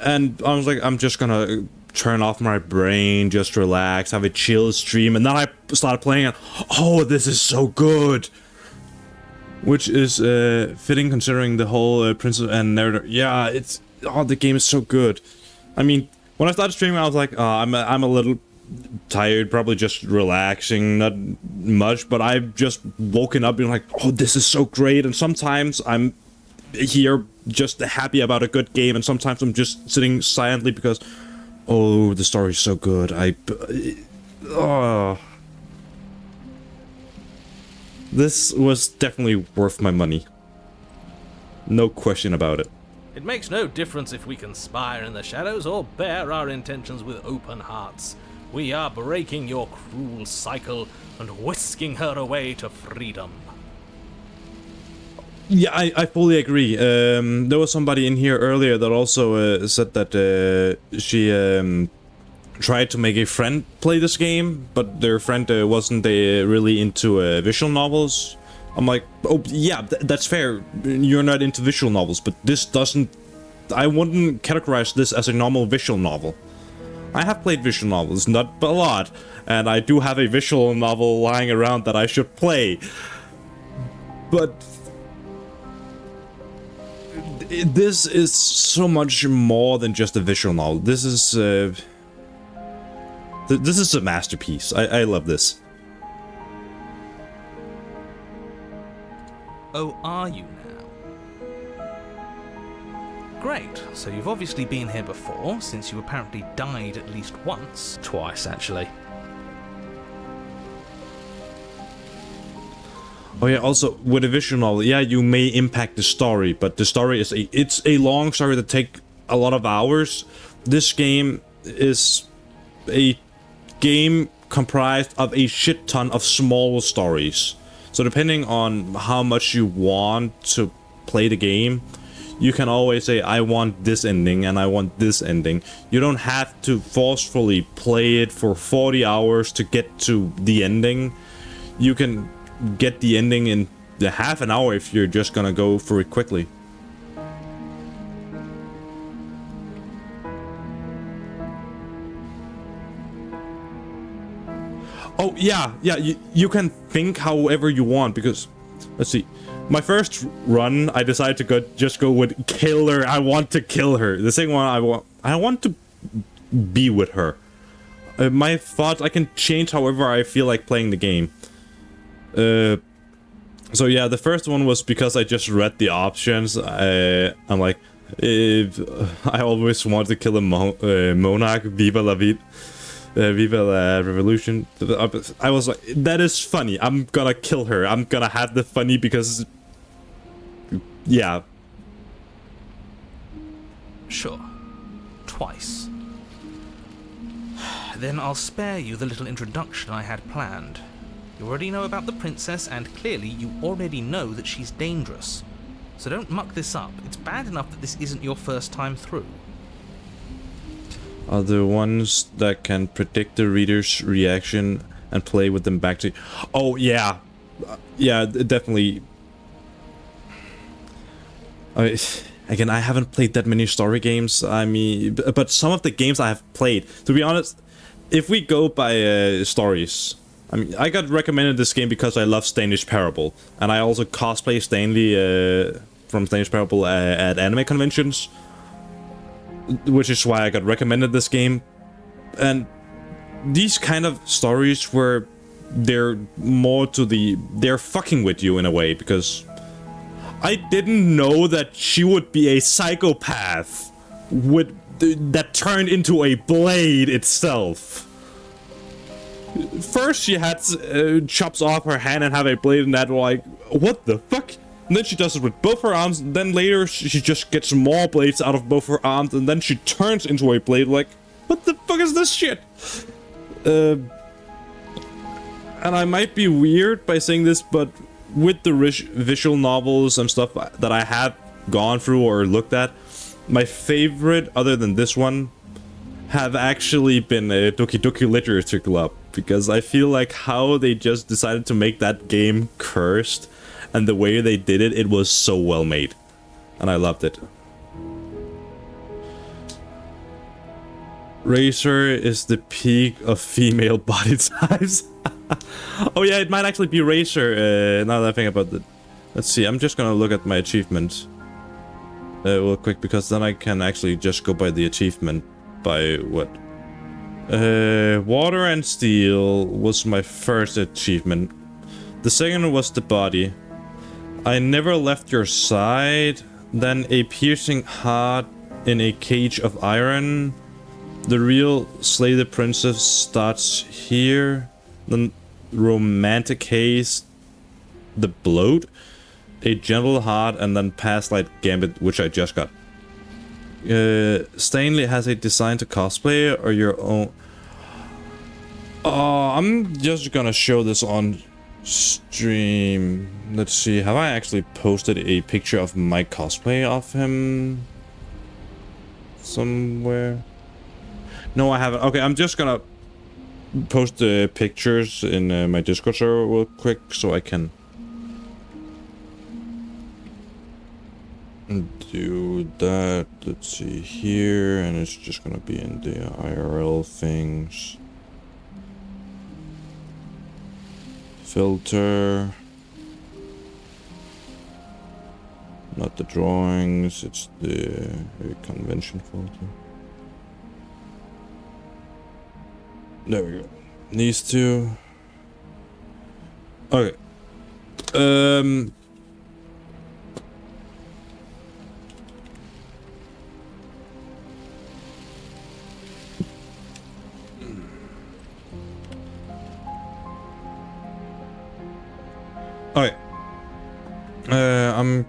And I was like, I'm just gonna turn off my brain, just relax, have a chill stream. And then I started playing it. Oh, this is so good! Which is fitting considering the whole princess and narrator. Yeah, it's... Oh, the game is so good. I mean, when I started streaming, I was like, I'm a little tired, probably just relaxing, not much, but I've just woken up being like, oh, this is so great. And sometimes I'm here just happy about a good game, and sometimes I'm just sitting silently because, oh, the story is so good. This was definitely worth my money. No question about it. It makes no difference if we conspire in the shadows or bear our intentions with open hearts. We are breaking your cruel cycle and whisking her away to freedom. Yeah, I fully agree. There was somebody in here earlier that also said that she tried to make a friend play this game, but their friend wasn't really into visual novels. I'm like, oh yeah, that's fair. You're not into visual novels, but this doesn't... I wouldn't categorize this as a normal visual novel. I have played visual novels, not a lot, and I do have a visual novel lying around that I should play. But this is so much more than just a visual novel. This is a masterpiece. I love this. Oh, are you now? Great, so you've obviously been here before, since you apparently died at least once. Twice, actually. Oh yeah, also, with a visual novel, yeah, you may impact the story, but the story is it's a long story that takes a lot of hours. This game is a game comprised of a shit ton of small stories. So depending on how much you want to play the game, you can always say, I want this ending and I want this ending. You don't have to forcefully play it for 40 hours to get to the ending. You can get the ending in the half an hour if you're just gonna go for it quickly. Oh yeah, you can think however you want, because let's see, my first run I decided to just go with kill her. I want to kill her. The second one I want to be with her. My thoughts, I can change however I feel like playing the game. So yeah, the first one was because I just read the options. I'm like, I always wanted to kill a monarch. Viva la vida. Viva la revolution. I was like, that is funny. I'm gonna kill her. I'm gonna have the funny because... yeah. Sure. Twice. Then I'll spare you the little introduction I had planned. You already know about the princess, and clearly you already know that she's dangerous. So don't muck this up. It's bad enough that this isn't your first time through. Are the ones that can predict the reader's reaction and play with them back to... Oh, yeah. Yeah, definitely. Again, I haven't played that many story games. I mean, but some of the games I have played, to be honest, if we go by stories... I mean, I got recommended this game because I love Stanish Parable, and I also cosplay Stanley from Stanish Parable at anime conventions, which is why I got recommended this game. And these kind of stories where they're more to they're fucking with you in a way, because I didn't know that she would be a psychopath that turned into a blade itself. First she had chops off her hand and have a blade, and that like, what the fuck? And then she does it with both her arms, and then later she just gets more blades out of both her arms, and then she turns into a blade. Like, what the fuck is this shit? And I might be weird by saying this, but with the visual novels and stuff that I have gone through or looked at, my favorite, other than this one, have actually been Doki Doki Literature Club, because I feel like how they just decided to make that game cursed, and the way they did it, it was so well made, and I loved it. Razor is the peak of female body types. Oh yeah, it might actually be Razor, now that I think about it. Let's see, I'm just gonna look at my achievement real quick, because then I can actually just go by the achievement. By what? Water and Steel was my first achievement. The second was the body. I never left your side. Then a piercing heart in a cage of iron. The real Slay the Princess starts here. Then romantic haze. The bloat. A gentle heart, and then Past Light Gambit, which I just got. Stanley has a design to cosplay or your own. I'm just gonna show this on stream. Let's see, have I actually posted a picture of my cosplay of him somewhere? No, I haven't. Okay, I'm just gonna post the pictures in my Discord server real quick so I can do that. Let's see here, and it's just gonna be in the IRL things. Filter. Not the drawings, it's the convention folder. There we go. These two. Okay. Okay. I'm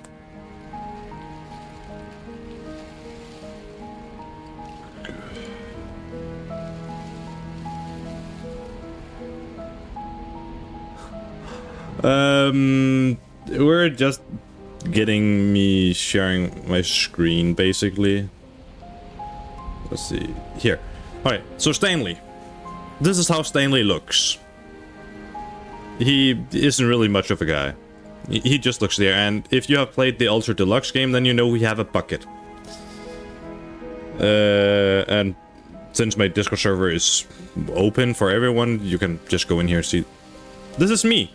we're just getting me sharing my screen, basically. Let's see. Here. Alright, so Stanley. This is how Stanley looks. He isn't really much of a guy. He just looks there, and if you have played the Ultra Deluxe game, then you know we have a bucket. And since my Discord server is open for everyone, you can just go in here and see. This is me.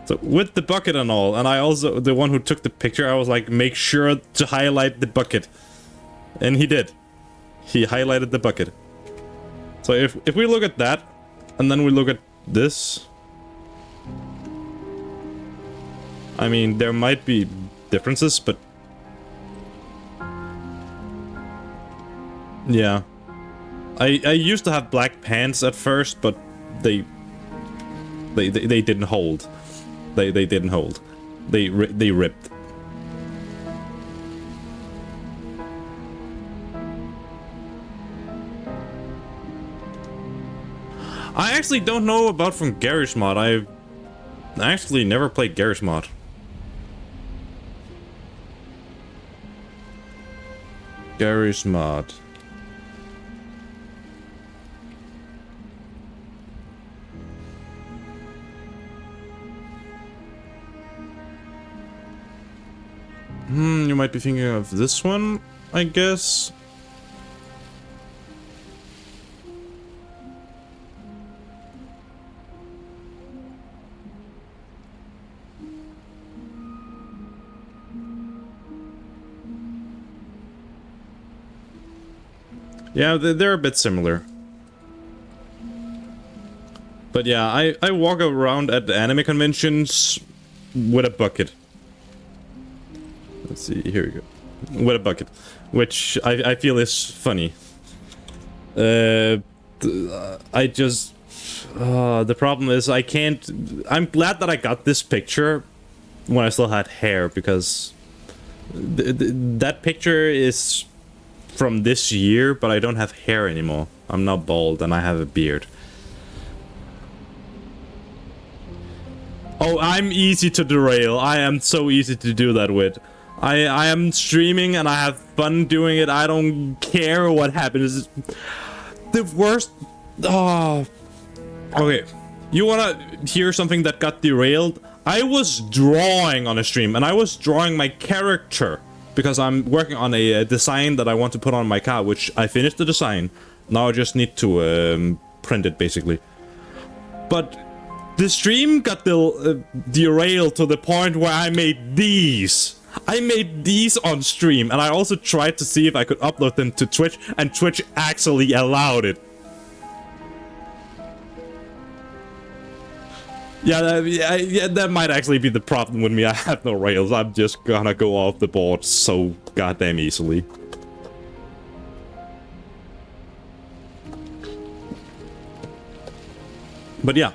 So with the bucket and all, and I also, the one who took the picture, I was like, make sure to highlight the bucket. And he did. He highlighted the bucket. So if we look at that, and then we look at this, I mean, there might be differences, but yeah. I used to have black pants at first, but they didn't hold. They didn't hold. They ripped. I actually don't know about from Garry's Mod. I actually never played Garry's Mod. Garry's Mod. You might be thinking of this one, I guess. Yeah, they're a bit similar. But yeah, I walk around at the anime conventions with a bucket. Let's see, here we go. With a bucket. Which I feel is funny. I just... the problem is I can't... I'm glad that I got this picture when I still had hair, because... that picture is from this year, but I don't have hair anymore. I'm not bald and I have a beard. Oh, I'm easy to derail. I am so easy to do that with. I am streaming and I have fun doing it. I don't care what happens. The worst... Oh. Okay. You wanna hear something that got derailed? I was drawing on a stream, and I was drawing my character. Because I'm working on a design that I want to put on my car, which I finished the design. Now I just need to print it, basically. But the stream got derailed to the point where I made these. I made these on stream, and I also tried to see if I could upload them to Twitch, and Twitch actually allowed it. Yeah, that might actually be the problem with me. I have no rails. I'm just gonna go off the board so goddamn easily. But yeah,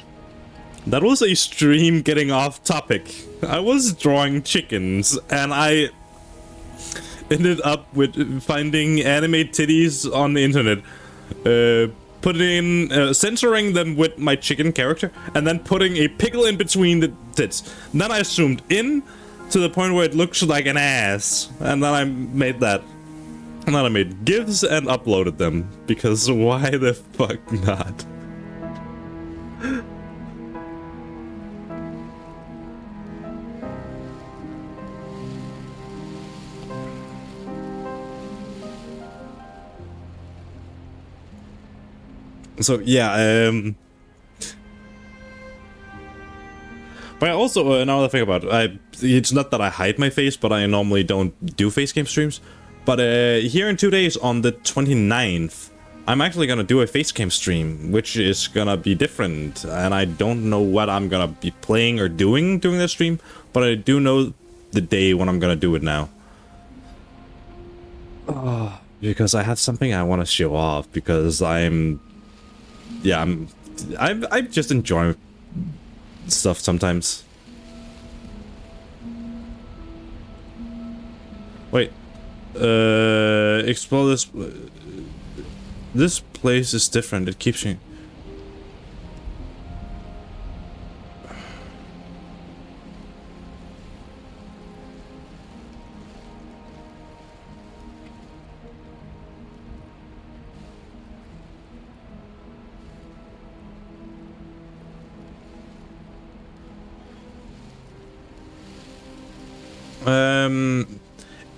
that was a stream getting off topic. I was drawing chickens, and I ended up with finding anime titties on the internet. Censoring them with my chicken character, and then putting a pickle in between the tits. And then I zoomed in to the point where it looks like an ass, and then I made that. And then I made GIFs and uploaded them, because why the fuck not? So yeah, but I also now that I think about it, it's not that I hide my face, but I normally don't do face game streams. But here in 2 days, on the 29th, I'm actually gonna do a face game stream, which is gonna be different, and I don't know what I'm gonna be playing or doing during that stream, but I do know the day when I'm gonna do it now. Because I have something I want to show off, because I just enjoy stuff sometimes. Wait, explore this. This place is different. It keeps changing.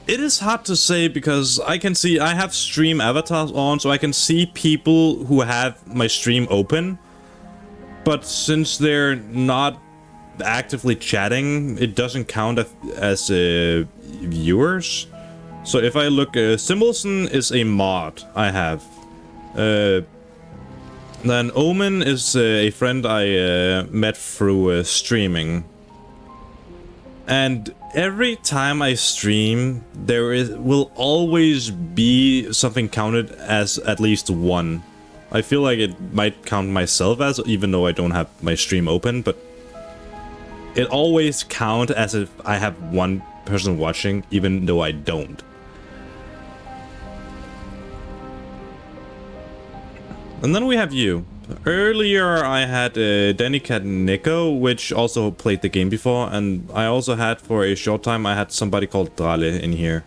It is hard to say because I can see I have stream avatars on, so I can see people who have my stream open. But since they're not actively chatting, it doesn't count as viewers. So if I look, Simulson is a mod I have. Then Omen is a friend I met through streaming. And every time I stream, will always be something counted as at least one. I feel like it might count myself as, even though I don't have my stream open, but it always counts as if I have one person watching, even though I don't. And then we have you. Earlier I had Danny Cat Nico, which also played the game before, and I also had for a short time I had somebody called Drale in here.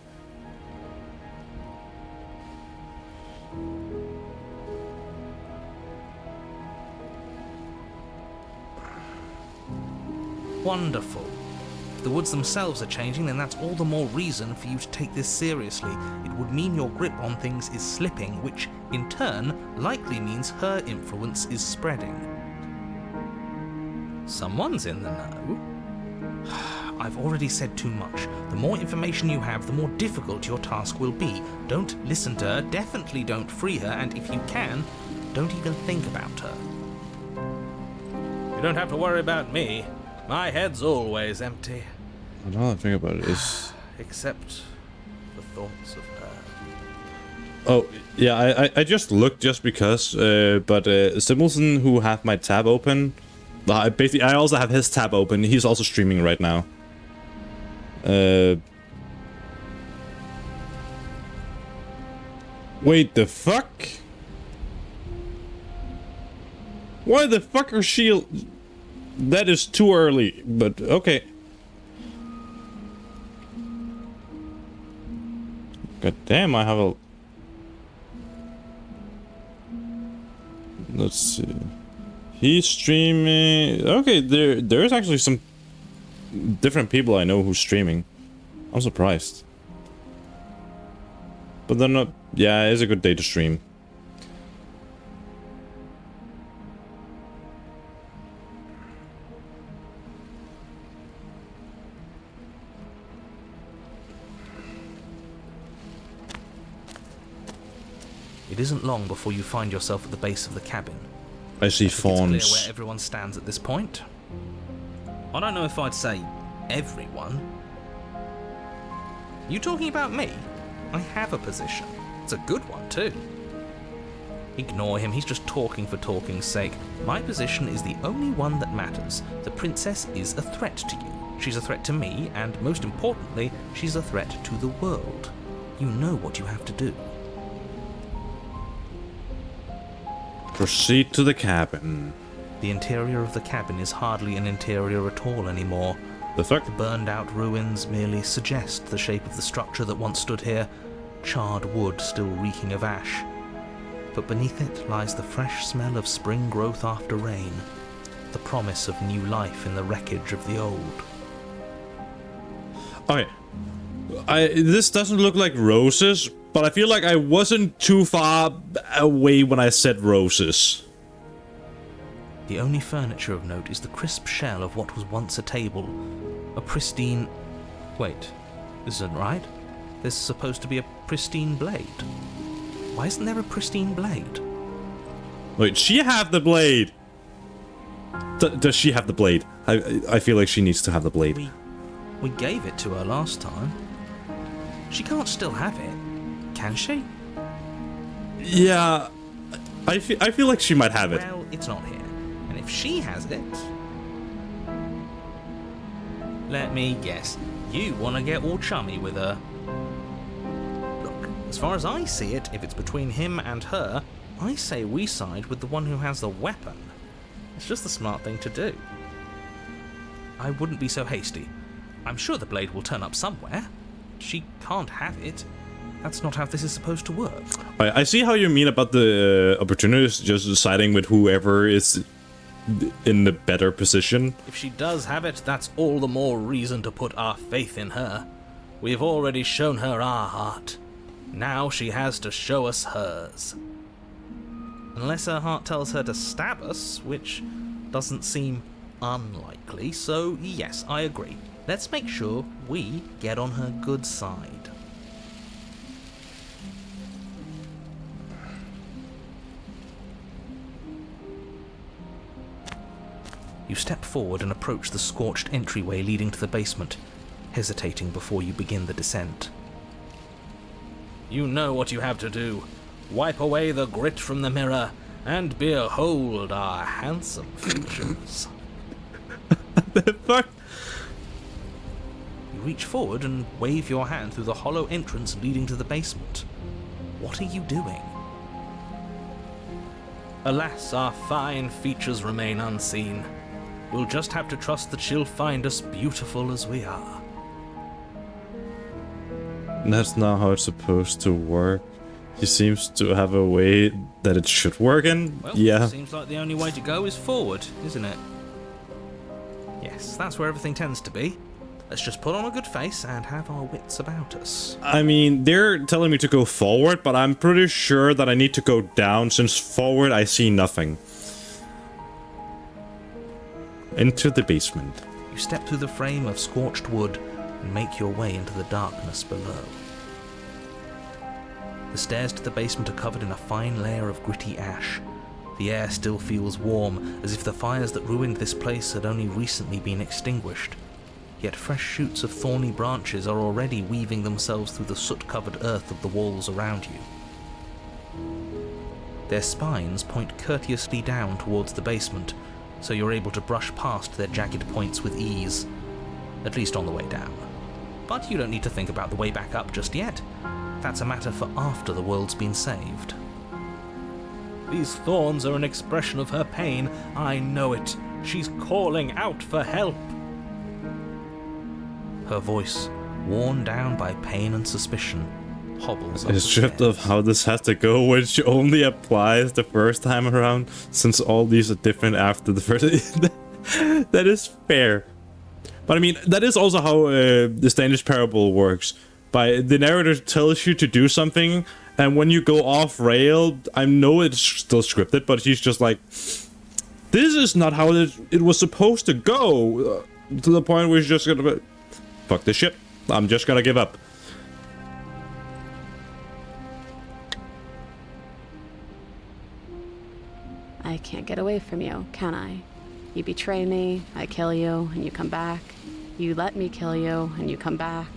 Wonderful. If the woods themselves are changing, then that's all the more reason for you to take this seriously. It would mean your grip on things is slipping, which, in turn, likely means her influence is spreading. Someone's in the know. I've already said too much. The more information you have, the more difficult your task will be. Don't listen to her, definitely don't free her, and if you can, don't even think about her. You don't have to worry about me. My head's always empty. Another thing about it is... Except the thoughts of her. Oh, yeah, I just looked just because, but Simulson, who have my tab open, basically I also have his tab open, he's also streaming right now. Wait, the fuck? Why the fuck are she... That is too early, but okay. God damn, I have a... Let's see. He's streaming... Okay, there's actually some different people I know who's streaming. I'm surprised. But they're not... Yeah, it's a good day to stream. It isn't long before you find yourself at the base of the cabin. I see fawns. It's clear where everyone stands at this point. I don't know if I'd say everyone. You talking about me? I have a position. It's a good one too. Ignore him, he's just talking for talking's sake. My position is the only one that matters. The princess is a threat to you. She's a threat to me, and most importantly, she's a threat to the world. You know what you have to do. Proceed to the cabin. The interior of the cabin is hardly an interior at all anymore. The fuck? The burned out ruins merely suggest the shape of the structure that once stood here, charred wood still reeking of ash. But beneath it lies the fresh smell of spring growth after rain, the promise of new life in the wreckage of the old. Okay. This doesn't look like roses, but I feel like I wasn't too far away when I said roses. The only furniture of note is the crisp shell of what was once a table. A pristine... Wait, this isn't right. There's supposed to be a pristine blade. Why isn't there a pristine blade? Wait, she have the blade? Does she have the blade? I feel like she needs to have the blade. We gave it to her last time. She can't still have it, can she? Yeah, I feel like she might have it. Well, it's not here. And if she has it... Let me guess. You want to get all chummy with her. Look, as far as I see it, if it's between him and her, I say we side with the one who has the weapon. It's just the smart thing to do. I wouldn't be so hasty. I'm sure the blade will turn up somewhere. She can't have it. That's not how this is supposed to work. I see how you mean about the opportunities just siding with whoever is in the better position. If she does have it, that's all the more reason to put our faith in her. We've already shown her our heart. Now she has to show us hers. Unless her heart tells her to stab us, which doesn't seem unlikely, so yes, I agree. Let's make sure we get on her good side. You step forward and approach the scorched entryway leading to the basement, hesitating before you begin the descent. You know what you have to do. Wipe away the grit from the mirror, and behold our handsome features. The fuck? You reach forward and wave your hand through the hollow entrance leading to the basement. What are you doing? Alas, our fine features remain unseen. We'll just have to trust that she'll find us beautiful as we are. That's not how it's supposed to work. He seems to have a way that it should work in. Well, yeah. Seems like the only way to go is forward, isn't it? Yes, that's where everything tends to be. Let's just put on a good face and have our wits about us. I mean, they're telling me to go forward, but I'm pretty sure that I need to go down, since forward I see nothing. Into the basement. You step through the frame of scorched wood and make your way into the darkness below. The stairs to the basement are covered in a fine layer of gritty ash. The air still feels warm, as if the fires that ruined this place had only recently been extinguished. Yet fresh shoots of thorny branches are already weaving themselves through the soot-covered earth of the walls around you. Their spines point courteously down towards the basement, so you're able to brush past their jagged points with ease, at least on the way down. But you don't need to think about the way back up just yet. That's a matter for after the world's been saved. These thorns are an expression of her pain. I know it. She's calling out for help. Her voice, worn down by pain and suspicion, hobbles up the It's stripped stairs. of how this has to go, which only applies the first time around, since all these are different after the first. That is fair. But I mean, that is also how the Standish Parable works. By the narrator tells you to do something, and when you go off rail, I know it's still scripted, but he's just like, this is not how it was supposed to go. To the point where he's just gonna fuck this shit. I'm just gonna give up. I can't get away from you, can I? You betray me, I kill you, and you come back. You let me kill you, and you come back.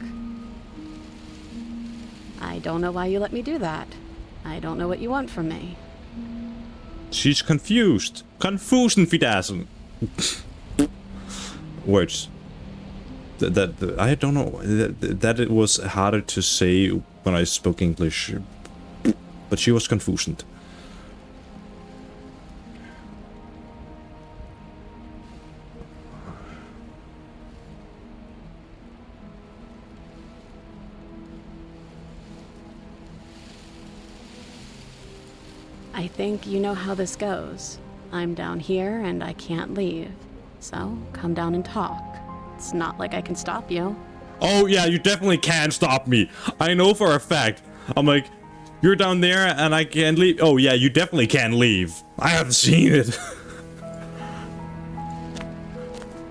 I don't know why you let me do that. I don't know what you want from me. She's confused. Confusen Fidasen. Words. That I don't know. That it was harder to say when I spoke English. But she was confused. I think you know how this goes. I'm down here and I can't leave. So, come down and talk. It's not like I can stop you. Oh yeah, you definitely can stop me. I know for a fact. I'm like, you're down there and I can't leave. Oh yeah, you definitely can't leave. I haven't seen it.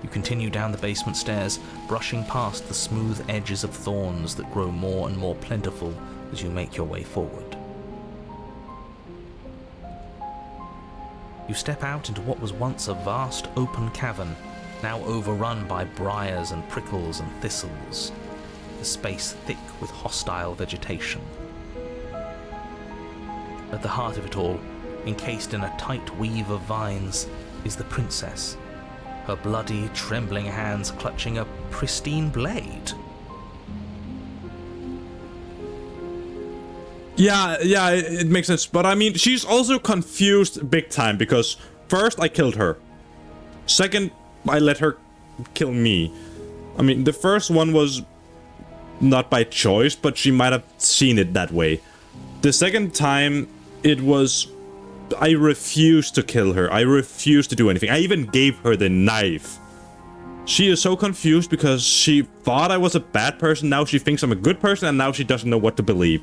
You continue down the basement stairs, brushing past the smooth edges of thorns that grow more and more plentiful as you make your way forward. You step out into what was once a vast open cavern, now overrun by briars and prickles and thistles, the space thick with hostile vegetation. At the heart of it all, encased in a tight weave of vines, is the princess, her bloody, trembling hands clutching a pristine blade. Yeah, it makes sense. But I mean, she's also confused big time because first I killed her. Second, I let her kill me. I mean, the first one was not by choice, but she might have seen it that way. The second time, it was... I refused to kill her. I refused to do anything. I even gave her the knife. She is so confused because she thought I was a bad person, now she thinks I'm a good person, and now she doesn't know what to believe.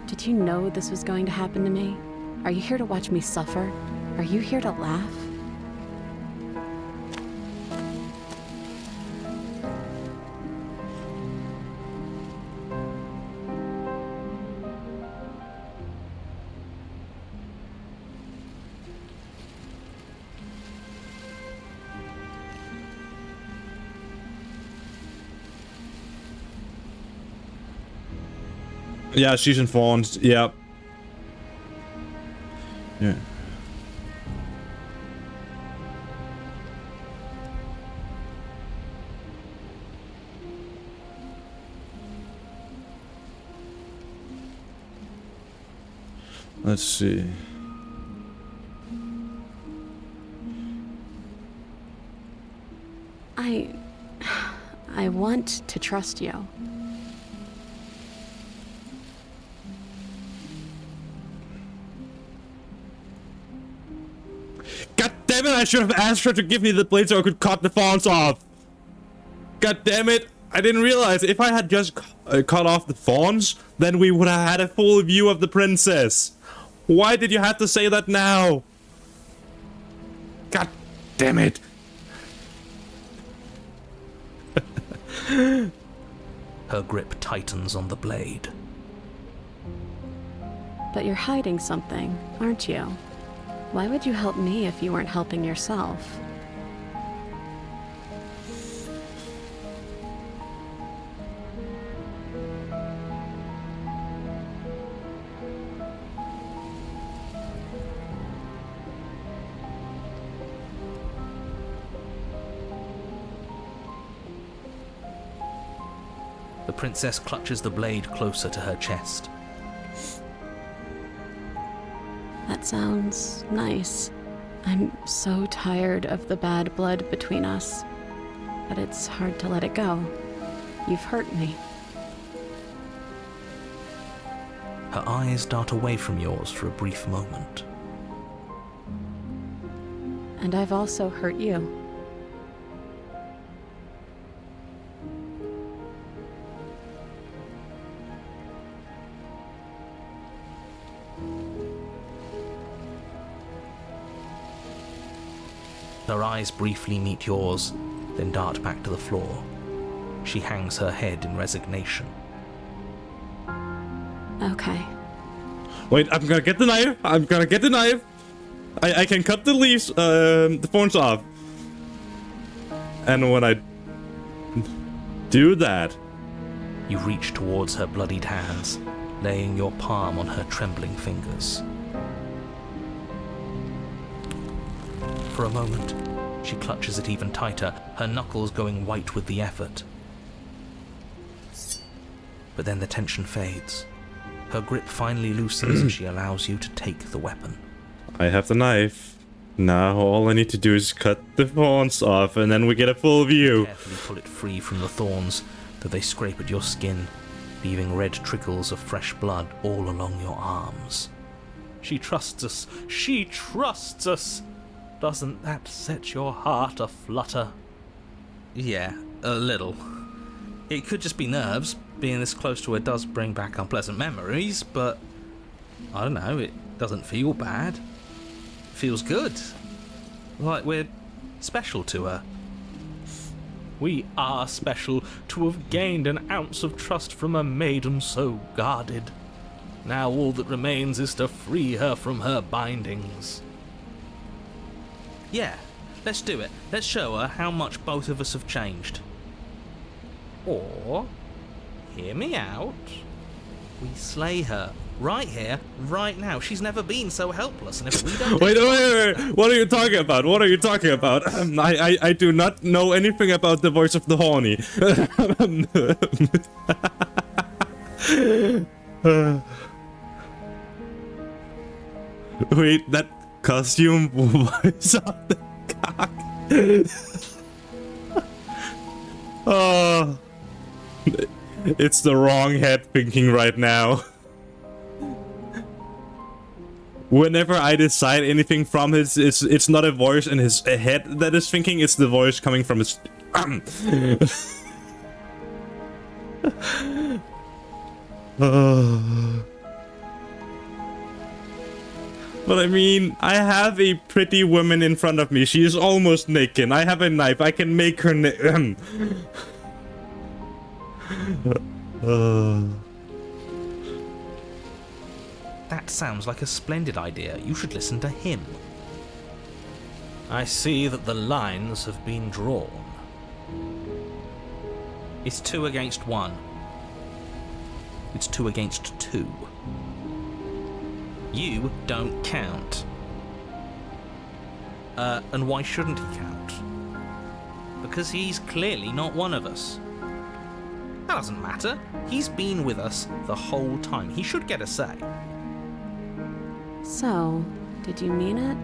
Did you know this was going to happen to me? Are you here to watch me suffer? Are you here to laugh? Yeah, she's informed. Yeah. Yeah. Let's see. I want to trust you. God damn it, I should have asked her to give me the blade so I could cut the fawns off. God damn it, I didn't realize if I had just cut off the fawns, then we would have had a full view of the princess. Why did you have to say that now? God damn it. Her grip tightens on the blade. But you're hiding something, aren't you? Why would you help me if you weren't helping yourself? The princess clutches the blade closer to her chest. That sounds nice. I'm so tired of the bad blood between us, but it's hard to let it go. You've hurt me. Her eyes dart away from yours for a brief moment. And I've also hurt you. Her eyes briefly meet yours, then dart back to the floor. She hangs her head in resignation. Okay. Wait, I'm gonna get the knife. I'm gonna get the knife. I can cut the leaves, the thorns off. And when I do that... You reach towards her bloodied hands, laying your palm on her trembling fingers. For a moment, she clutches it even tighter, her knuckles going white with the effort. But then the tension fades. Her grip finally loosens as she allows you to take the weapon. I have the knife. Now all I need to do is cut the thorns off and then we get a full view. Carefully pull it free from the thorns, though they scrape at your skin, leaving red trickles of fresh blood all along your arms. She trusts us. She trusts us. Doesn't that set your heart aflutter? Yeah, a little. It could just be nerves. Being this close to her does bring back unpleasant memories, but I don't know, it doesn't feel bad. It feels good. Like we're special to her. We are special to have gained an ounce of trust from a maiden so guarded. Now all that remains is to free her from her bindings. Yeah, let's do it. Let's show her how much both of us have changed. Or, hear me out, we slay her. Right here, right now. She's never been so helpless, and if we don't... Wait, what are you talking about? What are you talking about? I do not know anything about the voice of the horny. Wait, that costume voice of the cock. Oh, it's the wrong head thinking right now. Whenever I decide anything from his, it's not a voice in his head that is thinking, it's the voice coming from his... But I mean, I have a pretty woman in front of me. She is almost naked. I have a knife. I can make her That sounds like a splendid idea. You should listen to him. I see that the lines have been drawn. It's 2 against 1. It's 2 against 2. You don't count. And why shouldn't he count? Because he's clearly not one of us. That doesn't matter. He's been with us the whole time. He should get a say. So, did you mean it?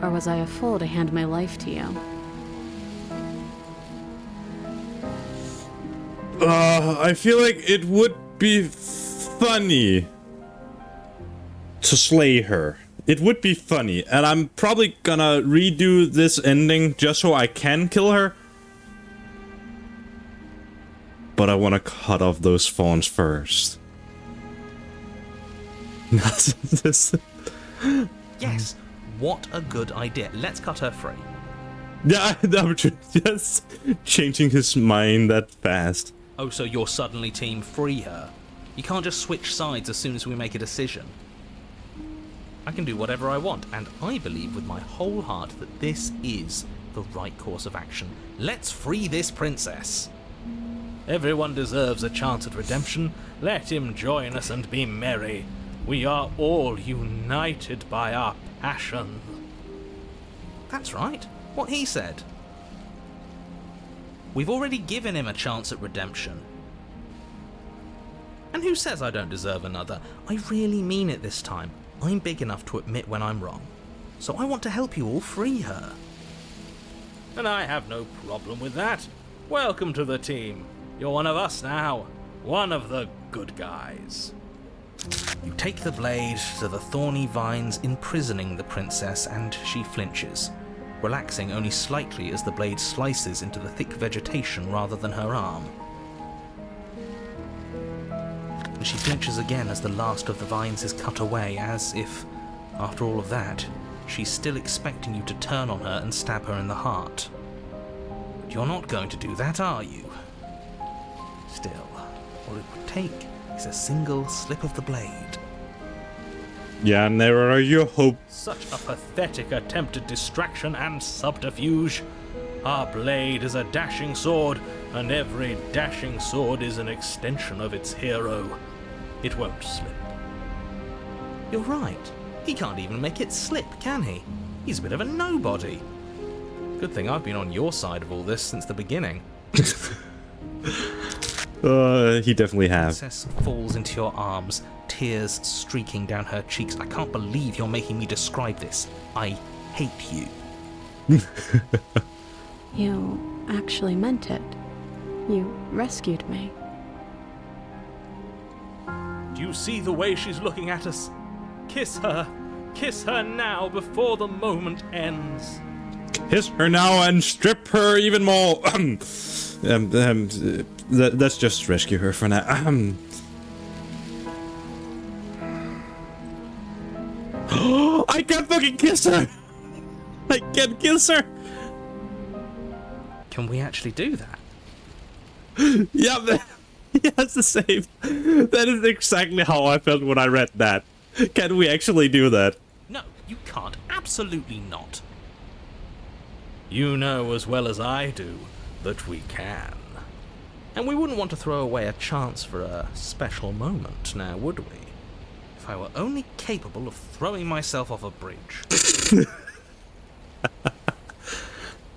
Or was I a fool to hand my life to you? I feel like it would be funny to slay her. It would be funny, and I'm probably gonna redo this ending just so I can kill her. But I want to cut off those fawns first. Yes, what a good idea. Let's cut her free. Yeah, I'm just changing his mind that fast. Oh, so you're suddenly team free her? You can't just switch sides as soon as we make a decision. I can do whatever I want, and I believe with my whole heart that this is the right course of action. Let's free this princess. Everyone deserves a chance at redemption. Let him join us and be merry. We are all united by our passion. That's right. What he said. We've already given him a chance at redemption. And who says I don't deserve another? I really mean it this time. I'm big enough to admit when I'm wrong. So I want to help you all free her. And I have no problem with that. Welcome to the team. You're one of us now. One of the good guys. You take the blade to the thorny vines imprisoning the princess, and she flinches, relaxing only slightly as the blade slices into the thick vegetation rather than her arm. And she flinches again as the last of the vines is cut away, as if, after all of that, she's still expecting you to turn on her and stab her in the heart. But you're not going to do that, are you? Still, all it would take is a single slip of the blade. Yeah, never are your hope. Such a pathetic attempt at distraction and subterfuge. Our blade is a dashing sword, and every dashing sword is an extension of its hero. It won't slip. You're right. He can't even make it slip, can he? He's a bit of a nobody. Good thing I've been on your side of all this since the beginning. He definitely has. Princess falls into your arms, tears streaking down her cheeks. I can't believe you're making me describe this. I hate you. You actually meant it. You rescued me. Do you see the way she's looking at us? Kiss her. Kiss her now before the moment ends. Kiss her now and strip her even more. let's just rescue her for now. I can't fucking kiss her! I can't kiss her! Can we actually do that? Yeah, it's the same. That is exactly how I felt when I read that. Can we actually do that? No, you can't. Absolutely not. You know as well as I do that we can. And we wouldn't want to throw away a chance for a special moment, now would we? If I were only capable of throwing myself off a bridge.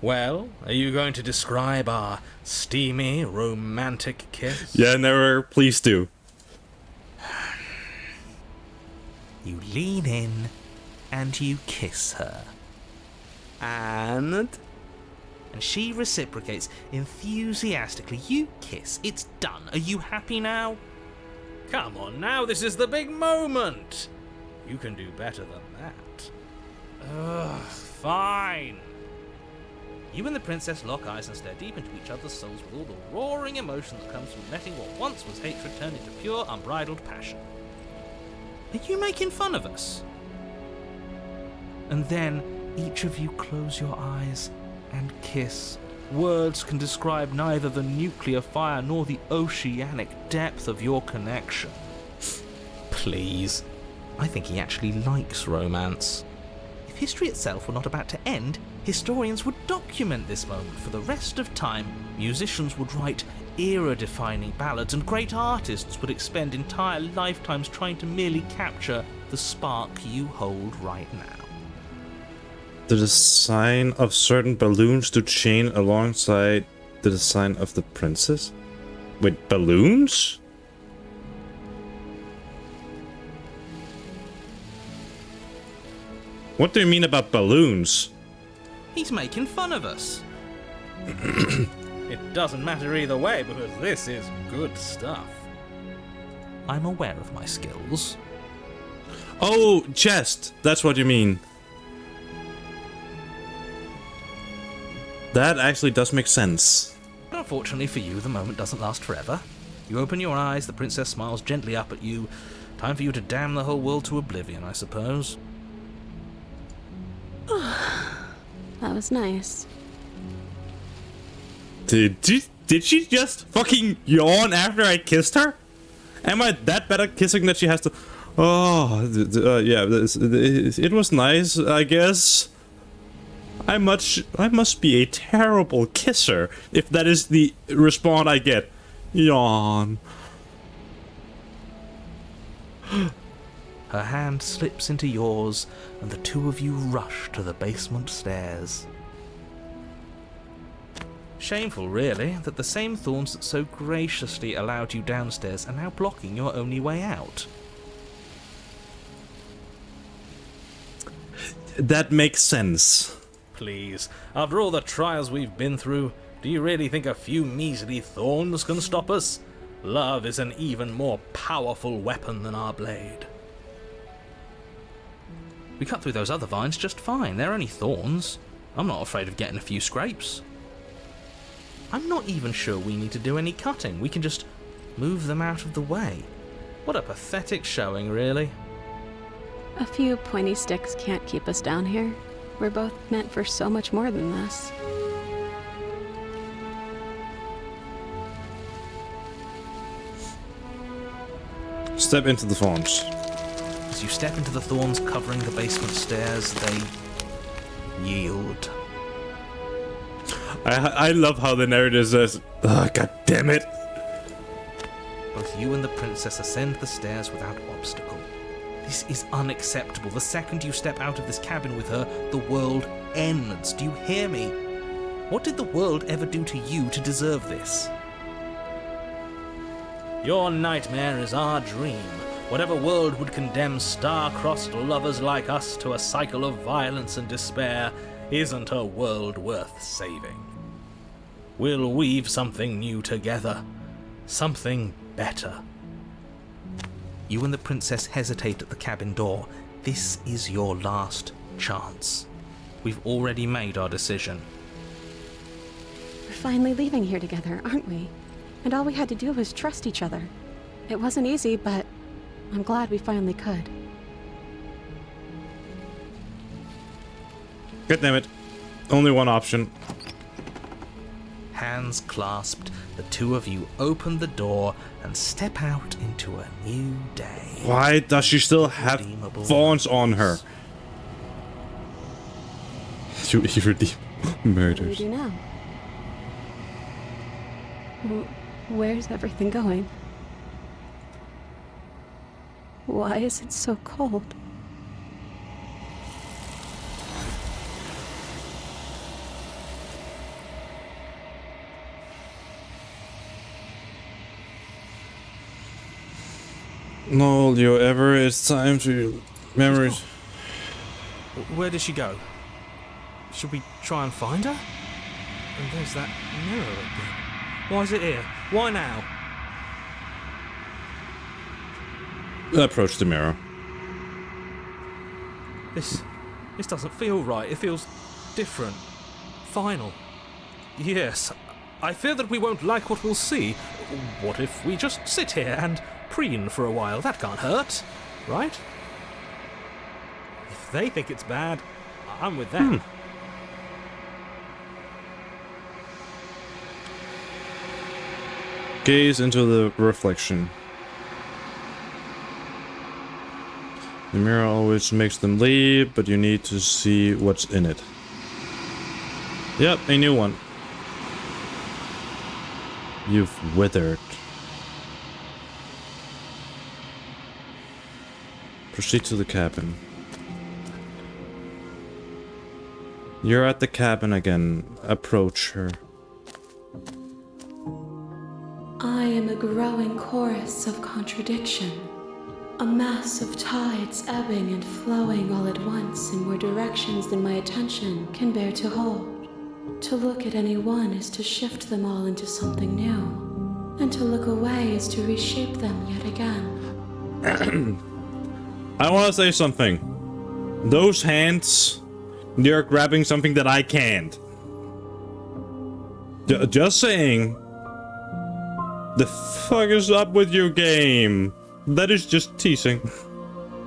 Well, are you going to describe our steamy, romantic kiss? Yeah, never. Please do. You lean in and you kiss her. And she reciprocates enthusiastically. You kiss. It's done. Are you happy now? Come on now, this is the big moment. You can do better than that. Ugh, fine. You and the princess lock eyes and stare deep into each other's souls with all the roaring emotion that comes from letting what once was hatred turn into pure, unbridled passion. Are you making fun of us? And then each of you close your eyes and kiss. Words can describe neither the nuclear fire nor the oceanic depth of your connection. Please. I think he actually likes romance. If history itself were not about to end, historians would document this moment for the rest of time. Musicians would write era-defining ballads, and great artists would expend entire lifetimes trying to merely capture the spark you hold right now. The design of certain balloons to chain alongside the design of the princess? Wait, balloons? What do you mean about balloons? He's making fun of us. It doesn't matter either way because this is good stuff. I'm aware of my skills. Oh, chest! That's what you mean. That actually does make sense. But unfortunately for you, the moment doesn't last forever. You open your eyes, the princess smiles gently up at you. Time for you to damn the whole world to oblivion, I suppose. That was nice. Did she just fucking yawn after I kissed her? Am I that bad at kissing that she has to... Oh, yeah, it was nice, I guess. I must be a terrible kisser if that is the response I get. Yawn. Her hand slips into yours, and the two of you rush to the basement stairs. Shameful, really, that the same thorns that so graciously allowed you downstairs are now blocking your only way out. That makes sense. Please, after all the trials we've been through, do you really think a few measly thorns can stop us? Love is an even more powerful weapon than our blade. We cut through those other vines just fine. They're only thorns. I'm not afraid of getting a few scrapes. I'm not even sure we need to do any cutting. We can just move them out of the way. What a pathetic showing, really. A few pointy sticks can't keep us down here. We're both meant for so much more than this. Step into the thorns. As you step into the thorns covering the basement stairs, they yield. I love how the narrator says, oh, God damn it. Both you and the princess ascend the stairs without obstacle. This is unacceptable. The second you step out of this cabin with her, the world ends. Do you hear me? What did the world ever do to you to deserve this? Your nightmare is our dream. Whatever world would condemn star-crossed lovers like us to a cycle of violence and despair isn't a world worth saving. We'll weave something new together. Something better. You and the princess hesitate at the cabin door. This is your last chance. We've already made our decision. We're finally leaving here together, aren't we? And all we had to do was trust each other. It wasn't easy, but I'm glad we finally could. God damn it. Only one option. Hands clasped, the two of you open the door and step out into a new day. Why does she still have Irredeemable thorns on her? You irredeemable What do we murders. do now? Where's everything going? Why is it so cold? No, Leo, ever. It's time to memories. Where did she go? Should we try and find her? And there's that mirror again. Why is it here? Why now? Approach the mirror. This doesn't feel right. It feels different. Final. Yes. I fear that we won't like what we'll see. What if we just sit here and preen for a while? That can't hurt, right? If they think it's bad, I'm with them. Gaze into the reflection. The mirror always makes them leave, but you need to see what's in it. Yep, a new one. You've withered. Proceed to the cabin. You're at the cabin again. Approach her. I am a growing chorus of contradiction, a mass of tides ebbing and flowing all at once in more directions than my attention can bear to hold. To look at any one is to shift them all into something new, and to look away is to reshape them yet again. I want to say something. Those hands, they're grabbing something that I can't. Just saying. The fuck is up with your game? That is just teasing.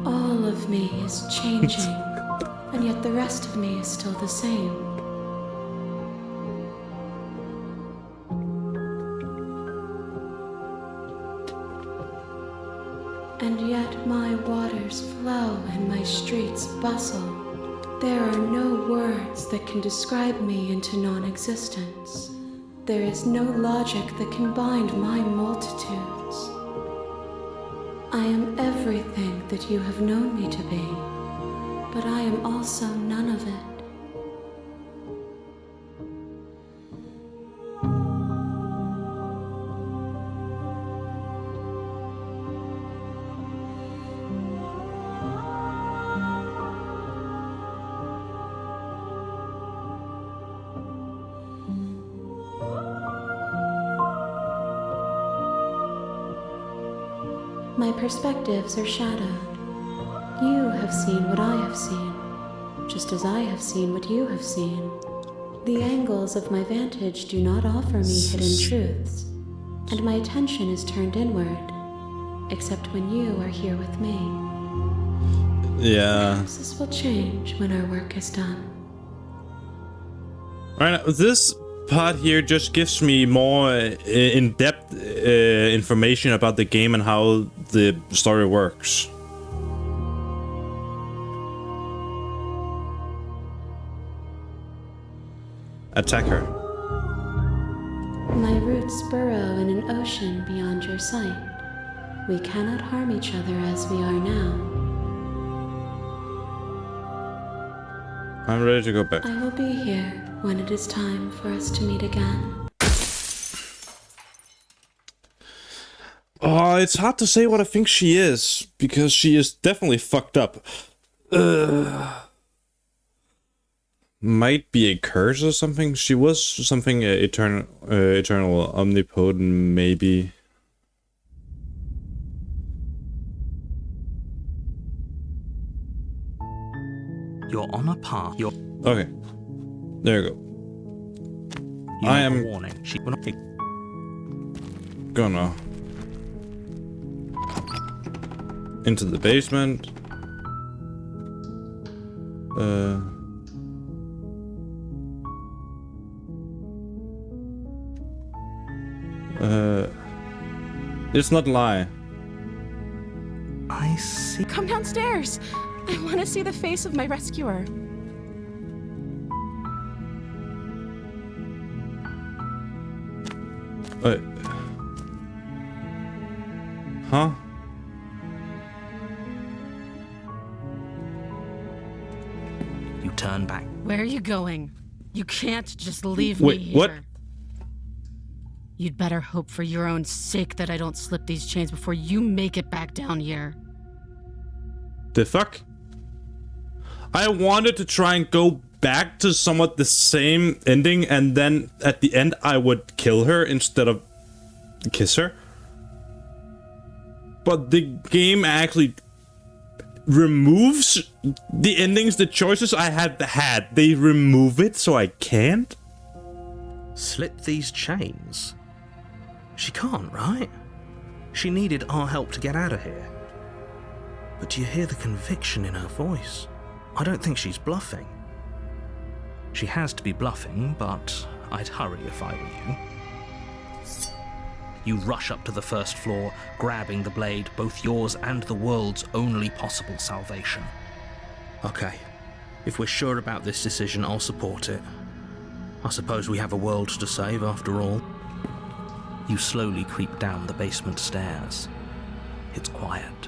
All of me is changing, and yet the rest of me is still the same. And yet my waters flow and my streets bustle. There are no words that can describe me into non-existence. There is no logic that can bind my multitudes. I am everything that you have known me to be, but I am also none of it. My perspectives are shadowed. You have seen what I have seen, just as I have seen what you have seen. The angles of my vantage do not offer me hidden truths, and my attention is turned inward, except when you are here with me. Yeah. Perhaps this will change when our work is done. Right, this part here just gives me more in-depth information about the game and how the story works. Attack her. My roots burrow in an ocean beyond your sight. We cannot harm each other as we are now. I'm ready to go back. I will be here when it is time for us to meet again. Oh, it's hard to say what I think she is, because she is definitely fucked up. Might be a curse or something. She was something eternal, omnipotent, maybe. You're on a path. Okay. There you go. You I have am- a warning. She will not take. gonna into the basement. It's not lie. I see. Come downstairs. I want to see the face of my rescuer. Huh? You turn back. Where are you going? You can't just leave Wait, me here. what? You'd better hope for your own sake that I don't slip these chains before you make it back down here. The fuck? I wanted to try and go back to somewhat the same ending, and then at the end I would kill her instead of kiss her. But the game actually removes the endings, the choices I had. They remove it so I can't? Slip these chains? She can't, right? She needed our help to get out of here. But do you hear the conviction in her voice? I don't think she's bluffing. She has to be bluffing, but I'd hurry if I were you. You rush up to the first floor, grabbing the blade, both yours and the world's only possible salvation. Okay, if we're sure about this decision, I'll support it. I suppose we have a world to save after all. You slowly creep down the basement stairs. It's quiet.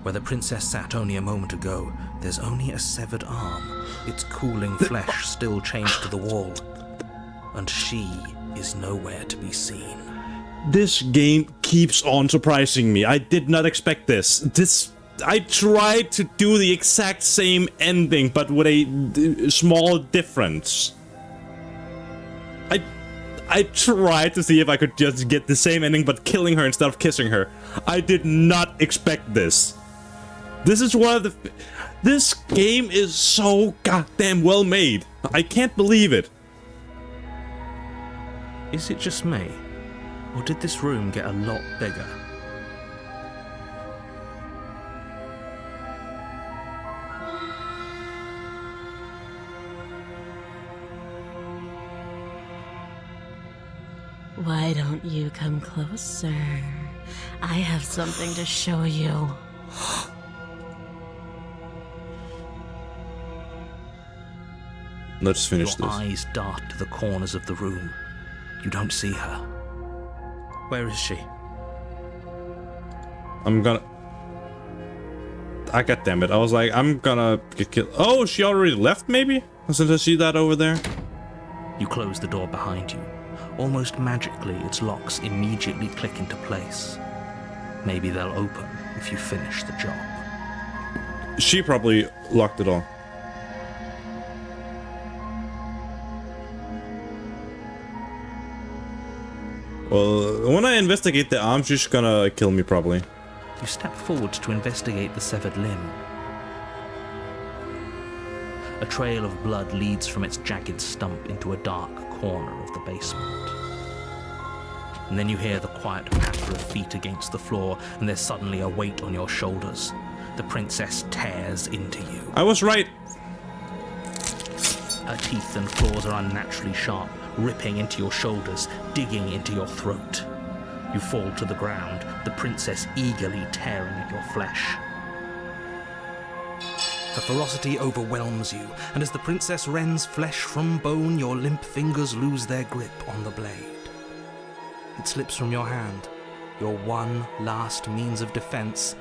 Where the princess sat only a moment ago, there's only a severed arm, its cooling flesh still chained to the wall. And she is nowhere to be seen. This game keeps on surprising me. I did not expect this. I tried to do the exact same ending, but with a small difference. I tried to see if I could just get the same ending, but killing her instead of kissing her. I did not expect this. This is one of the... This game is so goddamn well made. I can't believe it. Is it just me? Or did this room get a lot bigger? Why don't you come closer? I have something to show you. Let's finish Your this. eyes dart to the corners of the room. You don't see her. Where is she? I'm gonna... God damn it. I was like, I'm gonna get killed. Oh, she already left, maybe? Since I see that over there? You close the door behind you. Almost magically, its locks immediately click into place. Maybe they'll open if you finish the job. She probably locked it all. Well, when I investigate the arm, she's gonna kill me, probably. You step forward to investigate the severed limb. A trail of blood leads from its jagged stump into a dark corner of the basement. And then you hear the quiet patter of feet against the floor, and there's suddenly a weight on your shoulders. The princess tears into you. I was right. Her teeth and claws are unnaturally sharp, ripping into your shoulders, digging into your throat. You fall to the ground, the princess eagerly tearing at your flesh. Her ferocity overwhelms you, and as the princess rends flesh from bone, your limp fingers lose their grip on the blade. It slips from your hand, your one last means of defense,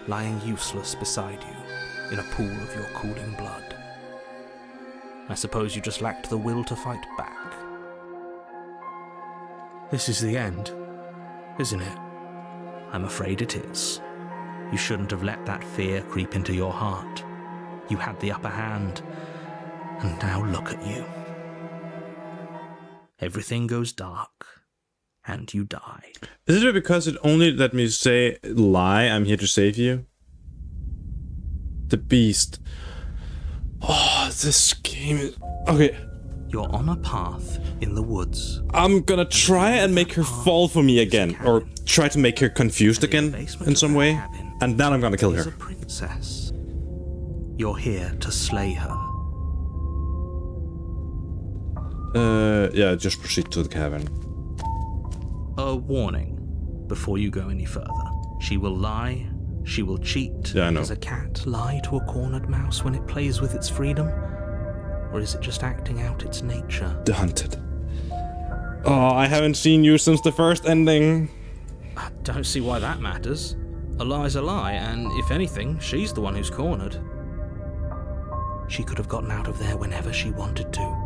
lying useless beside you in a pool of your cooling blood. I suppose you just lacked the will to fight back. This is the end, isn't it? I'm afraid it is. You shouldn't have let that fear creep into your heart. You had the upper hand, and now look at you. Everything goes dark, and you die. Is it because it only let me say, lie, I'm here to save you? The beast. Oh, this game is... Okay. You're on a path in the woods. I'm gonna try and make her fall for me again, or try to make her confused again in some way, and then I'm gonna kill Is her. a princess. You're here to slay her. Yeah, just proceed to the cabin. A warning before you go any further. She will lie, she will cheat. Yeah, I know. Does a cat lie to a cornered mouse when it plays with its freedom? Or is it just acting out its nature? The Hunted. Oh, I haven't seen you since the first ending. I don't see why that matters. A lie's a lie, and if anything, she's the one who's cornered. She could have gotten out of there whenever she wanted to.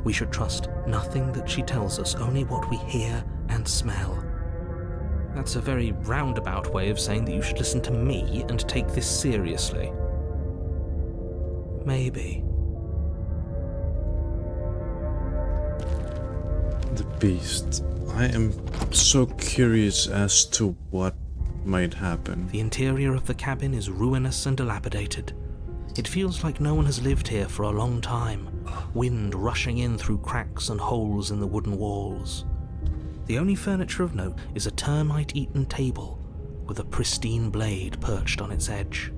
We should trust nothing that she tells us, only what we hear and smell. That's a very roundabout way of saying that you should listen to me and take this seriously. Maybe. The beast. I am so curious as to what might happen. The interior of the cabin is ruinous and dilapidated. It feels like no one has lived here for a long time, wind rushing in through cracks and holes in the wooden walls. The only furniture of note is a termite-eaten table with a pristine blade perched on its edge.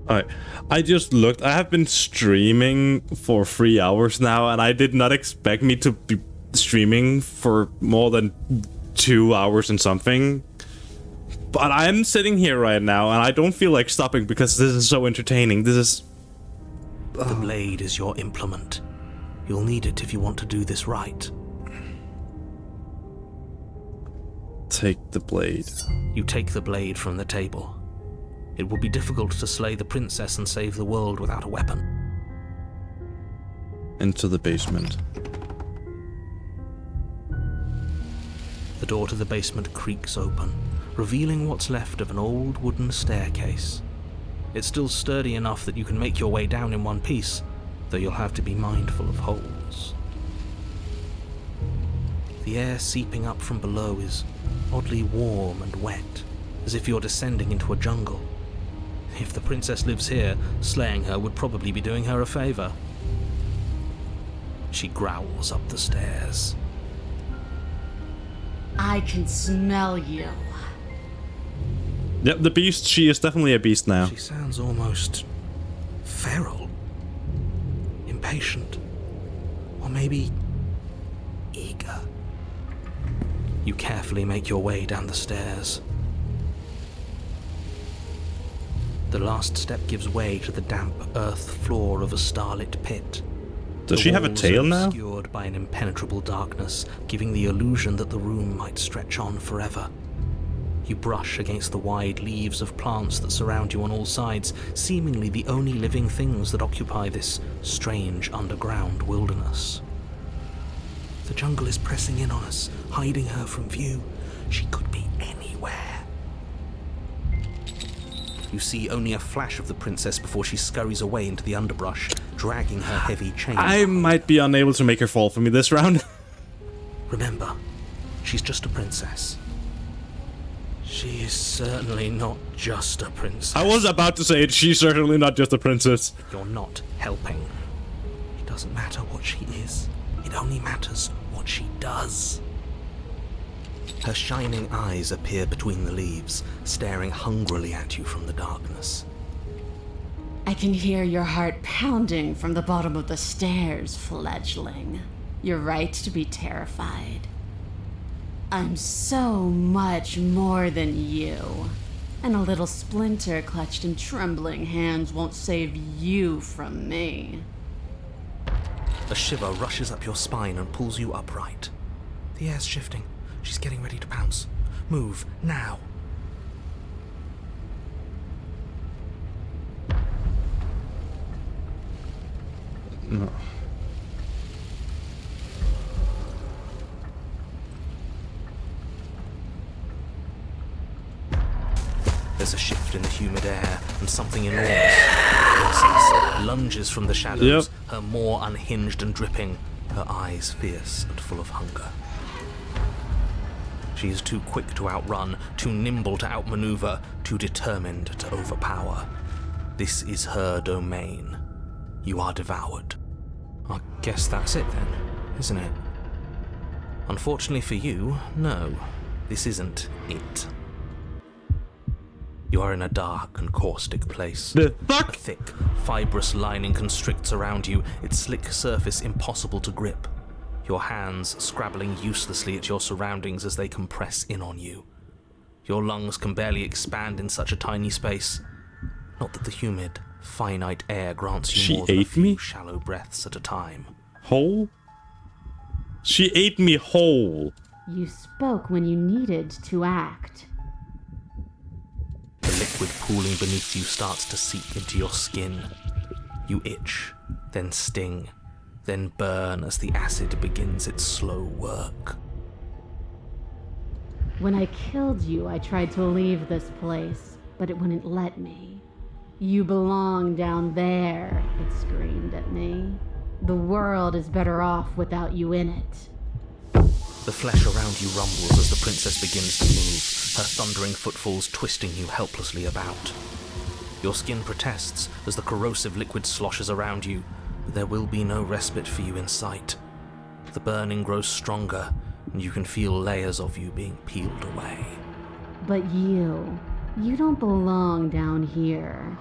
Alright, I just looked. I have been streaming for 3 hours now, and I did not expect me to be streaming for more than 2 hours and something. But I'm sitting here right now, and I don't feel like stopping because this is so entertaining. This is... The blade is your implement. You'll need it if you want to do this right. Take the blade. You take the blade from the table. It will be difficult to slay the princess and save the world without a weapon. Into the basement. The door to the basement creaks open, revealing what's left of an old wooden staircase. It's still sturdy enough that you can make your way down in one piece, though you'll have to be mindful of holes. The air seeping up from below is oddly warm and wet, as if you're descending into a jungle. If the princess lives here, slaying her would probably be doing her a favor. She growls up the stairs. I can smell you. Yep, the beast. She is definitely a beast now. She sounds almost feral, impatient, or maybe eager. You carefully make your way down the stairs. The last step gives way to the damp earth floor of a starlit pit. Does she have a tail now? Obscured by an impenetrable darkness, giving the illusion that the room might stretch on forever. You brush against the wide leaves of plants that surround you on all sides, seemingly the only living things that occupy this strange underground wilderness. The jungle is pressing in on us, hiding her from view. She could be anywhere. You see only a flash of the princess before she scurries away into the underbrush, dragging her heavy chain. I might be unable to make her fall for me this round. Remember, she's just a princess. She is certainly not just a princess. I was about to say it. She's certainly not just a princess. You're not helping. It doesn't matter what she is. It only matters what she does. Her shining eyes appear between the leaves, staring hungrily at you from the darkness. I can hear your heart pounding from the bottom of the stairs, fledgling. You're right to be terrified. I'm so much more than you. And a little splinter clutched in trembling hands won't save you from me. A shiver rushes up your spine and pulls you upright. The air's shifting. She's getting ready to pounce. Move, now. No. There's a shift in the humid air, and something enormous, princess, lunges from the shadows, her maw unhinged and dripping, her eyes fierce and full of hunger. She is too quick to outrun, too nimble to outmaneuver, too determined to overpower. This is her domain. You are devoured. I guess that's it then, isn't it? Unfortunately for you, no, this isn't it. You are in a dark and caustic place. The A fuck? thick, fibrous lining constricts around you, its slick surface impossible to grip. Your hands scrabbling uselessly at your surroundings as they compress in on you. Your lungs can barely expand in such a tiny space. Not that the humid, finite air grants you She more than a ate few me? shallow breaths at a time. Whole? She ate me whole. You spoke when you needed to act. The liquid pooling beneath you starts to seep into your skin. You itch, then sting, then burn as the acid begins its slow work. When I killed you, I tried to leave this place, but it wouldn't let me. You belong down there, it screamed at me. The world is better off without you in it. The flesh around you rumbles as the princess begins to move, her thundering footfalls twisting you helplessly about. Your skin protests as the corrosive liquid sloshes around you, but there will be no respite for you in sight. The burning grows stronger, and you can feel layers of you being peeled away. But you don't belong down here.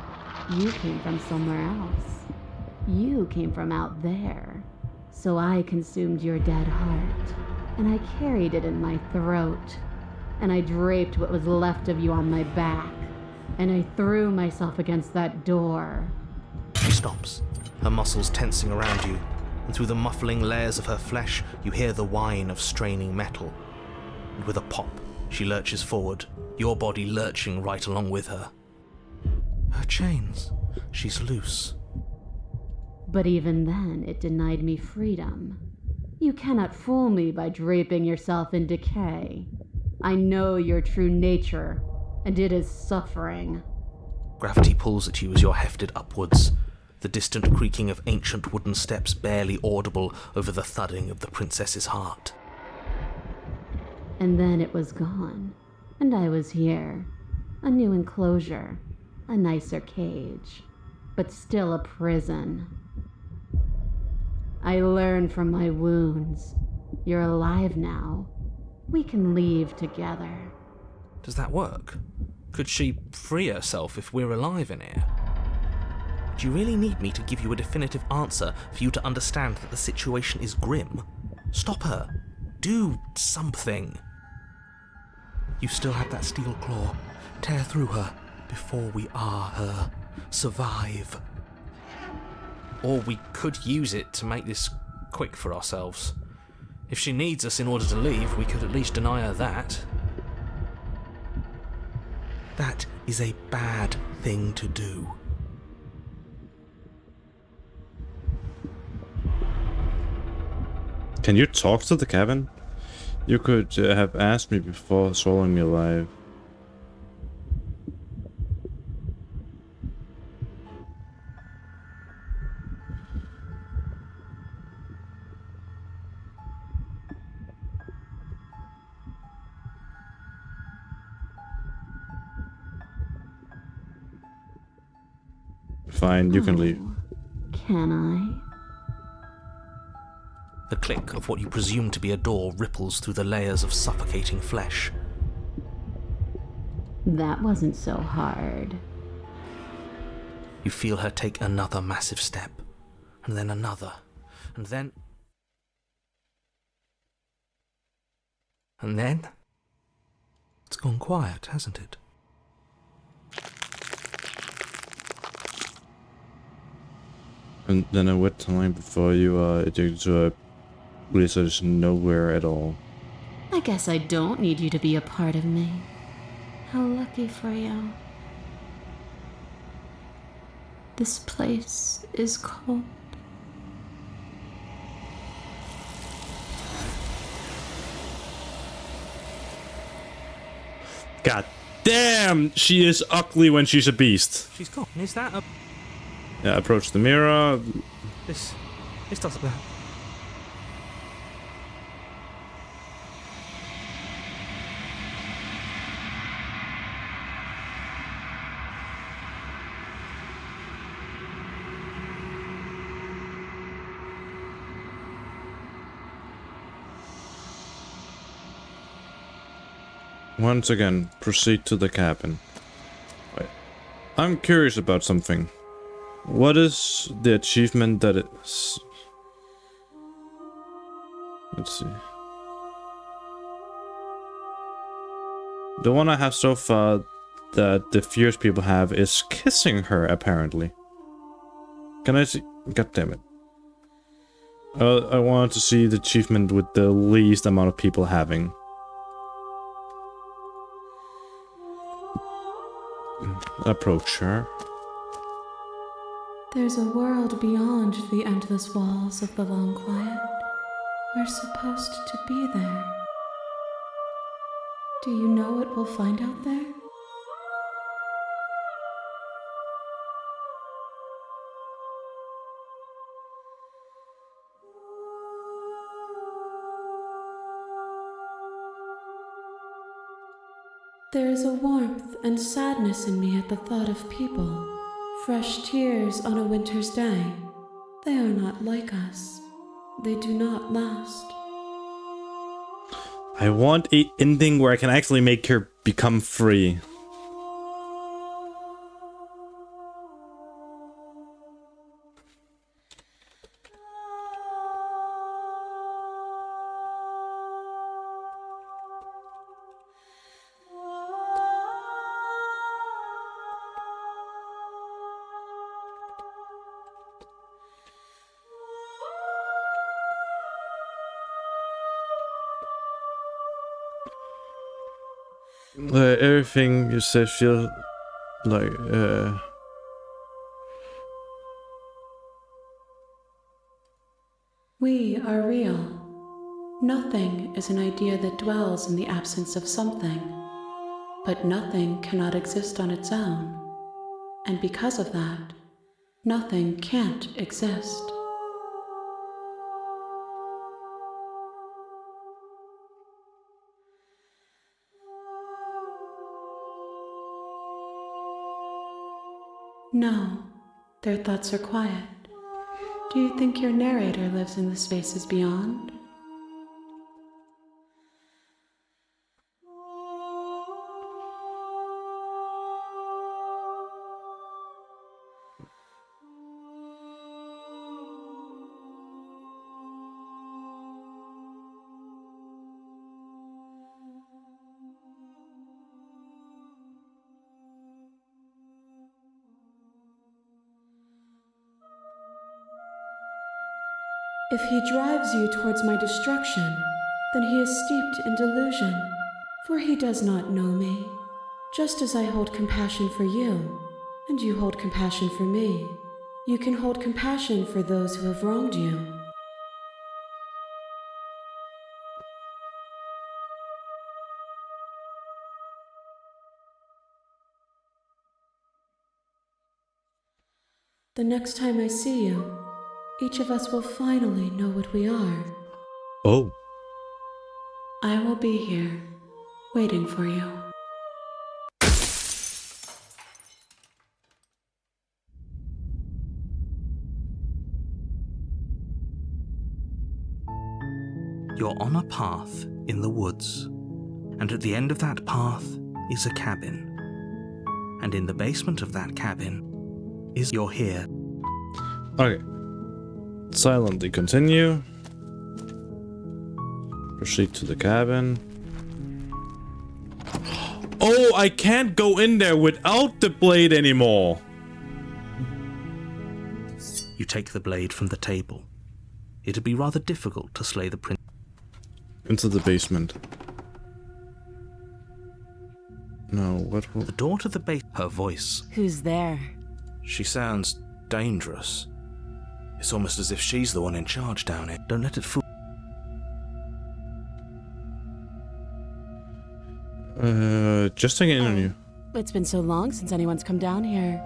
You came from somewhere else. You came from out there. So I consumed your dead heart, and I carried it in my throat, and I draped what was left of you on my back, and I threw myself against that door. She stops, her muscles tensing around you, and through the muffling layers of her flesh, you hear the whine of straining metal. And with a pop, she lurches forward, your body lurching right along with her. Her chains, she's loose. But even then, it denied me freedom. You cannot fool me by draping yourself in decay. I know your true nature, and it is suffering. Gravity pulls at you as you're hefted upwards, the distant creaking of ancient wooden steps barely audible over the thudding of the princess's heart. And then it was gone, and I was here. A new enclosure, a nicer cage, but still a prison. I learned from my wounds. You're alive now. We can leave together. Does that work? Could she free herself if we're alive in here? Do you really need me to give you a definitive answer for you to understand that the situation is grim? Stop her. Do something. You still have that steel claw. Tear through her before we are her. Survive. Or we could use it to make this quick for ourselves. If she needs us in order to leave, we could at least deny her that. That is a bad thing to do. Can you talk to the cabin? You could have asked me before swallowing me alive. Fine, you can leave. Can I? The click of what you presume to be a door ripples through the layers of suffocating flesh. That wasn't so hard. You feel her take another massive step, and then another, and then... And then... It's gone quiet, hasn't it? And then a wet time before you are ejected to a place that is nowhere at all. I guess I don't need you to be a part of me. How lucky for you. This place is cold. God damn, she is ugly when she's a beast. She's gone. Is that a... Yeah, approach the mirror. This doesn't... That... Once again, proceed to the cabin. Wait. I'm curious about something. What is the achievement that is... Let's see. The one I have so far that the fierce people have is kissing her, apparently. Can I see? God damn it. I wanted to see the achievement with the least amount of people having. Approach her. There's a world beyond the endless walls of the long quiet. We're supposed to be there. Do you know what we'll find out there? There is a warmth and sadness in me at the thought of people. Fresh tears on a winter's day. They are not like us. They do not last. I want an ending where I can actually make her become free. Everything you say feels like, We are real. Nothing is an idea that dwells in the absence of something. But nothing cannot exist on its own. And because of that, nothing can't exist. No, their thoughts are quiet. Do you think your narrator lives in the spaces beyond? If he drives you towards my destruction, then he is steeped in delusion, for he does not know me. Just as I hold compassion for you, and you hold compassion for me, you can hold compassion for those who have wronged you. The next time I see you, each of us will finally know what we are. oh. I will be here, waiting for you. You're on a path in the woods, and at the end of that path is a cabin. And in the basement of that cabin is you're here. Okay. Silently continue. Proceed to the cabin. Oh, I can't go in there without the blade anymore. You take the blade from the table. It'd be rather difficult to slay the prince. Into the basement. No, what will... The door to the base. Her voice. Who's there? She sounds dangerous. It's almost as if she's the one in charge down here. Don't let it fool. Just taking in on you. It's been so long since anyone's come down here.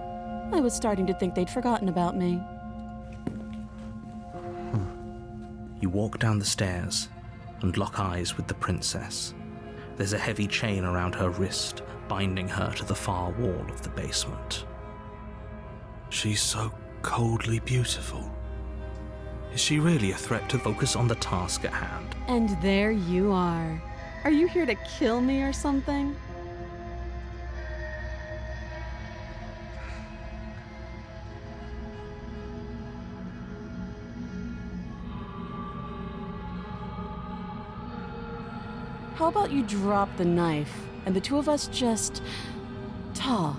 I was starting to think they'd forgotten about me. You walk down the stairs and lock eyes with the princess. There's a heavy chain around her wrist, binding her to the far wall of the basement. She's so coldly beautiful. Is she really a threat to focus on the task at hand? And there you are. Are you here to kill me or something? How about you drop the knife and the two of us just talk?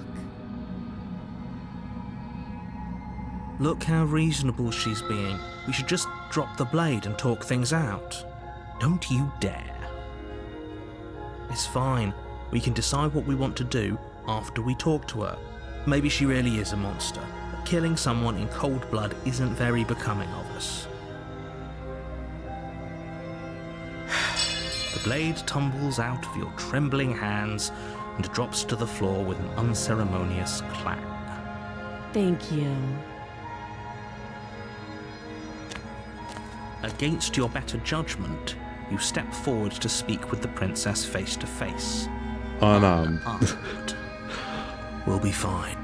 Look how reasonable she's being. We should just drop the blade and talk things out. Don't you dare. It's fine. We can decide what we want to do after we talk to her. Maybe she really is a monster, but killing someone in cold blood isn't very becoming of us. The blade tumbles out of your trembling hands and drops to the floor with an unceremonious clang. Thank you. Against your better judgment, you step forward to speak with the princess face to face. Unarmed. We'll be fine.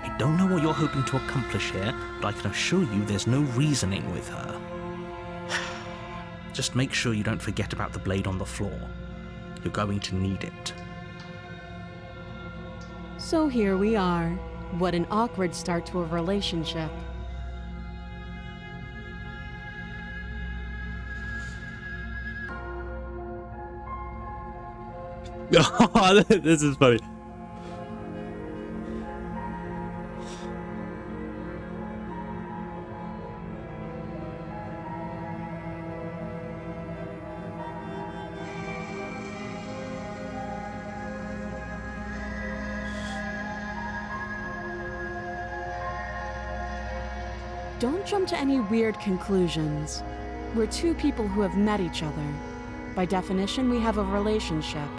I don't know what you're hoping to accomplish here, but I can assure you there's no reasoning with her. Just make sure you don't forget about the blade on the floor. You're going to need it. So here we are. What an awkward start to a relationship. Oh, this is funny. Don't jump to any weird conclusions. We're two people who have met each other. By definition, we have a relationship.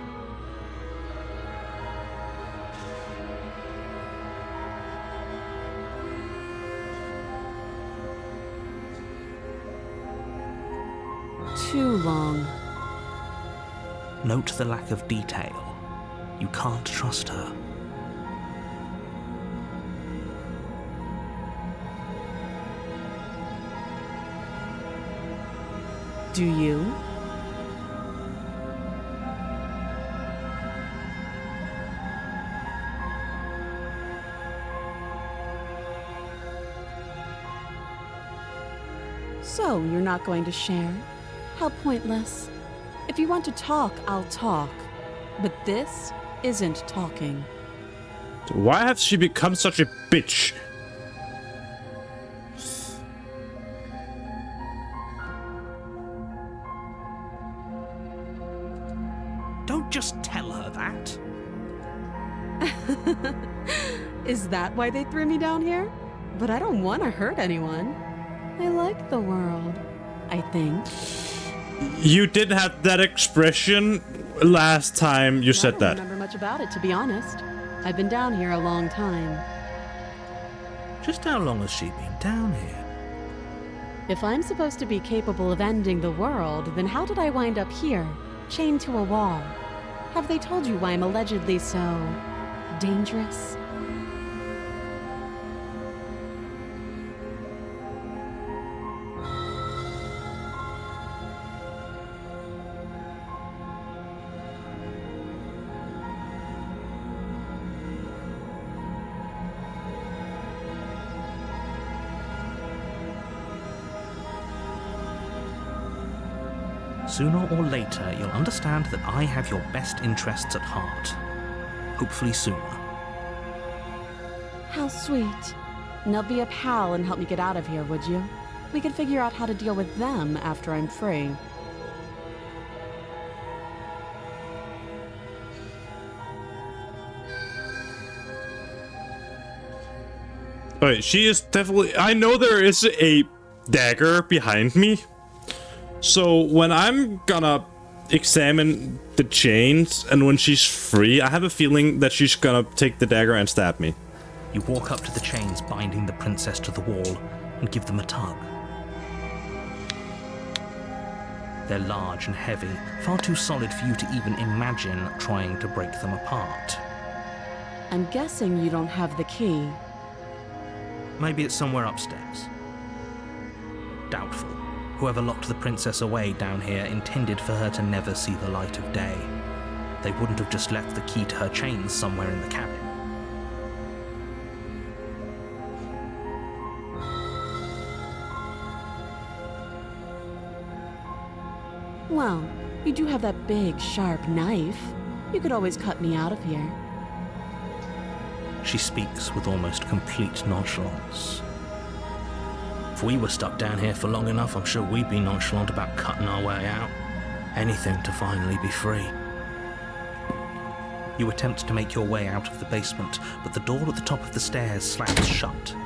Too long. Note the lack of detail. You can't trust her. Do you? So, you're not going to share? How pointless. If you want to talk, I'll talk. But this isn't talking. Why has she become such a bitch? Don't just tell her that. Is that why they threw me down here? But I don't want to hurt anyone. I like the world, I think. You didn't have that expression last time you said I that. don't remember much about it, to be honest. I've been down here a long time. Just how long has she been down here? If I'm supposed to be capable of ending the world, then how did I wind up here, chained to a wall? Have they told you why I'm allegedly so dangerous? Sooner or later, you'll understand that I have your best interests at heart. Hopefully sooner. How sweet. Now be a pal and help me get out of here, would you? We could figure out how to deal with them after I'm free. Wait, she is definitely... I know there is a dagger behind me. So when I'm gonna examine the chains and when she's free, I have a feeling that she's gonna take the dagger and stab me. You walk up to the chains binding the princess to the wall and give them a tug. They're large and heavy, far too solid for you to even imagine trying to break them apart. I'm guessing you don't have the key. Maybe it's somewhere upstairs. Doubtful. Whoever locked the princess away down here intended for her to never see the light of day. They wouldn't have just left the key to her chains somewhere in the cabin. Well, you do have that big, sharp knife. You could always cut me out of here. She speaks with almost complete nonchalance. If we were stuck down here for long enough, I'm sure we'd be nonchalant about cutting our way out. Anything to finally be free. You attempt to make your way out of the basement, but the door at the top of the stairs slams shut.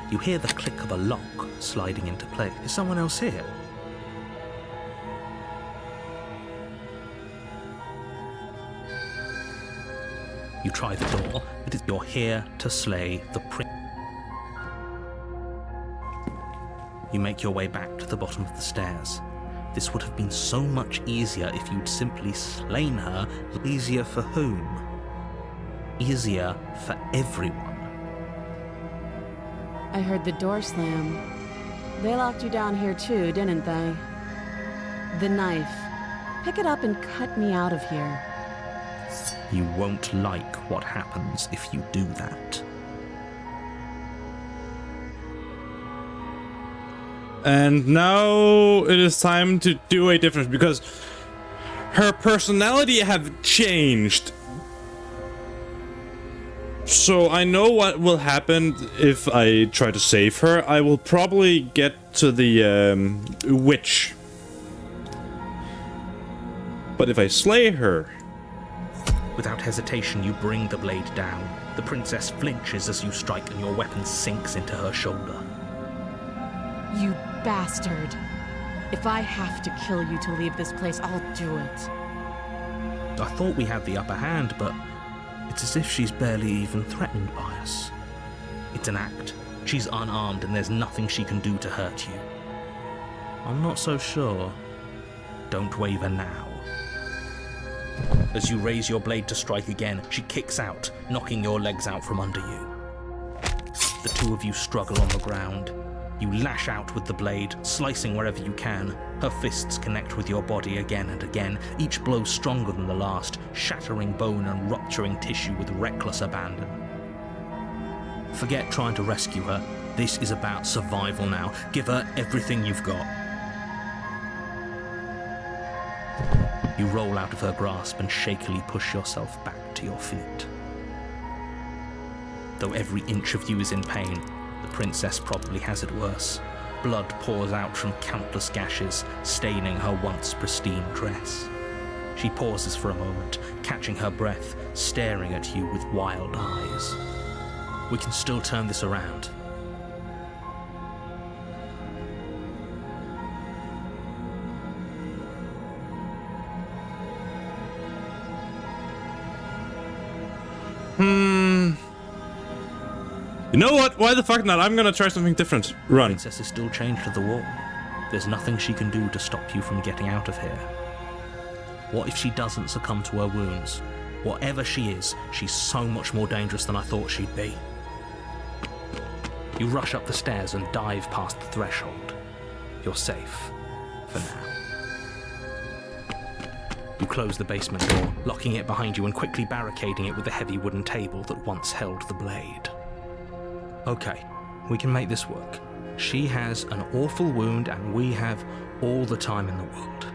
You hear the click of a lock sliding into place. Is someone else here? You try the door, but you're here to slay the prince. You make your way back to the bottom of the stairs. This would have been so much easier if you'd simply slain her. Easier for whom? Easier for everyone. I heard the door slam. They locked you down here too, didn't they? The knife. Pick it up and cut me out of here. You won't like what happens if you do that. And now it is time to do a difference, because her personality have changed. So I know what will happen if I try to save her. I will probably get to the witch. But if I slay her... Without hesitation, you bring the blade down. The princess flinches as you strike and your weapon sinks into her shoulder. You bastard. If I have to kill you to leave this place, I'll do it. I thought we had the upper hand, but it's as if she's barely even threatened by us. It's an act. She's unarmed and there's nothing she can do to hurt you. I'm not so sure. Don't waver now. As you raise your blade to strike again, she kicks out, knocking your legs out from under you. The two of you struggle on the ground. You lash out with the blade, slicing wherever you can. Her fists connect with your body again and again, each blow stronger than the last, shattering bone and rupturing tissue with reckless abandon. Forget trying to rescue her. This is about survival now. Give her everything you've got. You roll out of her grasp and shakily push yourself back to your feet. Though every inch of you is in pain, the princess probably has it worse. Blood pours out from countless gashes, staining her once pristine dress. She pauses for a moment, catching her breath, staring at you with wild eyes. We can still turn this around. You know what? Why the fuck not? I'm gonna try something different. Run. The princess is still chained to the wall. There's nothing she can do to stop you from getting out of here. What if she doesn't succumb to her wounds? Whatever she is, she's so much more dangerous than I thought she'd be. You rush up the stairs and dive past the threshold. You're safe. For now. You close the basement door, locking it behind you and quickly barricading it with the heavy wooden table that once held the blade. Okay, we can make this work. She has an awful wound and we have all the time in the world.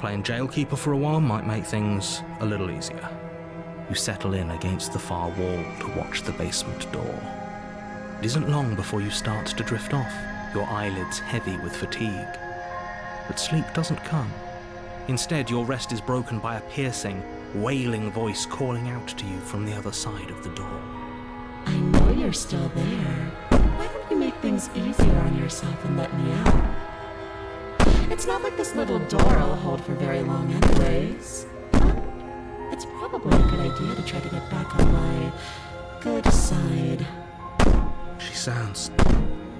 Playing jailkeeper for a while might make things a little easier. You settle in against the far wall to watch the basement door. It isn't long before you start to drift off, your eyelids heavy with fatigue. But sleep doesn't come. Instead, your rest is broken by a piercing, wailing voice calling out to you from the other side of the door. I know you're still there. Why don't you make things easier on yourself and let me out? It's not like this little door will hold for very long anyways. But it's probably a good idea to try to get back on my good side. She sounds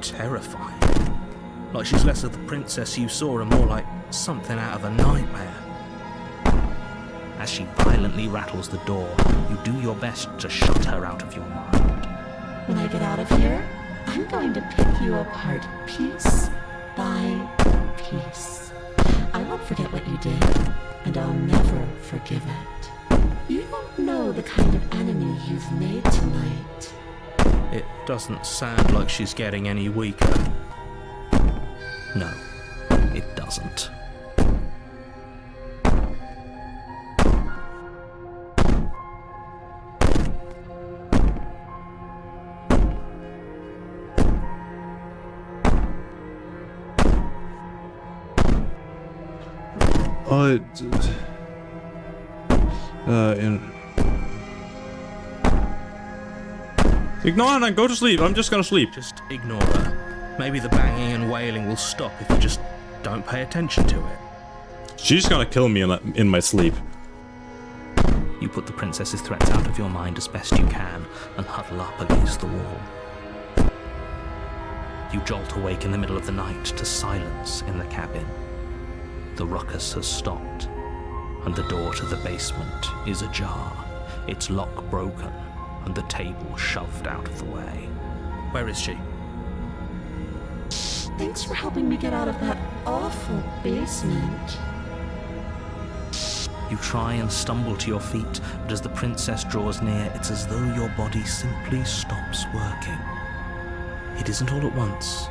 terrifying. Like she's less of the princess you saw and more like something out of a nightmare. As she violently rattles the door, you do your best to shut her out of your mind. When I get out of here, I'm going to pick you apart piece by peace. I won't forget what you did, and I'll never forgive it. You don't know the kind of enemy you've made tonight. It doesn't sound like she's getting any weaker. No, it doesn't. Ignore it and go to sleep. I'm just gonna sleep. Just ignore her. Maybe the banging and wailing will stop if you just don't pay attention to it. She's gonna kill me in my sleep. You put the princess's threats out of your mind as best you can and huddle up against the wall. You jolt awake in the middle of the night to silence in the cabin. The ruckus has stopped, and the door to the basement is ajar, its lock broken, and the table shoved out of the way. Where is she? Thanks for helping me get out of that awful basement. You try and stumble to your feet, but as the princess draws near, it's as though your body simply stops working. It isn't all at once.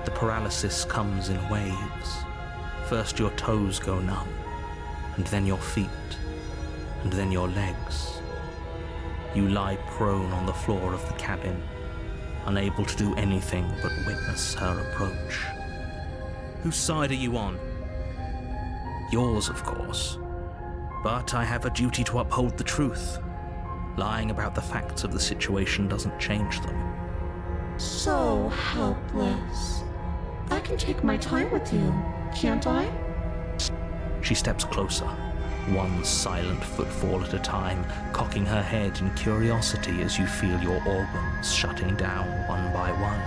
The paralysis comes in waves. First your toes go numb, and then your feet, and then your legs. You lie prone on the floor of the cabin, unable to do anything but witness her approach. Whose side are you on? Yours, of course. But I have a duty to uphold the truth. Lying about the facts of the situation doesn't change them. So helpless. I can take my time with you, can't I? She steps closer, one silent footfall at a time, cocking her head in curiosity as you feel your organs shutting down one by one.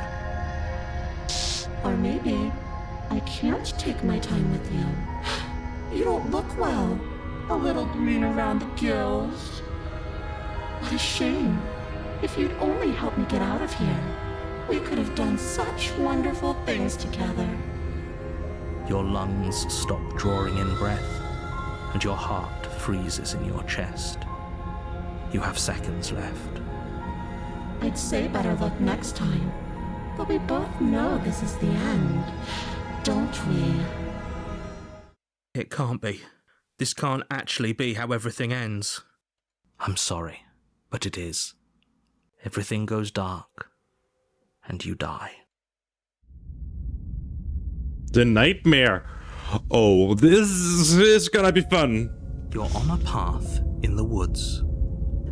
Or maybe I can't take my time with you. You don't look well. A little green around the gills. What a shame. If you'd only helped me get out of here, we could have done such wonderful things together. Your lungs stop drawing in breath, and your heart freezes in your chest. You have seconds left. I'd say better luck next time, but we both know this is the end, don't we? It can't be. This can't actually be how everything ends. I'm sorry, but it is. Everything goes dark, and you die. The nightmare. Oh, this is gonna be fun. You're on a path in the woods,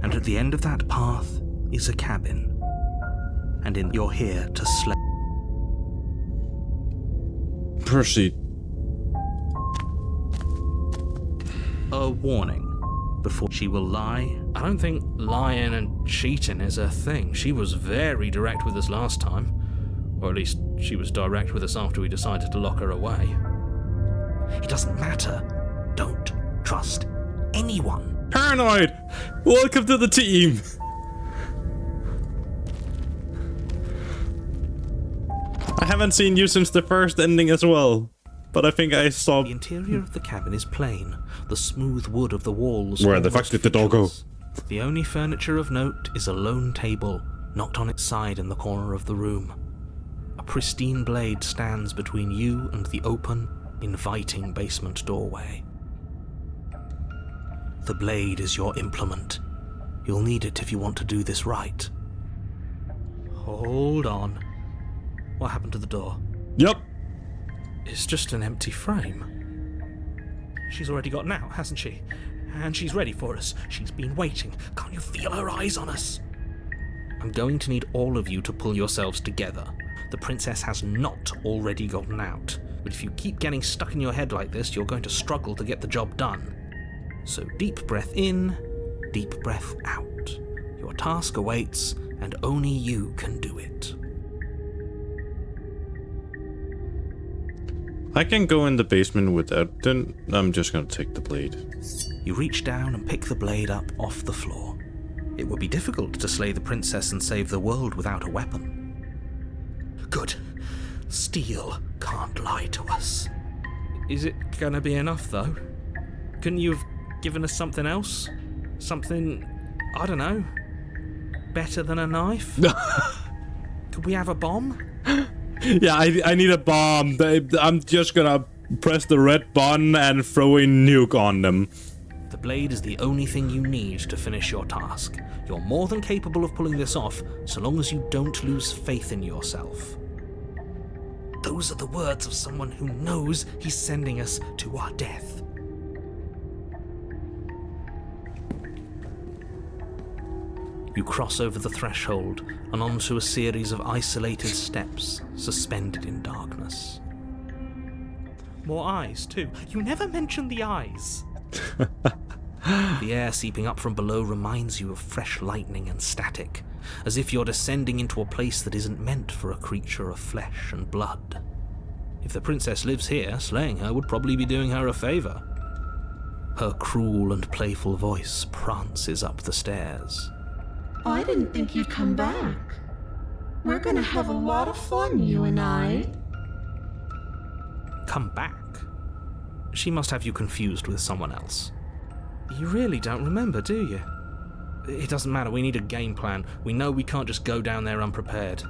and at the end of that path is a cabin. And you're here to slay. Proceed. A warning. Before she will lie. I don't think lying and cheating is her thing. She was very direct with us last time. Or at least she was direct with us after we decided to lock her away. It doesn't matter. Don't trust anyone. Paranoid! Welcome to the team! I haven't seen you since the first ending as well, but I think I saw... The interior of the cabin is plain. The smooth wood of the walls... Where the fuck did the dog go? The only furniture of note is a lone table, knocked on its side in the corner of the room. A pristine blade stands between you and the open, inviting basement doorway. The blade is your implement. You'll need it if you want to do this right. Hold on. What happened to the door? Yep. It's just an empty frame. She's already gotten out, hasn't she? And she's ready for us. She's been waiting. Can't you feel her eyes on us? I'm going to need all of you to pull yourselves together. The princess has not already gotten out. But if you keep getting stuck in your head like this, you're going to struggle to get the job done. So deep breath in, deep breath out. Your task awaits, and only you can do it. I can go in the basement without... Then I'm just gonna take the blade. You reach down and pick the blade up off the floor. It would be difficult to slay the princess and save the world without a weapon. Good. Steel can't lie to us. Is it gonna be enough, though? Couldn't you have given us something else? Something, I don't know, better than a knife? Could we have a bomb? Yeah, I need a bomb. I'm just gonna press the red button and throw a nuke on them. The blade is the only thing you need to finish your task. You're more than capable of pulling this off, so long as you don't lose faith in yourself. Those are the words of someone who knows he's sending us to our death. You cross over the threshold and onto a series of isolated steps suspended in darkness. More eyes, too. You never mentioned the eyes. The air seeping up from below reminds you of fresh lightning and static, as if you're descending into a place that isn't meant for a creature of flesh and blood. If the princess lives here, slaying her would probably be doing her a favor. Her cruel and playful voice prances up the stairs. I didn't think you'd come back. We're gonna have a lot of fun, you and I. Come back? She must have you confused with someone else. You really don't remember, do you? It doesn't matter, we need a game plan. We know we can't just go down there unprepared.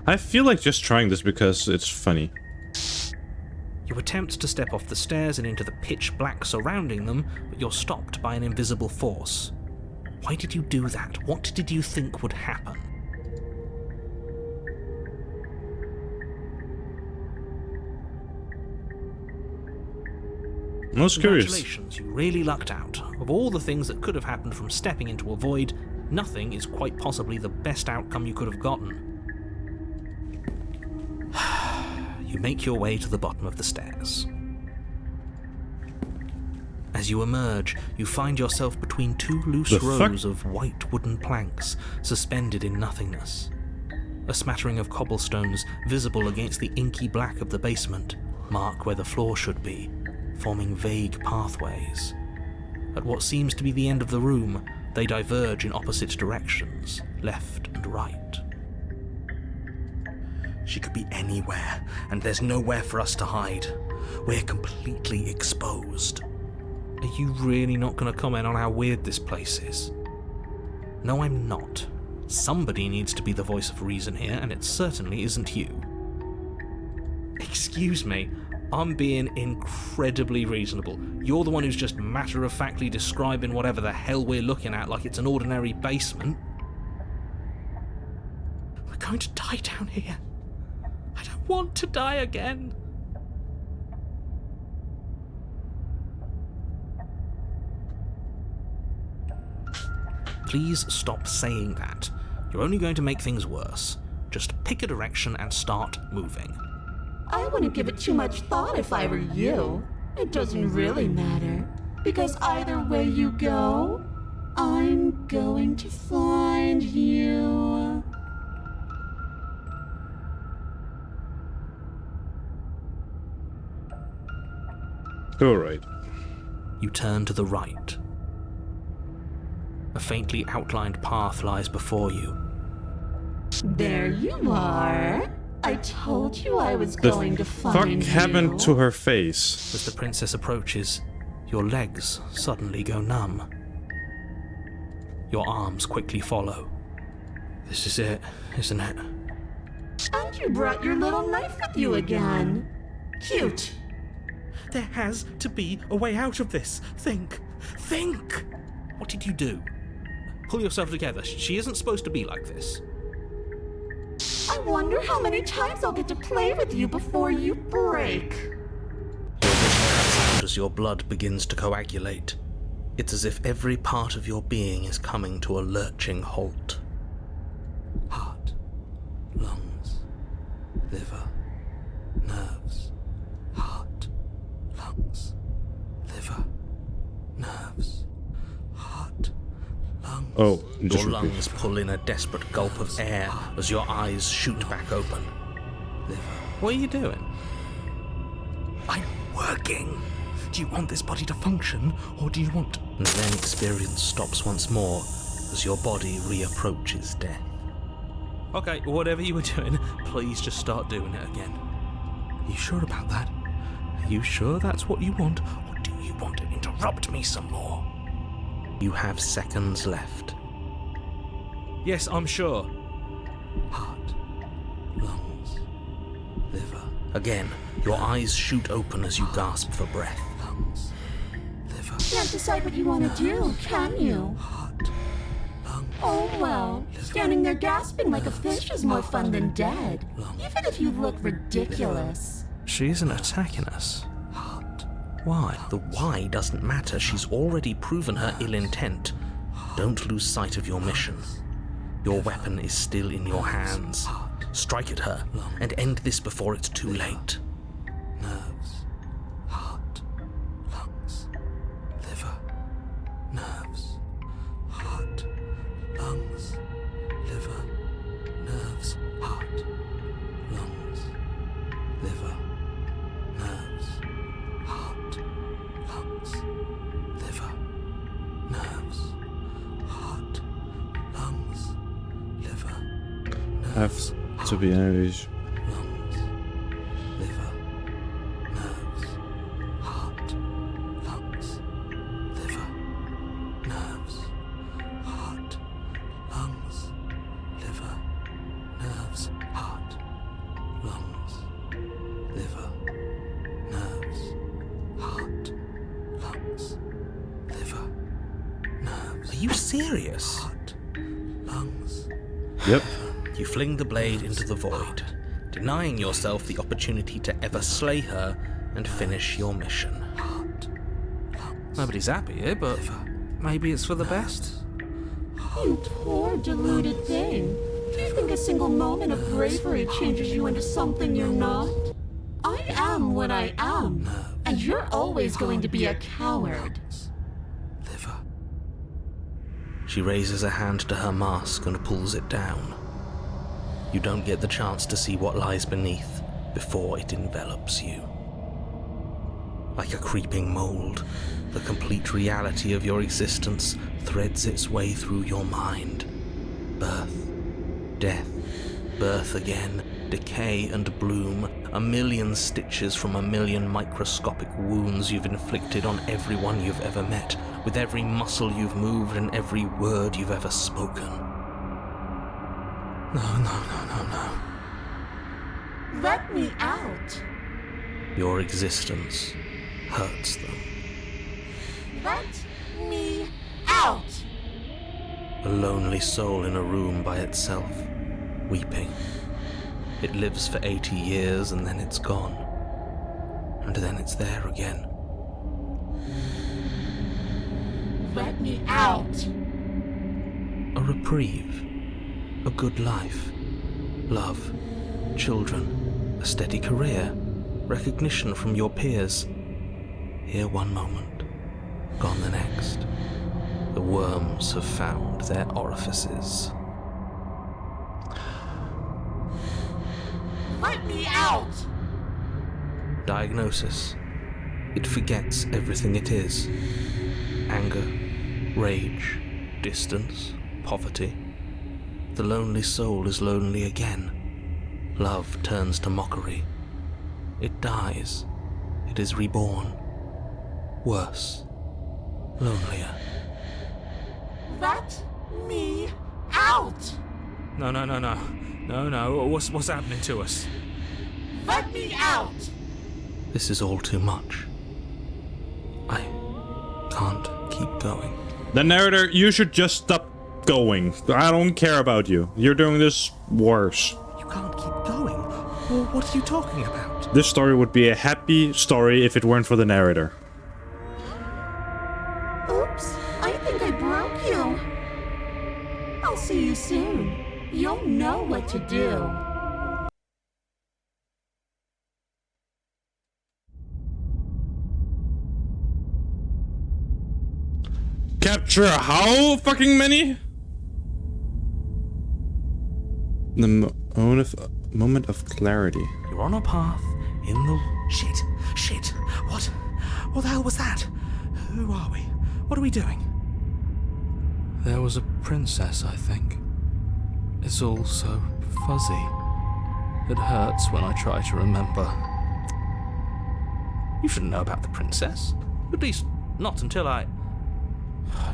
I feel like just trying this because it's funny. You attempt to step off the stairs and into the pitch black surrounding them, but you're stopped by an invisible force. Why did you do that? What did you think would happen? I was curious. Congratulations, you really lucked out. Of all the things that could have happened from stepping into a void, nothing is quite possibly the best outcome you could have gotten. You make your way to the bottom of the stairs. As you emerge, you find yourself between two loose rows of white wooden planks suspended in nothingness. A smattering of cobblestones visible against the inky black of the basement mark where the floor should be, forming vague pathways. At what seems to be the end of the room, they diverge in opposite directions, left and right. She could be anywhere, and there's nowhere for us to hide. We're completely exposed. Are you really not going to comment on how weird this place is? No, I'm not. Somebody needs to be the voice of reason here, and it certainly isn't you. Excuse me, I'm being incredibly reasonable. You're the one who's just matter-of-factly describing whatever the hell we're looking at like it's an ordinary basement. We're going to die down here. I don't want to die again. Please stop saying that. You're only going to make things worse. Just pick a direction and start moving. I wouldn't give it too much thought if I were you. It doesn't really matter, because either way you go, I'm going to find you. Alright. You turn to the right. A faintly outlined path lies before you. There you are. I told you I was going to find you. What happened to her face? As the princess approaches, your legs suddenly go numb. Your arms quickly follow. This is it, isn't it? And you brought your little knife with you again. Cute. There has to be a way out of this. Think. What did you do? Pull yourself together. She isn't supposed to be like this. I wonder how many times I'll get to play with you before you break. Your vision cuts out as your blood begins to coagulate. It's as if every part of your being is coming to a lurching halt. Heart, lungs, liver, nerves. Heart, lungs, liver, nerves. Heart, lungs. Oh, just Your repeat. lungs pull in a desperate gulp of air as your eyes shoot back open. What are you doing? I'm working. Do you want this body to function, or do you want... And then experience stops once more as your body reapproaches death. Okay, whatever you were doing, please just start doing it again. Are you sure about that? Are you sure that's what you want, or do you want to interrupt me some more? You have seconds left. Yes, I'm sure. Heart, lungs, liver. Again, your eyes shoot open as you gasp for breath. Lungs, liver. Can't decide what you want to do, can you? Heart, lungs. Oh well, standing there gasping like a fish is more fun than dead. Even if you look ridiculous. She isn't attacking us. Heart. Why? The why doesn't matter. She's already proven her ill intent. Don't lose sight of your mission. Your weapon is still in your hands. Strike at her and end this before it's too late. Nerves, heart, lungs, liver, nerves, heart, lungs, liver, nerves, heart, lungs, liver, nerves, heart, lungs, liver, nerves, heart, lungs, liver, nerves. Have to be enemies. Lungs, liver, nerves, heart, lungs, liver, nerves, heart, lungs, liver, nerves, heart, lungs, liver, nerves, heart, lungs, liver, nerves. Are you serious? Heart, lungs. Yep. You fling the blade into the void, denying yourself the opportunity to ever slay her and finish your mission. Nobody's happy here, but maybe it's for the best. You poor deluded thing. Do you think a single moment of bravery changes you into something you're not? I am what I am, and you're always going to be a coward. Liver. She raises a hand to her mask and pulls it down. You don't get the chance to see what lies beneath before it envelops you. Like a creeping mold, the complete reality of your existence threads its way through your mind. Birth, death, birth again, decay and bloom, a million stitches from a million microscopic wounds you've inflicted on everyone you've ever met, with every muscle you've moved and every word you've ever spoken. No. Let me out. Your existence hurts them. Let me out. A lonely soul in a room by itself, weeping. It lives for 80 years and then it's gone. And then it's there again. Let me out. A reprieve. A good life. Love. Children. A steady career. Recognition from your peers. Here one moment. Gone the next. The worms have found their orifices. Let me out. Diagnosis. It forgets everything it is. Anger, rage, distance, poverty. The lonely soul is lonely again. Love turns to mockery. It dies. It is reborn. Worse. Lonelier. Let me out. No. What's happening to us? Let me out. This is all too much. I can't keep going. The narrator, you should just stop going. I don't care about you. You're doing this worse. You can't keep going. Well, what are you talking about? This story would be a happy story if it weren't for the narrator. Oops, I think I broke you. I'll see you soon. You'll know what to do. Capture how fucking many? The moment of clarity. You're on a path in the... Shit! What the hell was that? Who are we? What are we doing? There was a princess, I think. It's all so fuzzy. It hurts when I try to remember. You shouldn't know about the princess. At least, not until I...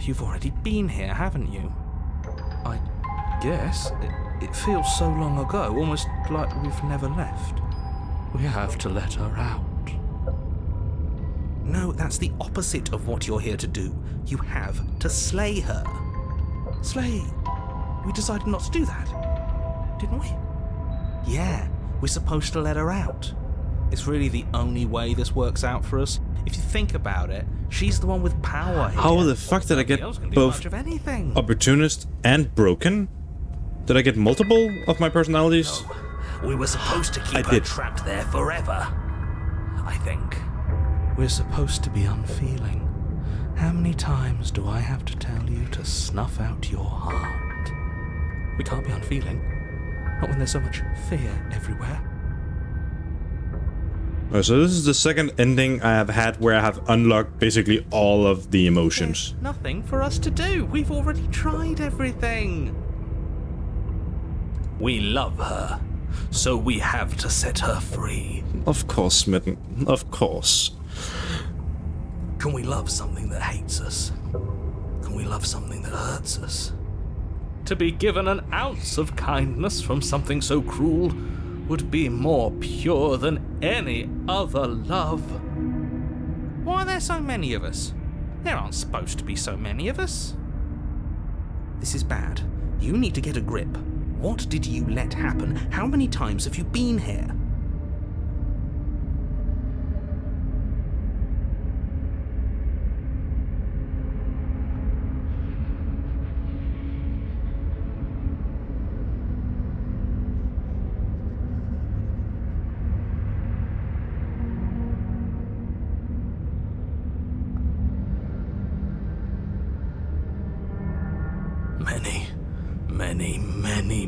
You've already been here, haven't you? I guess. It feels so long ago, almost like we've never left. We have to let her out. No, that's the opposite of what you're here to do. You have to slay her. Slay? We decided not to do that, didn't we? Yeah, we're supposed to let her out. It's really the only way this works out for us. If you think about it, she's the one with power here. How the fuck did I get both opportunist and broken? Did I get multiple of my personalities? No, we were supposed to keep her trapped there forever. I think. We're supposed to be unfeeling. How many times do I have to tell you to snuff out your heart? We can't be unfeeling. Not when there's so much fear everywhere. Oh, so this is the second ending I have had where I have unlocked basically all of the emotions. There's nothing for us to do. We've already tried everything. We love her, so we have to set her free. Of course, Smitten. Of course. Can we love something that hates us? Can we love something that hurts us? To be given an ounce of kindness from something so cruel would be more pure than any other love. Why are there so many of us? There aren't supposed to be so many of us. This is bad. You need to get a grip. What did you let happen? How many times have you been here?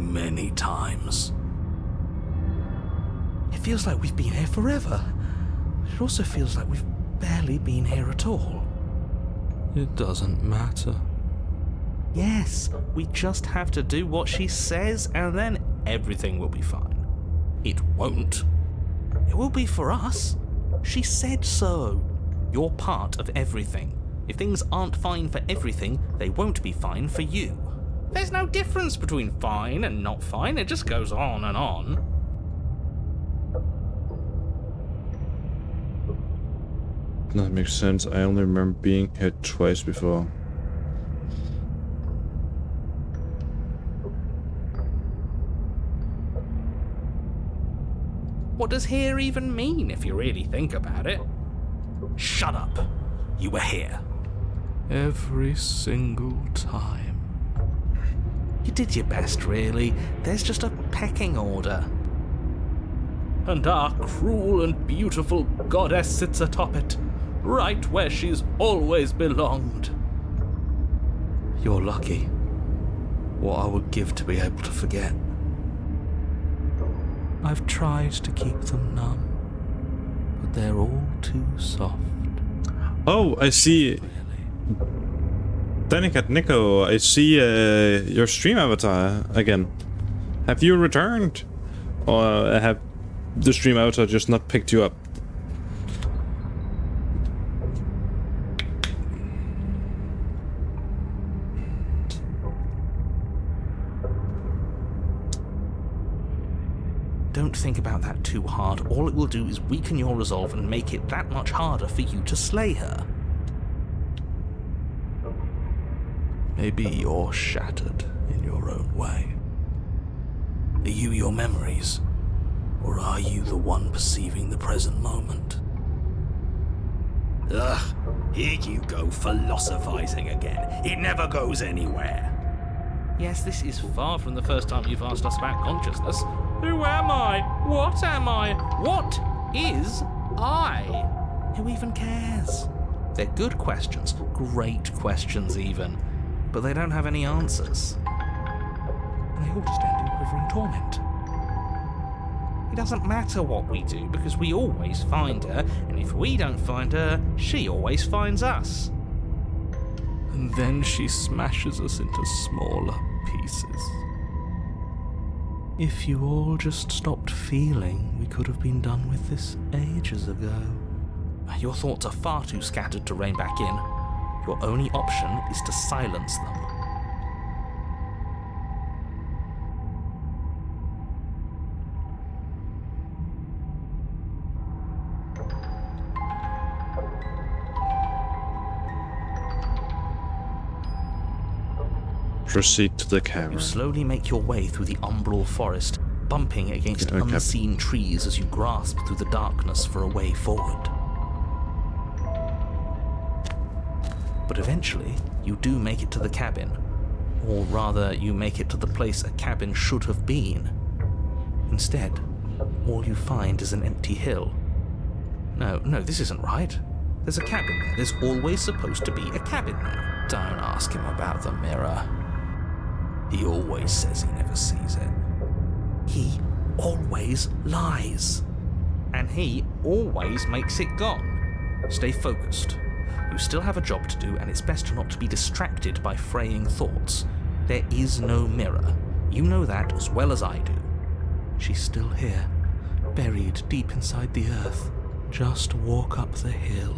Many times. It feels like we've been here forever. It also feels like we've barely been here at all. It doesn't matter. Yes, we just have to do what she says and then everything will be fine. It won't. It will be for us. She said so. You're part of everything. If things aren't fine for everything, they won't be fine for you. There's no difference between fine and not fine, it just goes on and on. That makes sense. I only remember being here twice before. What does here even mean if you really think about it? Shut up. You were here. Every single time. You did your best, really. There's just a pecking order. And our cruel and beautiful goddess sits atop it, right where she's always belonged. You're lucky. What I would give to be able to forget. I've tried to keep them numb, but they're all too soft. Oh, I see. Danica Nico, I see your stream avatar again. Have you returned? Or have the stream avatar just not picked you up? Don't think about that too hard. All it will do is weaken your resolve and make it that much harder for you to slay her. Maybe you're shattered in your own way. Are you your memories? Or are you the one perceiving the present moment? Ugh, here you go philosophizing again. It never goes anywhere. Yes, this is far from the first time you've asked us about consciousness. Who am I? What am I? What is I? Who even cares? They're good questions, great questions even, but they don't have any answers. they all just end in quivering torment. It doesn't matter what we do because we always find her, and if we don't find her, she always finds us. And then she smashes us into smaller pieces. If you all just stopped feeling, we could have been done with this ages ago. Your thoughts are far too scattered to rein back in. Your only option is to silence them. Proceed to the You cavern. slowly make your way through the umbral forest, bumping against Okay. unseen trees as you grasp through the darkness for a way forward. But eventually, you do make it to the cabin. Or rather, you make it to the place a cabin should have been. Instead, all you find is an empty hill. No, this isn't right. There's a cabin there. There's always supposed to be a cabin there. Don't ask him about the mirror. He always says he never sees it. He always lies. And he always makes it gone. Stay focused. You still have a job to do, and it's best not to be distracted by fraying thoughts. There is no mirror. You know that as well as I do. She's still here, buried deep inside the earth. Just walk up the hill.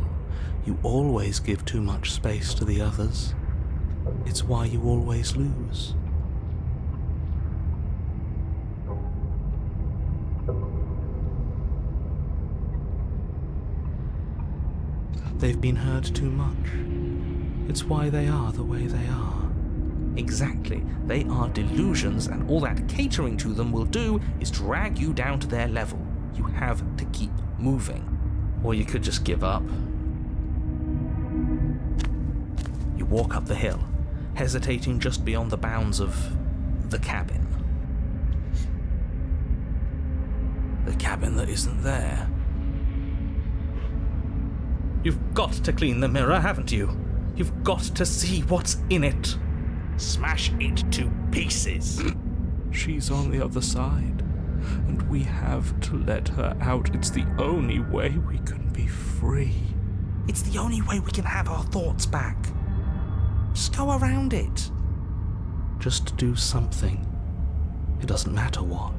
You always give too much space to the others. It's why you always lose. They've been hurt too much. It's why they are the way they are. Exactly. They are delusions, and all that catering to them will do is drag you down to their level. You have to keep moving. Or you could just give up. You walk up the hill, hesitating just beyond the bounds of the cabin. The cabin that isn't there. You've got to clean the mirror, haven't you? You've got to see what's in it. Smash it to pieces. She's on the other side, and we have to let her out. It's the only way we can be free. It's the only way we can have our thoughts back. Just go around it. Just do something. It doesn't matter what.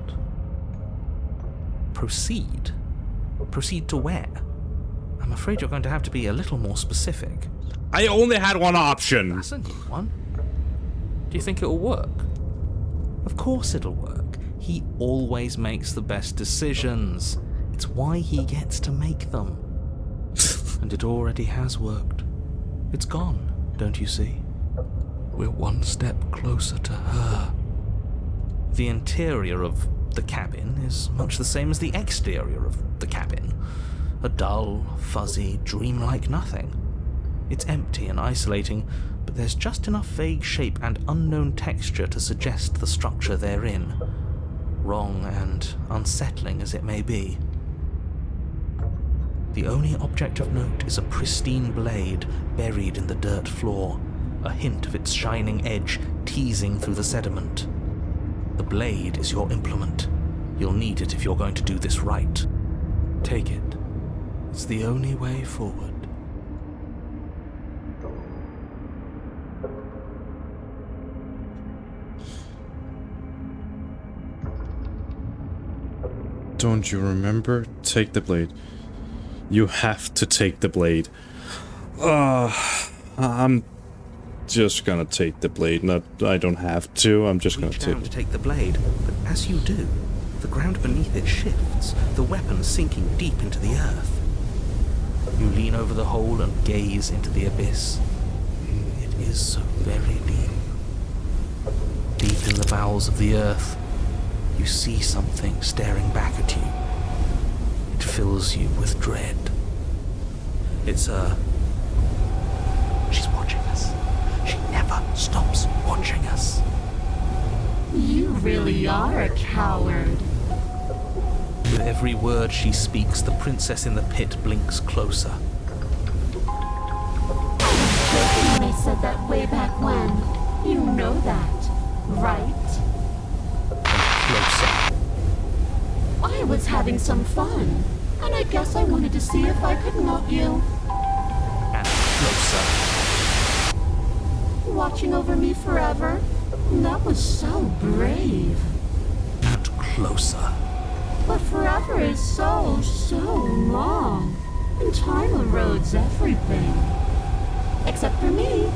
Proceed? Proceed to where? I'm afraid you're going to have to be a little more specific. I only had one option. That's a new one. Do you think it'll work? Of course it'll work. He always makes the best decisions. It's why he gets to make them. And it already has worked. It's gone, don't you see? We're one step closer to her. The interior of the cabin is much the same as the exterior of the cabin. A dull, fuzzy, dreamlike nothing. It's empty and isolating, but there's just enough vague shape and unknown texture to suggest the structure therein, wrong and unsettling as it may be. The only object of note is a pristine blade buried in the dirt floor, a hint of its shining edge teasing through the sediment. The blade is your implement. You'll need it if you're going to do this right. Take it. It's the only way forward. Don't you remember? Take the blade. You have to take the blade. I'm just gonna take the blade. I don't have to. I'm just gonna Reach down to take the blade, but as you do, the ground beneath it shifts, the weapon sinking deep into the earth. You lean over the hole and gaze into the abyss. It is so very deep. Deep in the bowels of the earth, you see something staring back at you. It fills you with dread. It's her. She's watching us. She never stops watching us. You really are a coward. With every word she speaks, the princess in the pit blinks closer. I said that way back when. You know that, right? having some fun. And I guess I wanted to see if I could melt you. And closer. Watching over me forever? That was so brave. And closer. But forever is so long. And time erodes everything. Except for me.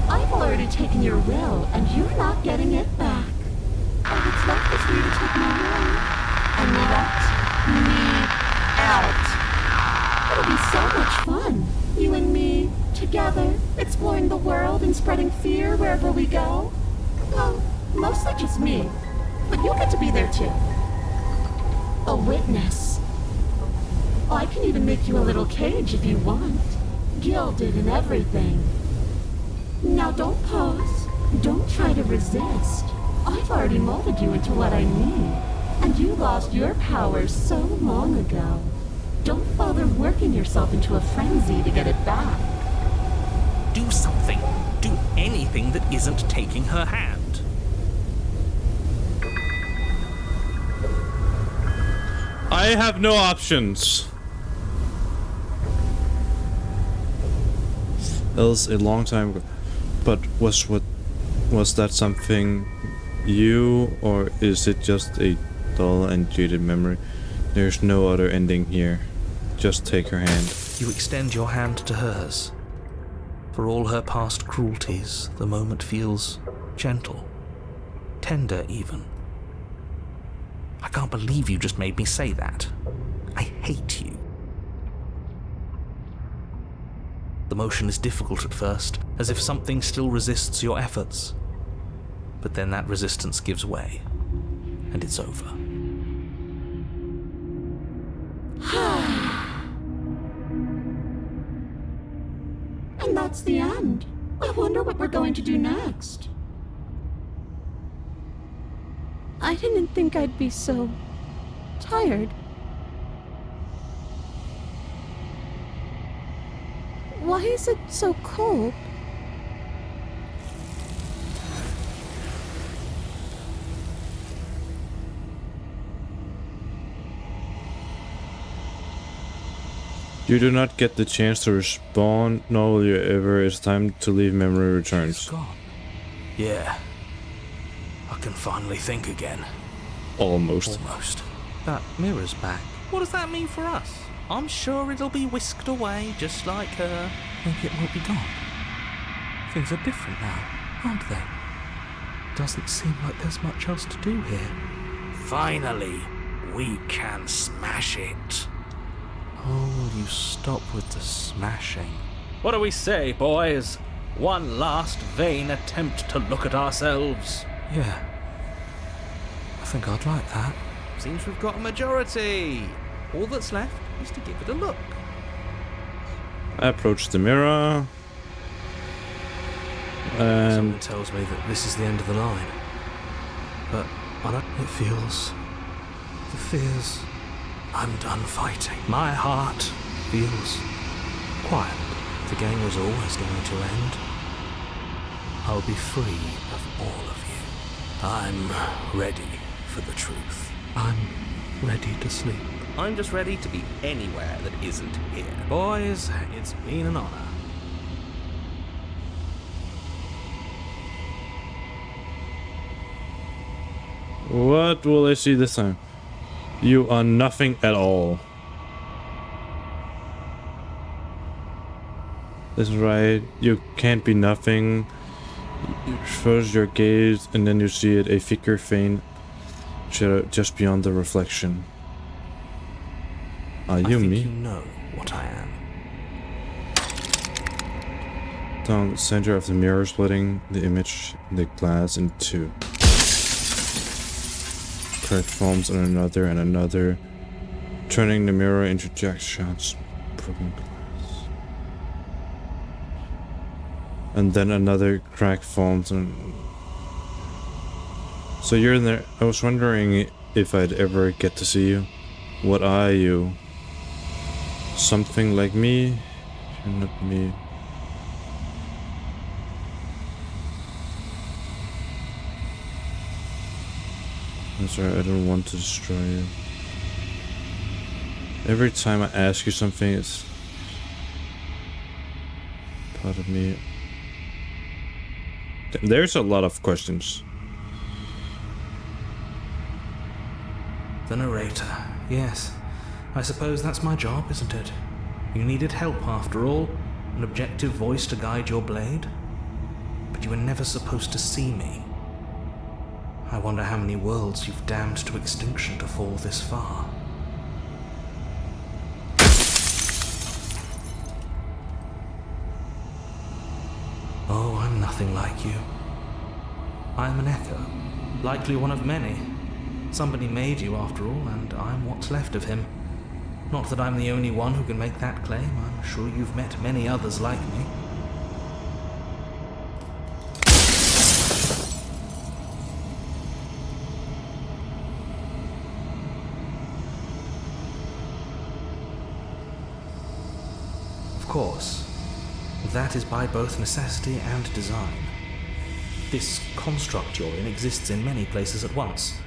I've already taken your will, and you're not getting it back. All that's left is for you to take me away. And let me out. It'll be so much fun. You and me, together, exploring the world and spreading fear wherever we go. Well, mostly just me. But you'll get to be there too. A witness. I can even make you a little cage if you want. Gilded and everything. Now don't pause. Don't try to resist. I've already molded you into what I need. And you lost your powers so long ago. Don't bother working yourself into a frenzy to get it back. Do something. Do anything that isn't taking her hand. I have no options. Else a long time ago. But was that something you, or is it just a dull and jaded memory? There's no other ending here. Just take her hand. You extend your hand to hers. For all her past cruelties, the moment feels gentle, tender even. I can't believe you just made me say that. I hate you. The motion is difficult at first, as if something still resists your efforts. But then that resistance gives way, and it's over. And that's the end. I wonder what we're going to do next. I didn't think I'd be so tired. Why is it so cold? You do not get the chance to respawn. No, will you ever. It's time to leave. Memory returns. It's gone. Yeah. I can finally think again. Almost. That mirror's back. What does that mean for us? I'm sure it'll be whisked away, just like her. Maybe it won't be gone. Things are different now, aren't they? Doesn't seem like there's much else to do here. Finally, we can smash it. Oh, will you stop with the smashing? What do we say, boys? One last vain attempt to look at ourselves. Yeah. I think I'd like that. Seems we've got a majority. All that's left is to give it a look. I approach the mirror. Someone tells me that this is the end of the line. But I don't... It feels... The fears... I'm done fighting. My heart feels quiet. The game was always going to end. I'll be free of all of you. I'm ready for the truth. I'm ready to sleep. I'm just ready to be anywhere that isn't here. Boys, it's been an honor. What will I see this time? You are nothing at all. That's right. You can't be nothing. First your gaze, and then you see it, a figure faint shadow just beyond the reflection. Are you me? You know what I am. Down the center of the mirror, splitting the image in the glass in two. Crack forms on another and another, turning the mirror into jagged shots, broken glass. And then another crack forms on... So you're in there. I was wondering if I'd ever get to see you. What are you? Something like me? You're not me. I'm sorry, I don't want to destroy you. Every time I ask you something, it's part of me. There's a lot of questions. The narrator. Yes. I suppose that's my job, isn't it? You needed help after all. An objective voice to guide your blade. But you were never supposed to see me. I wonder how many worlds you've damned to extinction to fall this far. Oh, I'm nothing like you. I am an echo, likely one of many. Somebody made you after all, and I'm what's left of him. Not that I'm the only one who can make that claim. I'm sure you've met many others like me. Of course, that is by both necessity and design. This construct you're in exists in many places at once.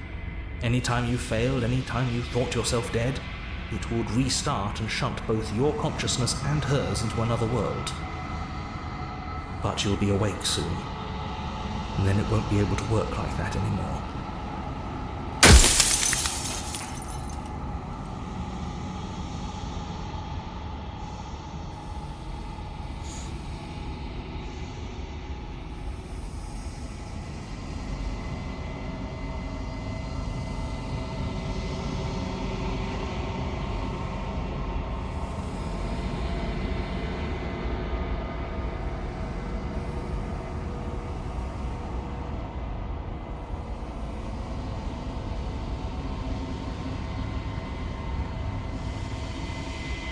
Anytime you failed, anytime you thought yourself dead, it would restart and shunt both your consciousness and hers into another world. But you'll be awake soon, and then it won't be able to work like that anymore.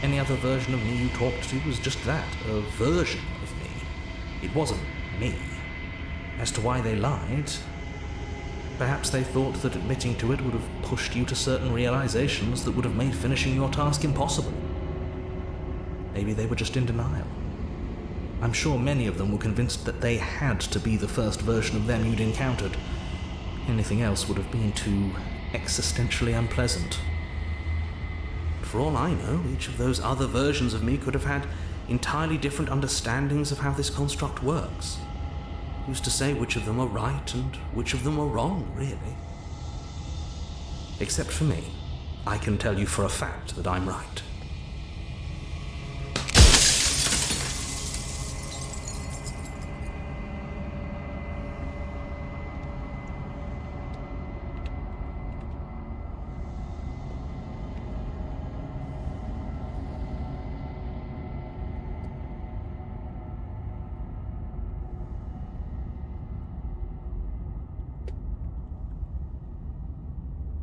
Any other version of me you talked to was just that, a version of me. It wasn't me. As to why they lied, perhaps they thought that admitting to it would have pushed you to certain realizations that would have made finishing your task impossible. Maybe they were just in denial. I'm sure many of them were convinced that they had to be the first version of them you'd encountered. Anything else would have been too existentially unpleasant. For all I know, each of those other versions of me could have had entirely different understandings of how this construct works. Who's to say which of them are right and which of them are wrong, really? Except for me, I can tell you for a fact that I'm right.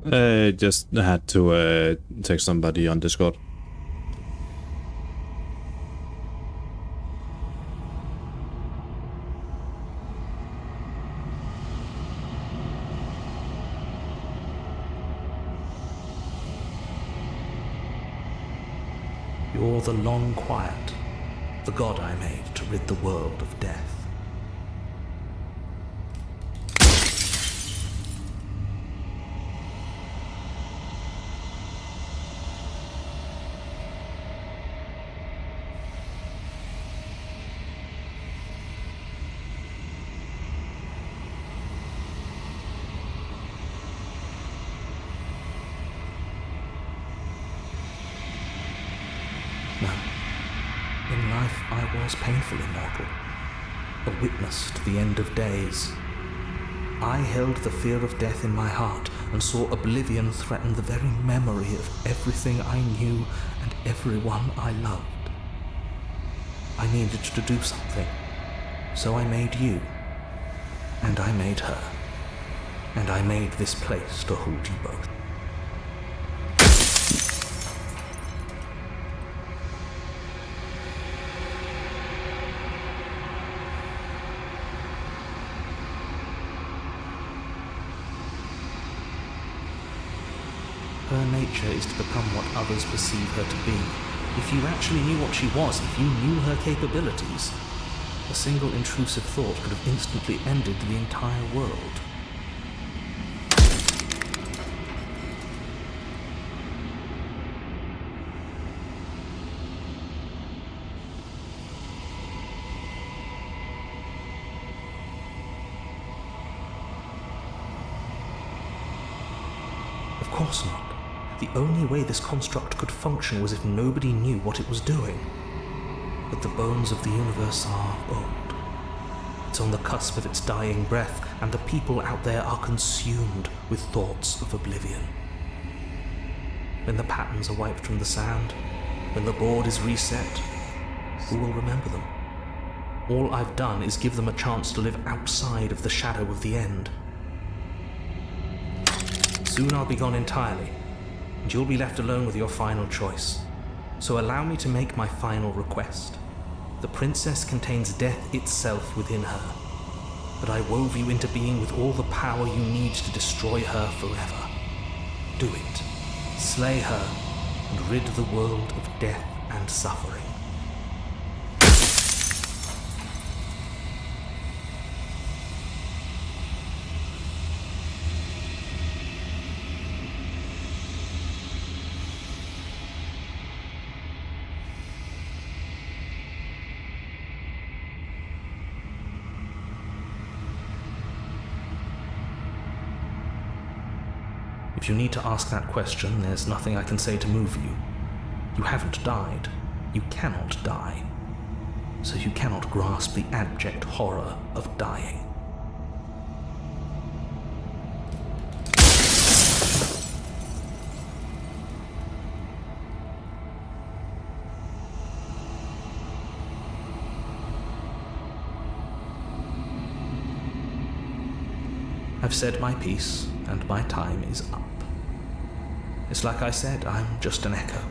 I just had to text somebody on Discord. You're the long quiet, the god I made to rid the world of death. No. In life, I was painfully mortal, a witness to the end of days. I held the fear of death in my heart and saw oblivion threaten the very memory of everything I knew and everyone I loved. I needed to do something, so I made you, and I made her, and I made this place to hold you both. Her nature is to become what others perceive her to be. If you actually knew what she was, if you knew her capabilities, a single intrusive thought could have instantly ended the entire world. course not. The only way this construct could function was if nobody knew what it was doing. But the bones of the universe are old. It's on the cusp of its dying breath, and the people out there are consumed with thoughts of oblivion. When the patterns are wiped from the sand, when the board is reset, who will remember them? All I've done is give them a chance to live outside of the shadow of the end. Soon I'll be gone entirely, and you'll be left alone with your final choice. So allow me to make my final request. The princess contains death itself within her, but I wove you into being with all the power you need to destroy her forever. Do it. Slay her, and rid the world of death and suffering. If you need to ask that question, there's nothing I can say to move you. You haven't died. You cannot die. So you cannot grasp the abject horror of dying. I've said my piece, and my time is up. It's like I said, I'm just an echo,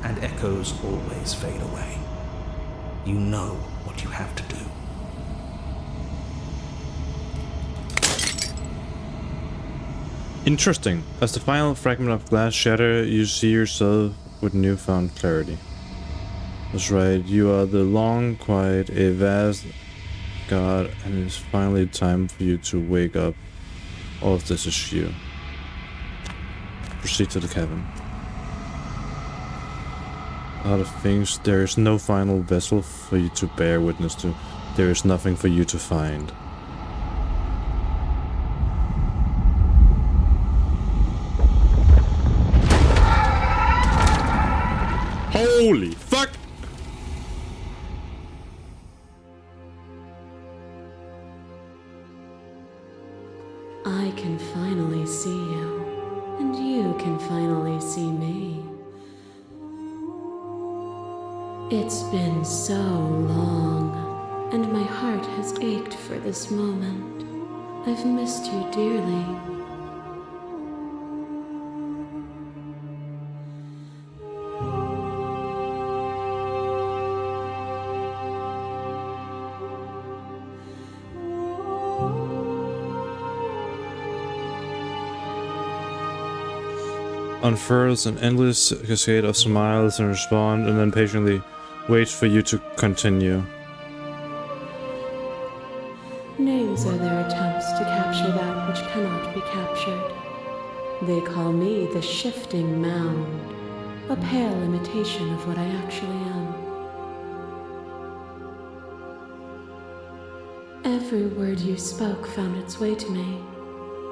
and echoes always fade away. You know what you have to do. Interesting. As the final fragment of glass shatter, you see yourself with newfound clarity. That's right, you are the long, quiet, a vast god, and it's finally time for you to wake up. All of this is you. Proceed to the cabin. A lot of things, there is no final vessel for you to bear witness to. There is nothing for you to find. Holy fuck! I can finally see you, and you can finally see me. It's been so long, and my heart has ached for this moment. I've missed you dearly. Unfurls an endless cascade of smiles and respond, and then patiently waits for you to continue. Names are their attempts to capture that which cannot be captured. They call me the shifting mound, a pale imitation of what I actually am. Every word you spoke found its way to me.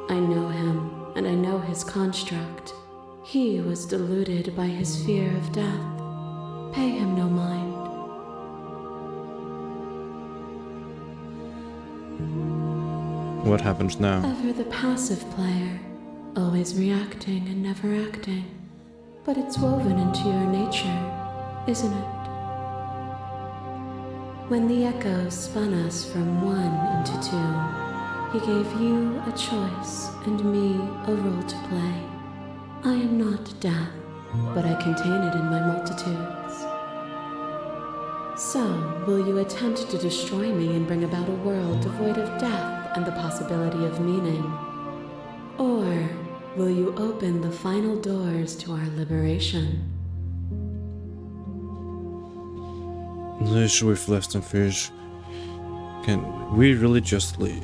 I know him, and I know his construct. He was deluded by his fear of death. Pay him no mind. What happens now? Ever the passive player, always reacting and never acting. But it's woven into your nature, isn't it? When the echoes spun us from one into two, he gave you a choice and me a role to play. I am not death, but I contain it in my multitudes. So, will you attempt to destroy me and bring about a world devoid of death and the possibility of meaning? Or will you open the final doors to our liberation? This we've left and fish. Can we really just leave?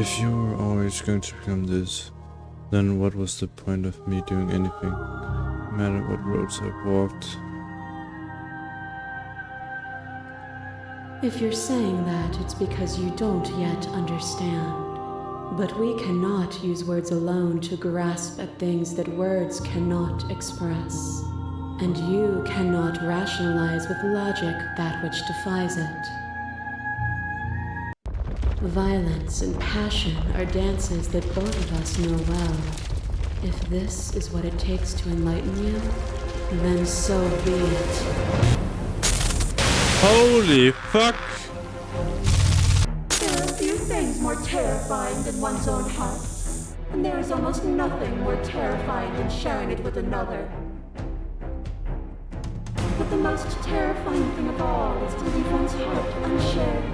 If you're always going to become this, Then what was the point of me doing anything, no matter what roads I've walked? If you're saying that, it's because you don't yet understand. But we cannot use words alone to grasp at things that words cannot express. And you cannot rationalize with logic that which defies it. Violence and passion are dances that both of us know well. If this is what it takes to enlighten you, then so be it. Holy fuck! There are few things more terrifying than one's own heart, and there is almost nothing more terrifying than sharing it with another. But the most terrifying thing of all is to leave one's heart unshared.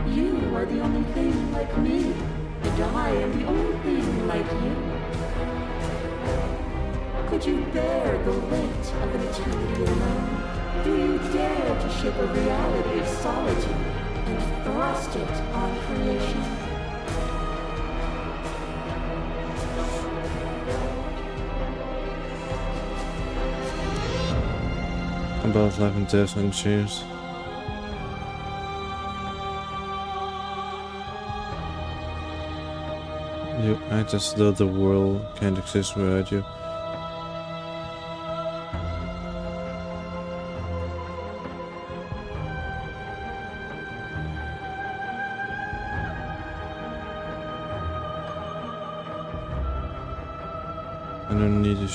You are the only thing like me, and I am the only thing like you. Could you bear the weight of an eternity alone? Do you dare to shape a reality of solitude and thrust it on creation? About life and death and change. You act as though the world can't exist without you. I don't need to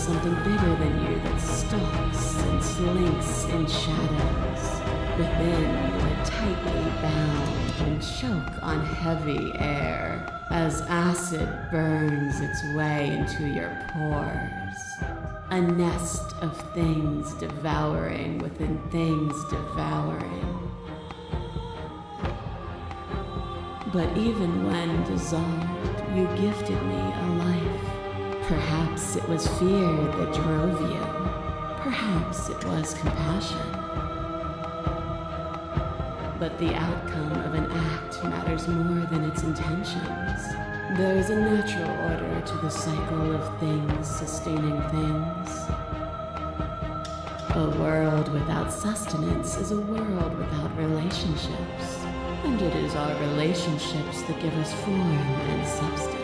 something bigger than you that stalks and slinks in shadows. Within, you are tightly bound and choke on heavy air as acid burns its way into your pores. A nest of things devouring within things devouring. But even when dissolved, you gifted me a life. Perhaps it was fear that drove you. Perhaps it was compassion. But the outcome of an act matters more than its intentions. There is a natural order to the cycle of things sustaining things. A world without sustenance is a world without relationships. And it is our relationships that give us form and substance.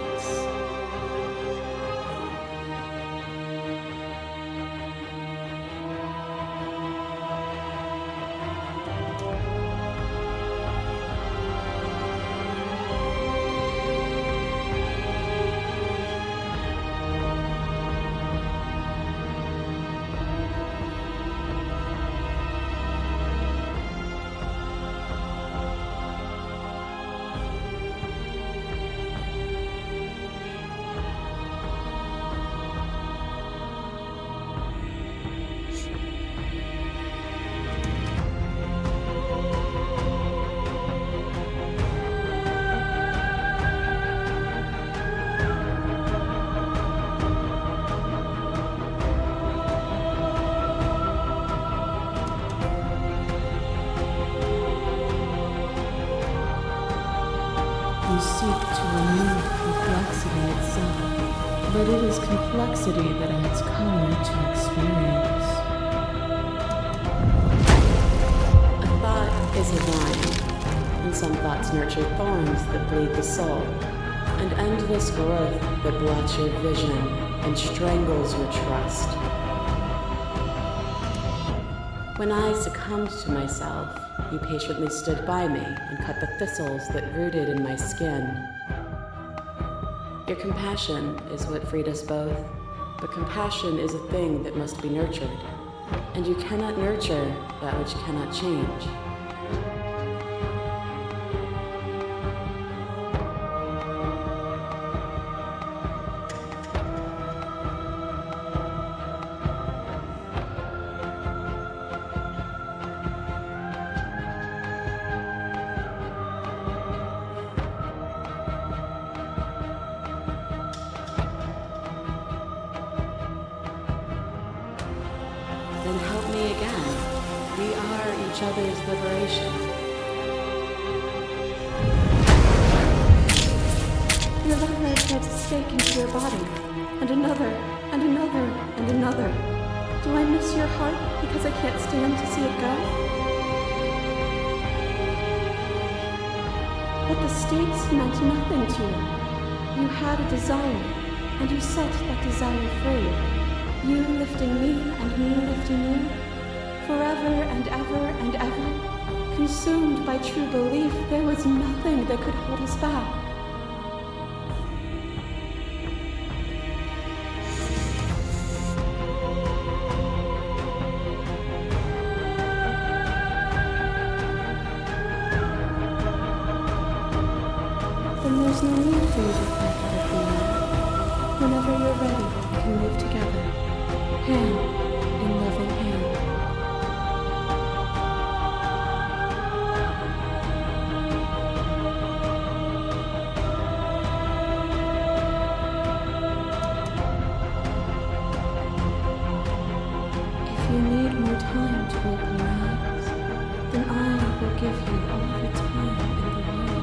You seek to remove complexity itself, but it is complexity that adds color to experience. A thought is a vine, and some thoughts nurture thorns that bleed the soul, and endless growth that blots your vision and strangles your trust. When I succumbed to myself, you patiently stood by me and cut the thistles that rooted in my skin. Your compassion is what freed us both, but compassion is a thing that must be nurtured, and you cannot nurture that which cannot change. then help me again. We are each other's liberation. Your love ray drives a stake into your body, and another, and another, and another. Do I miss your heart because I can't stand to see it go? But the stakes meant nothing to you. You had a desire, and you set that desire free. You lifting me and me lifting you, forever and ever and ever. Consumed by true belief, there was nothing that could hold us back. Then there's no need for you to fight with me now. Whenever you're ready, we can move together, hand in loving hand. If you need more time to open your eyes, then I will give you all the time in the world.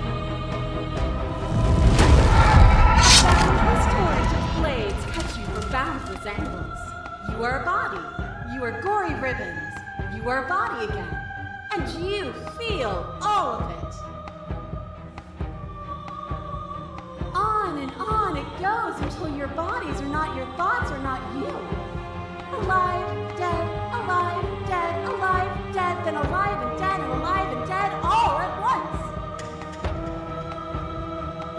This torrent of blades cuts you from boundless angles. You are a body. You are gory ribbons. You are a body again. And you feel all of it. On it goes until your bodies are not your thoughts, are not you. Alive, dead, then alive and dead, and alive and dead, all at once.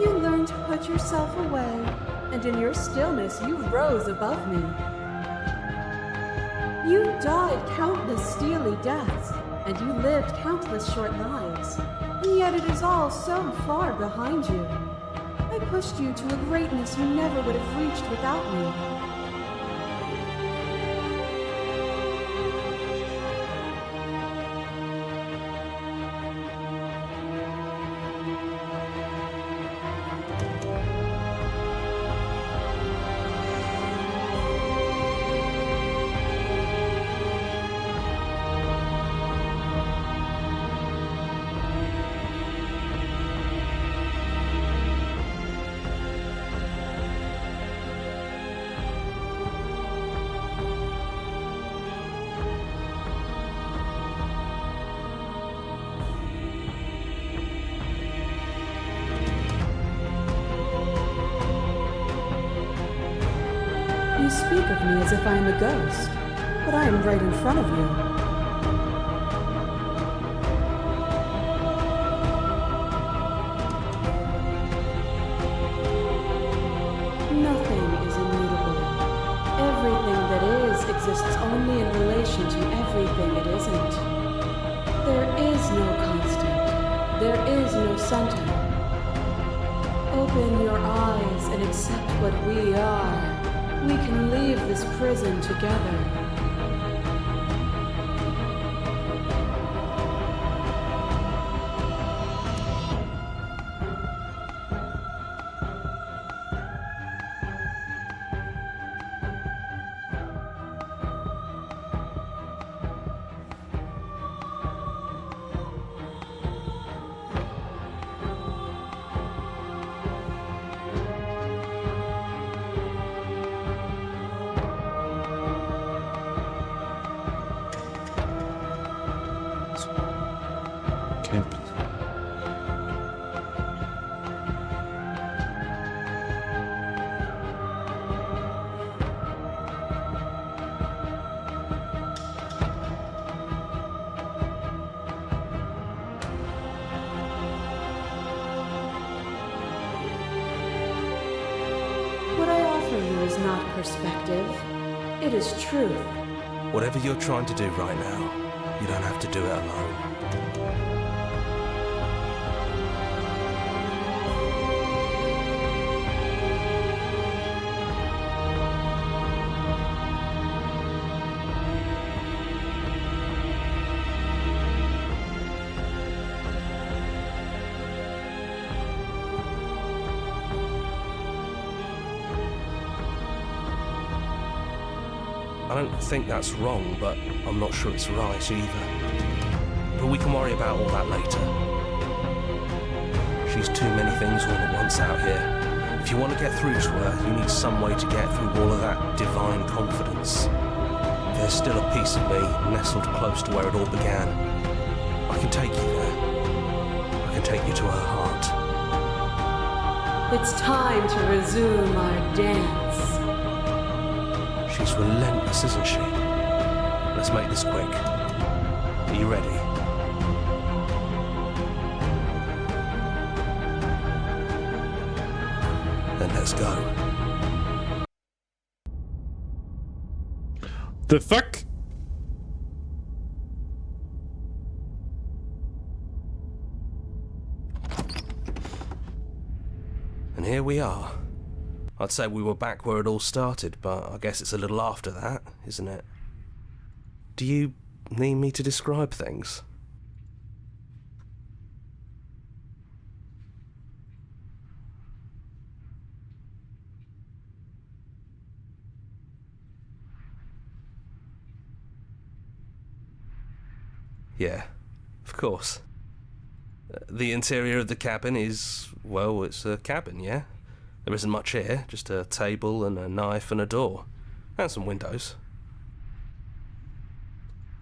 You learn to put yourself away, and in your stillness you rose above me. You died countless steely deaths, and you lived countless short lives, and yet it is all so far behind you. I pushed you to a greatness you never would have reached without me. You speak of me as if I am a ghost, but I am right in front of you. Nothing is immutable. Everything that is exists only in relation to everything it isn't. There is no constant. There is no center. Open your eyes and accept what we are. We can leave this prison together. Is not perspective. It is truth. Whatever you're trying to do right now, you don't have to do it alone. I don't think that's wrong, but I'm not sure it's right either. But we can worry about all that later. She's too many things all at once out here. If you want to get through to her, you need some way to get through all of that divine confidence. There's still a piece of me nestled close to where it all began. I can take you there. I can take you to her heart. It's time to resume our dance. She's relentless, isn't she? Let's make this quick. Are you ready? Then let's go. The fuck? And here we are. I'd say we were back where it all started, but I guess it's a little after that, isn't it? Do you need me to describe things? Yeah, of course. The interior of the cabin is, well, it's a cabin, yeah? There isn't much here, just a table and a knife and a door. And some windows.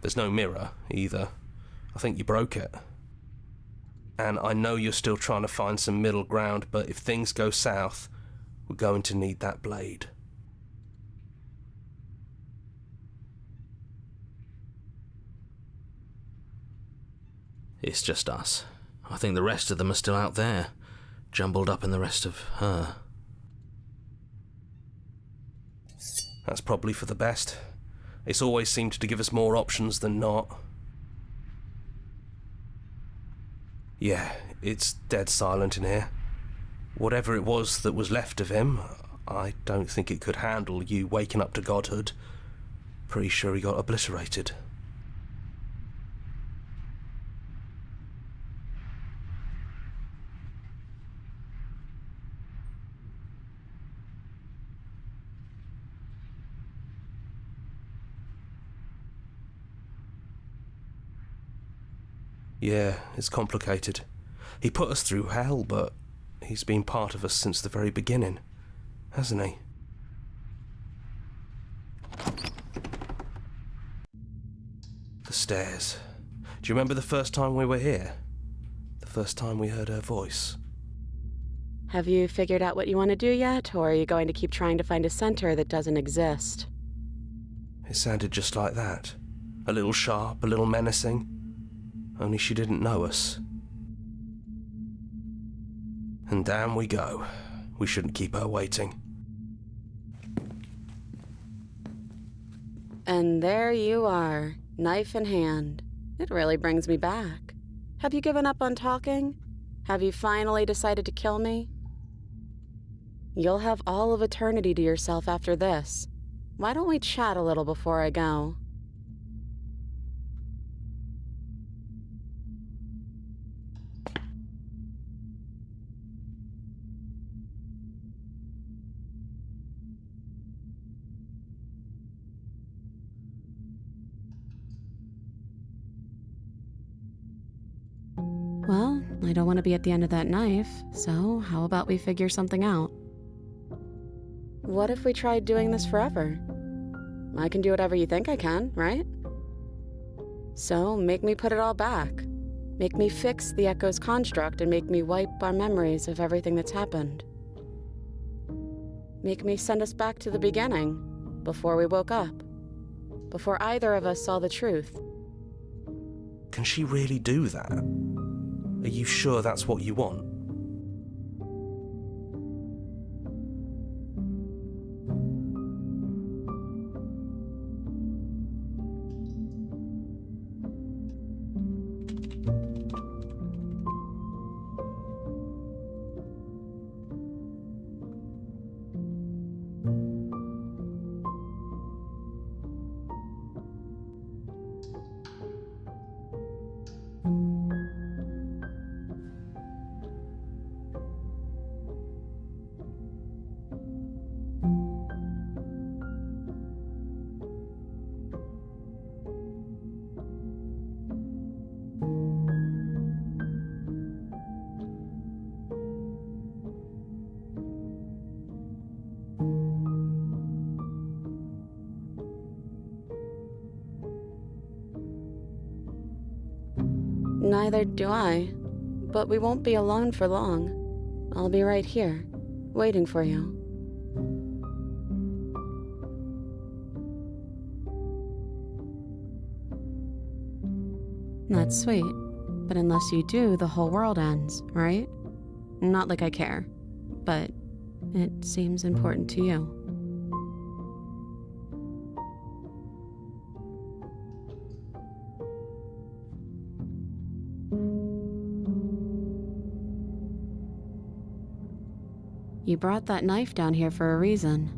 There's no mirror, either. I think you broke it. And I know you're still trying to find some middle ground, but if things go south, we're going to need that blade. It's just us. I think the rest of them are still out there, jumbled up in the rest of her. That's probably for the best. It's always seemed to give us more options than not. Yeah, it's dead silent in here. Whatever it was that was left of him, I don't think it could handle you waking up to godhood. Pretty sure he got obliterated. Yeah, it's complicated. He put us through hell, but he's been part of us since the very beginning, hasn't he? The stairs. Do you remember the first time we were here? The first time we heard her voice? Have you figured out what you want to do yet, or are you going to keep trying to find a center that doesn't exist? It sounded just like that. A little sharp, a little menacing. Only she didn't know us. And down we go. We shouldn't keep her waiting. And there you are, knife in hand. It really brings me back. Have you given up on talking? Have you finally decided to kill me? You'll have all of eternity to yourself after this. Why don't we chat a little before I go? Well, I don't want to be at the end of that knife, so how about we figure something out? What if we tried doing this forever? I can do whatever you think I can, right? So make me put it all back. Make me fix the Echo's construct and make me wipe our memories of everything that's happened. Make me send us back to the beginning, before we woke up. Before either of us saw the truth. Can she really do that? Are you sure that's what you want? Neither do I. But we won't be alone for long. I'll be right here, waiting for you. That's sweet. But unless you do, the whole world ends, right? Not like I care, but it seems important to you. You brought that knife down here for a reason.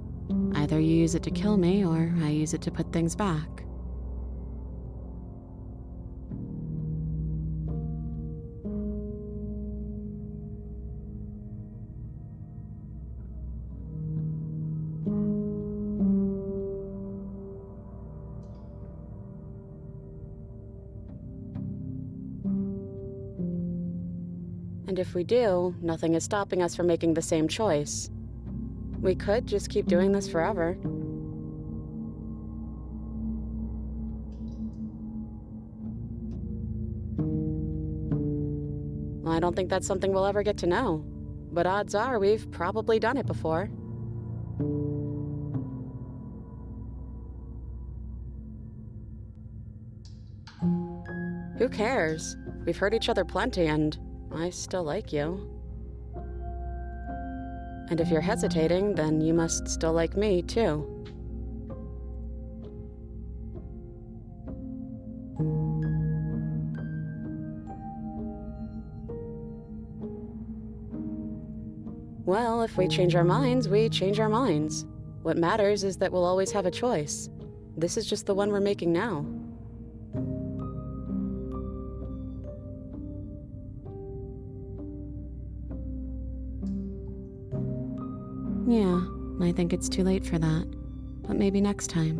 Either you use it to kill me, or I use it to put things back. And if we do, nothing is stopping us from making the same choice. We could just keep doing this forever. I don't think that's something we'll ever get to know, but odds are we've probably done it before. Who cares? We've hurt each other plenty, and I still like you. And if you're hesitating, then you must still like me, too. Well, if we change our minds, we change our minds. What matters is that we'll always have a choice. This is just the one we're making now. Yeah, I think it's too late for that. But maybe next time.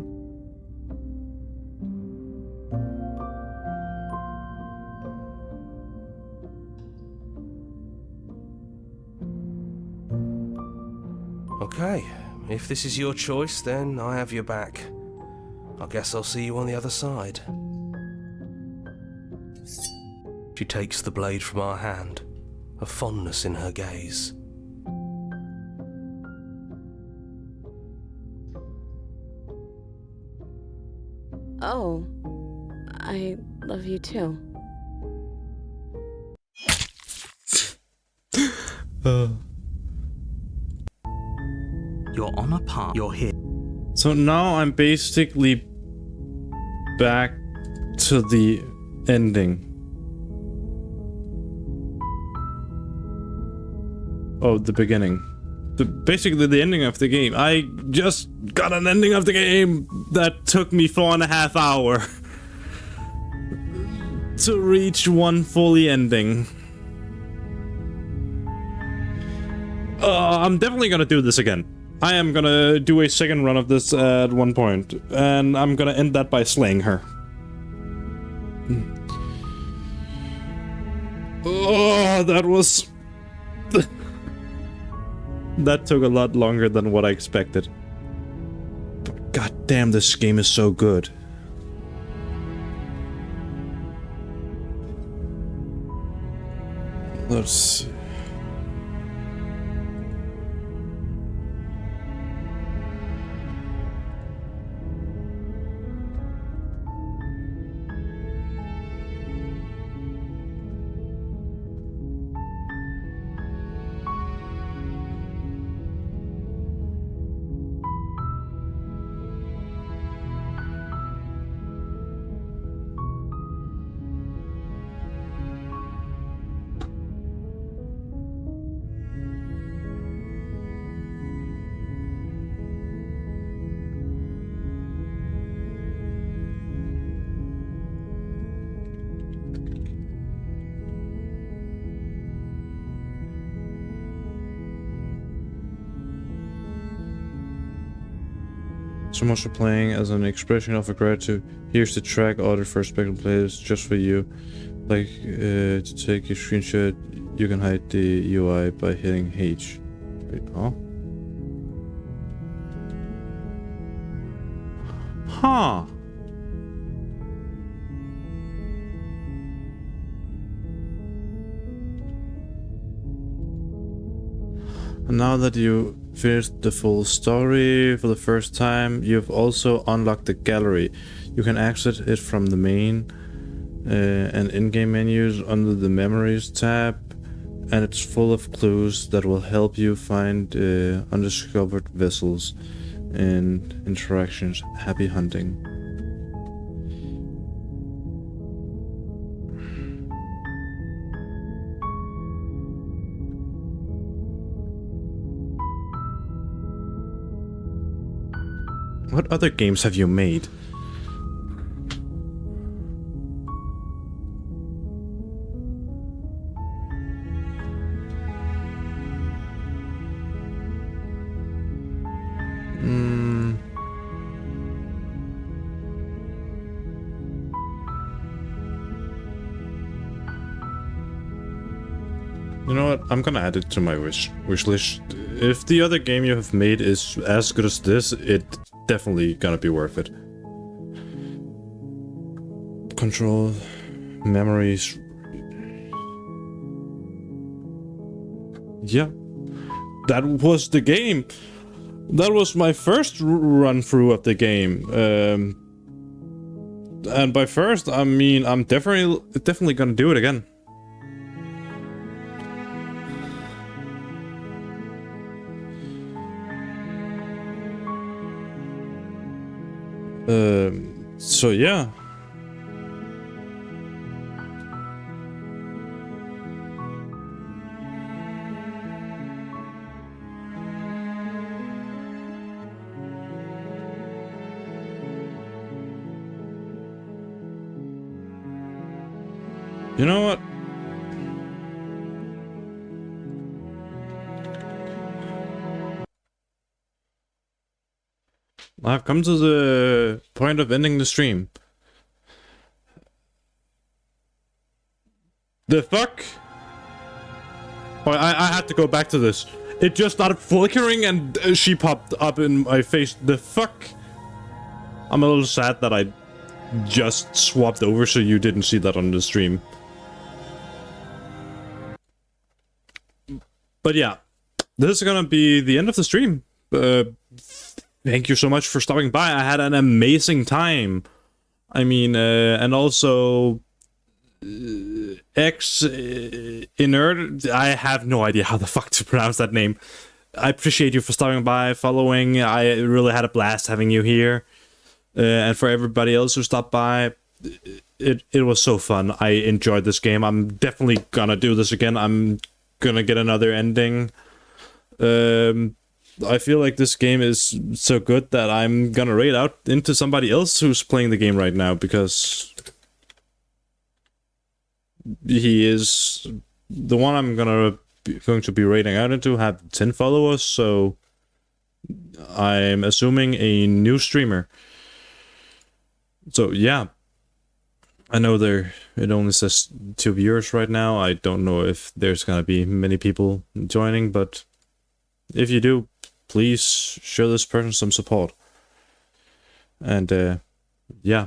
Okay, if this is your choice, then I have your back. I guess I'll see you on the other side. She takes the blade from our hand, a fondness in her gaze. Oh, I love you too. You're on a path. You're here. So now I'm basically back to the ending of the beginning. Basically the ending of the game. I just got an ending of the game that took me 4.5 hours to reach one fully ending. I'm definitely gonna do this again. I am gonna do a second run of this at one point, and I'm gonna end that by slaying her. Oh, that was... that took a lot longer than what I expected. But god damn, this game is so good. Let's see. So much for playing as an expression of gratitude. Here's the track ordered for Spectrum players just for you. Like to take a screenshot, you can hide the UI by hitting H. Wait, oh. Huh. And now that you finished the full story for the first time, you've also unlocked the gallery. You can access it from the main and in-game menus under the Memories tab, and it's full of clues that will help you find undiscovered vessels and interactions. Happy hunting. What other games have you made? You know what? I'm gonna add it to my wish list. If the other game you have made is as good as this, it definitely gonna be worth it. Control, Memories. Yeah, that was the game. That was my first run through of the game. And by first, I mean I'm definitely gonna do it again. So yeah. You know what? I've come to the point of ending the stream. The fuck? Oh, I had to go back to this. It just started flickering and she popped up in my face. The fuck? I'm a little sad that I just swapped over so you didn't see that on the stream. But yeah, this is gonna be the end of the stream. Thank you so much for stopping by. I had an amazing time. I mean, and also Inert. I have no idea how the fuck to pronounce that name. I appreciate you for stopping by, following. I really had a blast having you here, and for everybody else who stopped by, it was so fun. I enjoyed this game. I'm definitely gonna do this again. I'm gonna get another ending. I feel like this game is so good that I'm gonna raid out into somebody else who's playing the game right now, because he is the one I'm going to be raiding out into. Have 10 followers, so I'm assuming a new streamer. So yeah, I know it only says 2 viewers right now. I don't know if there's gonna be many people joining, but if you do, please show this person some support. And yeah,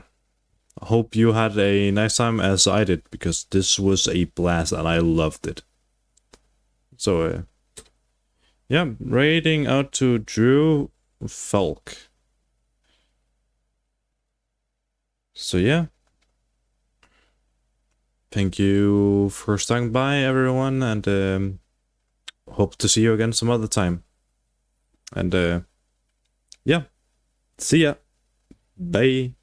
I hope you had a nice time as I did, because this was a blast and I loved it. So yeah, raiding out to Drew Falk. So yeah, thank you for stopping by, everyone, and hope to see you again some other time. And yeah, see ya. Bye.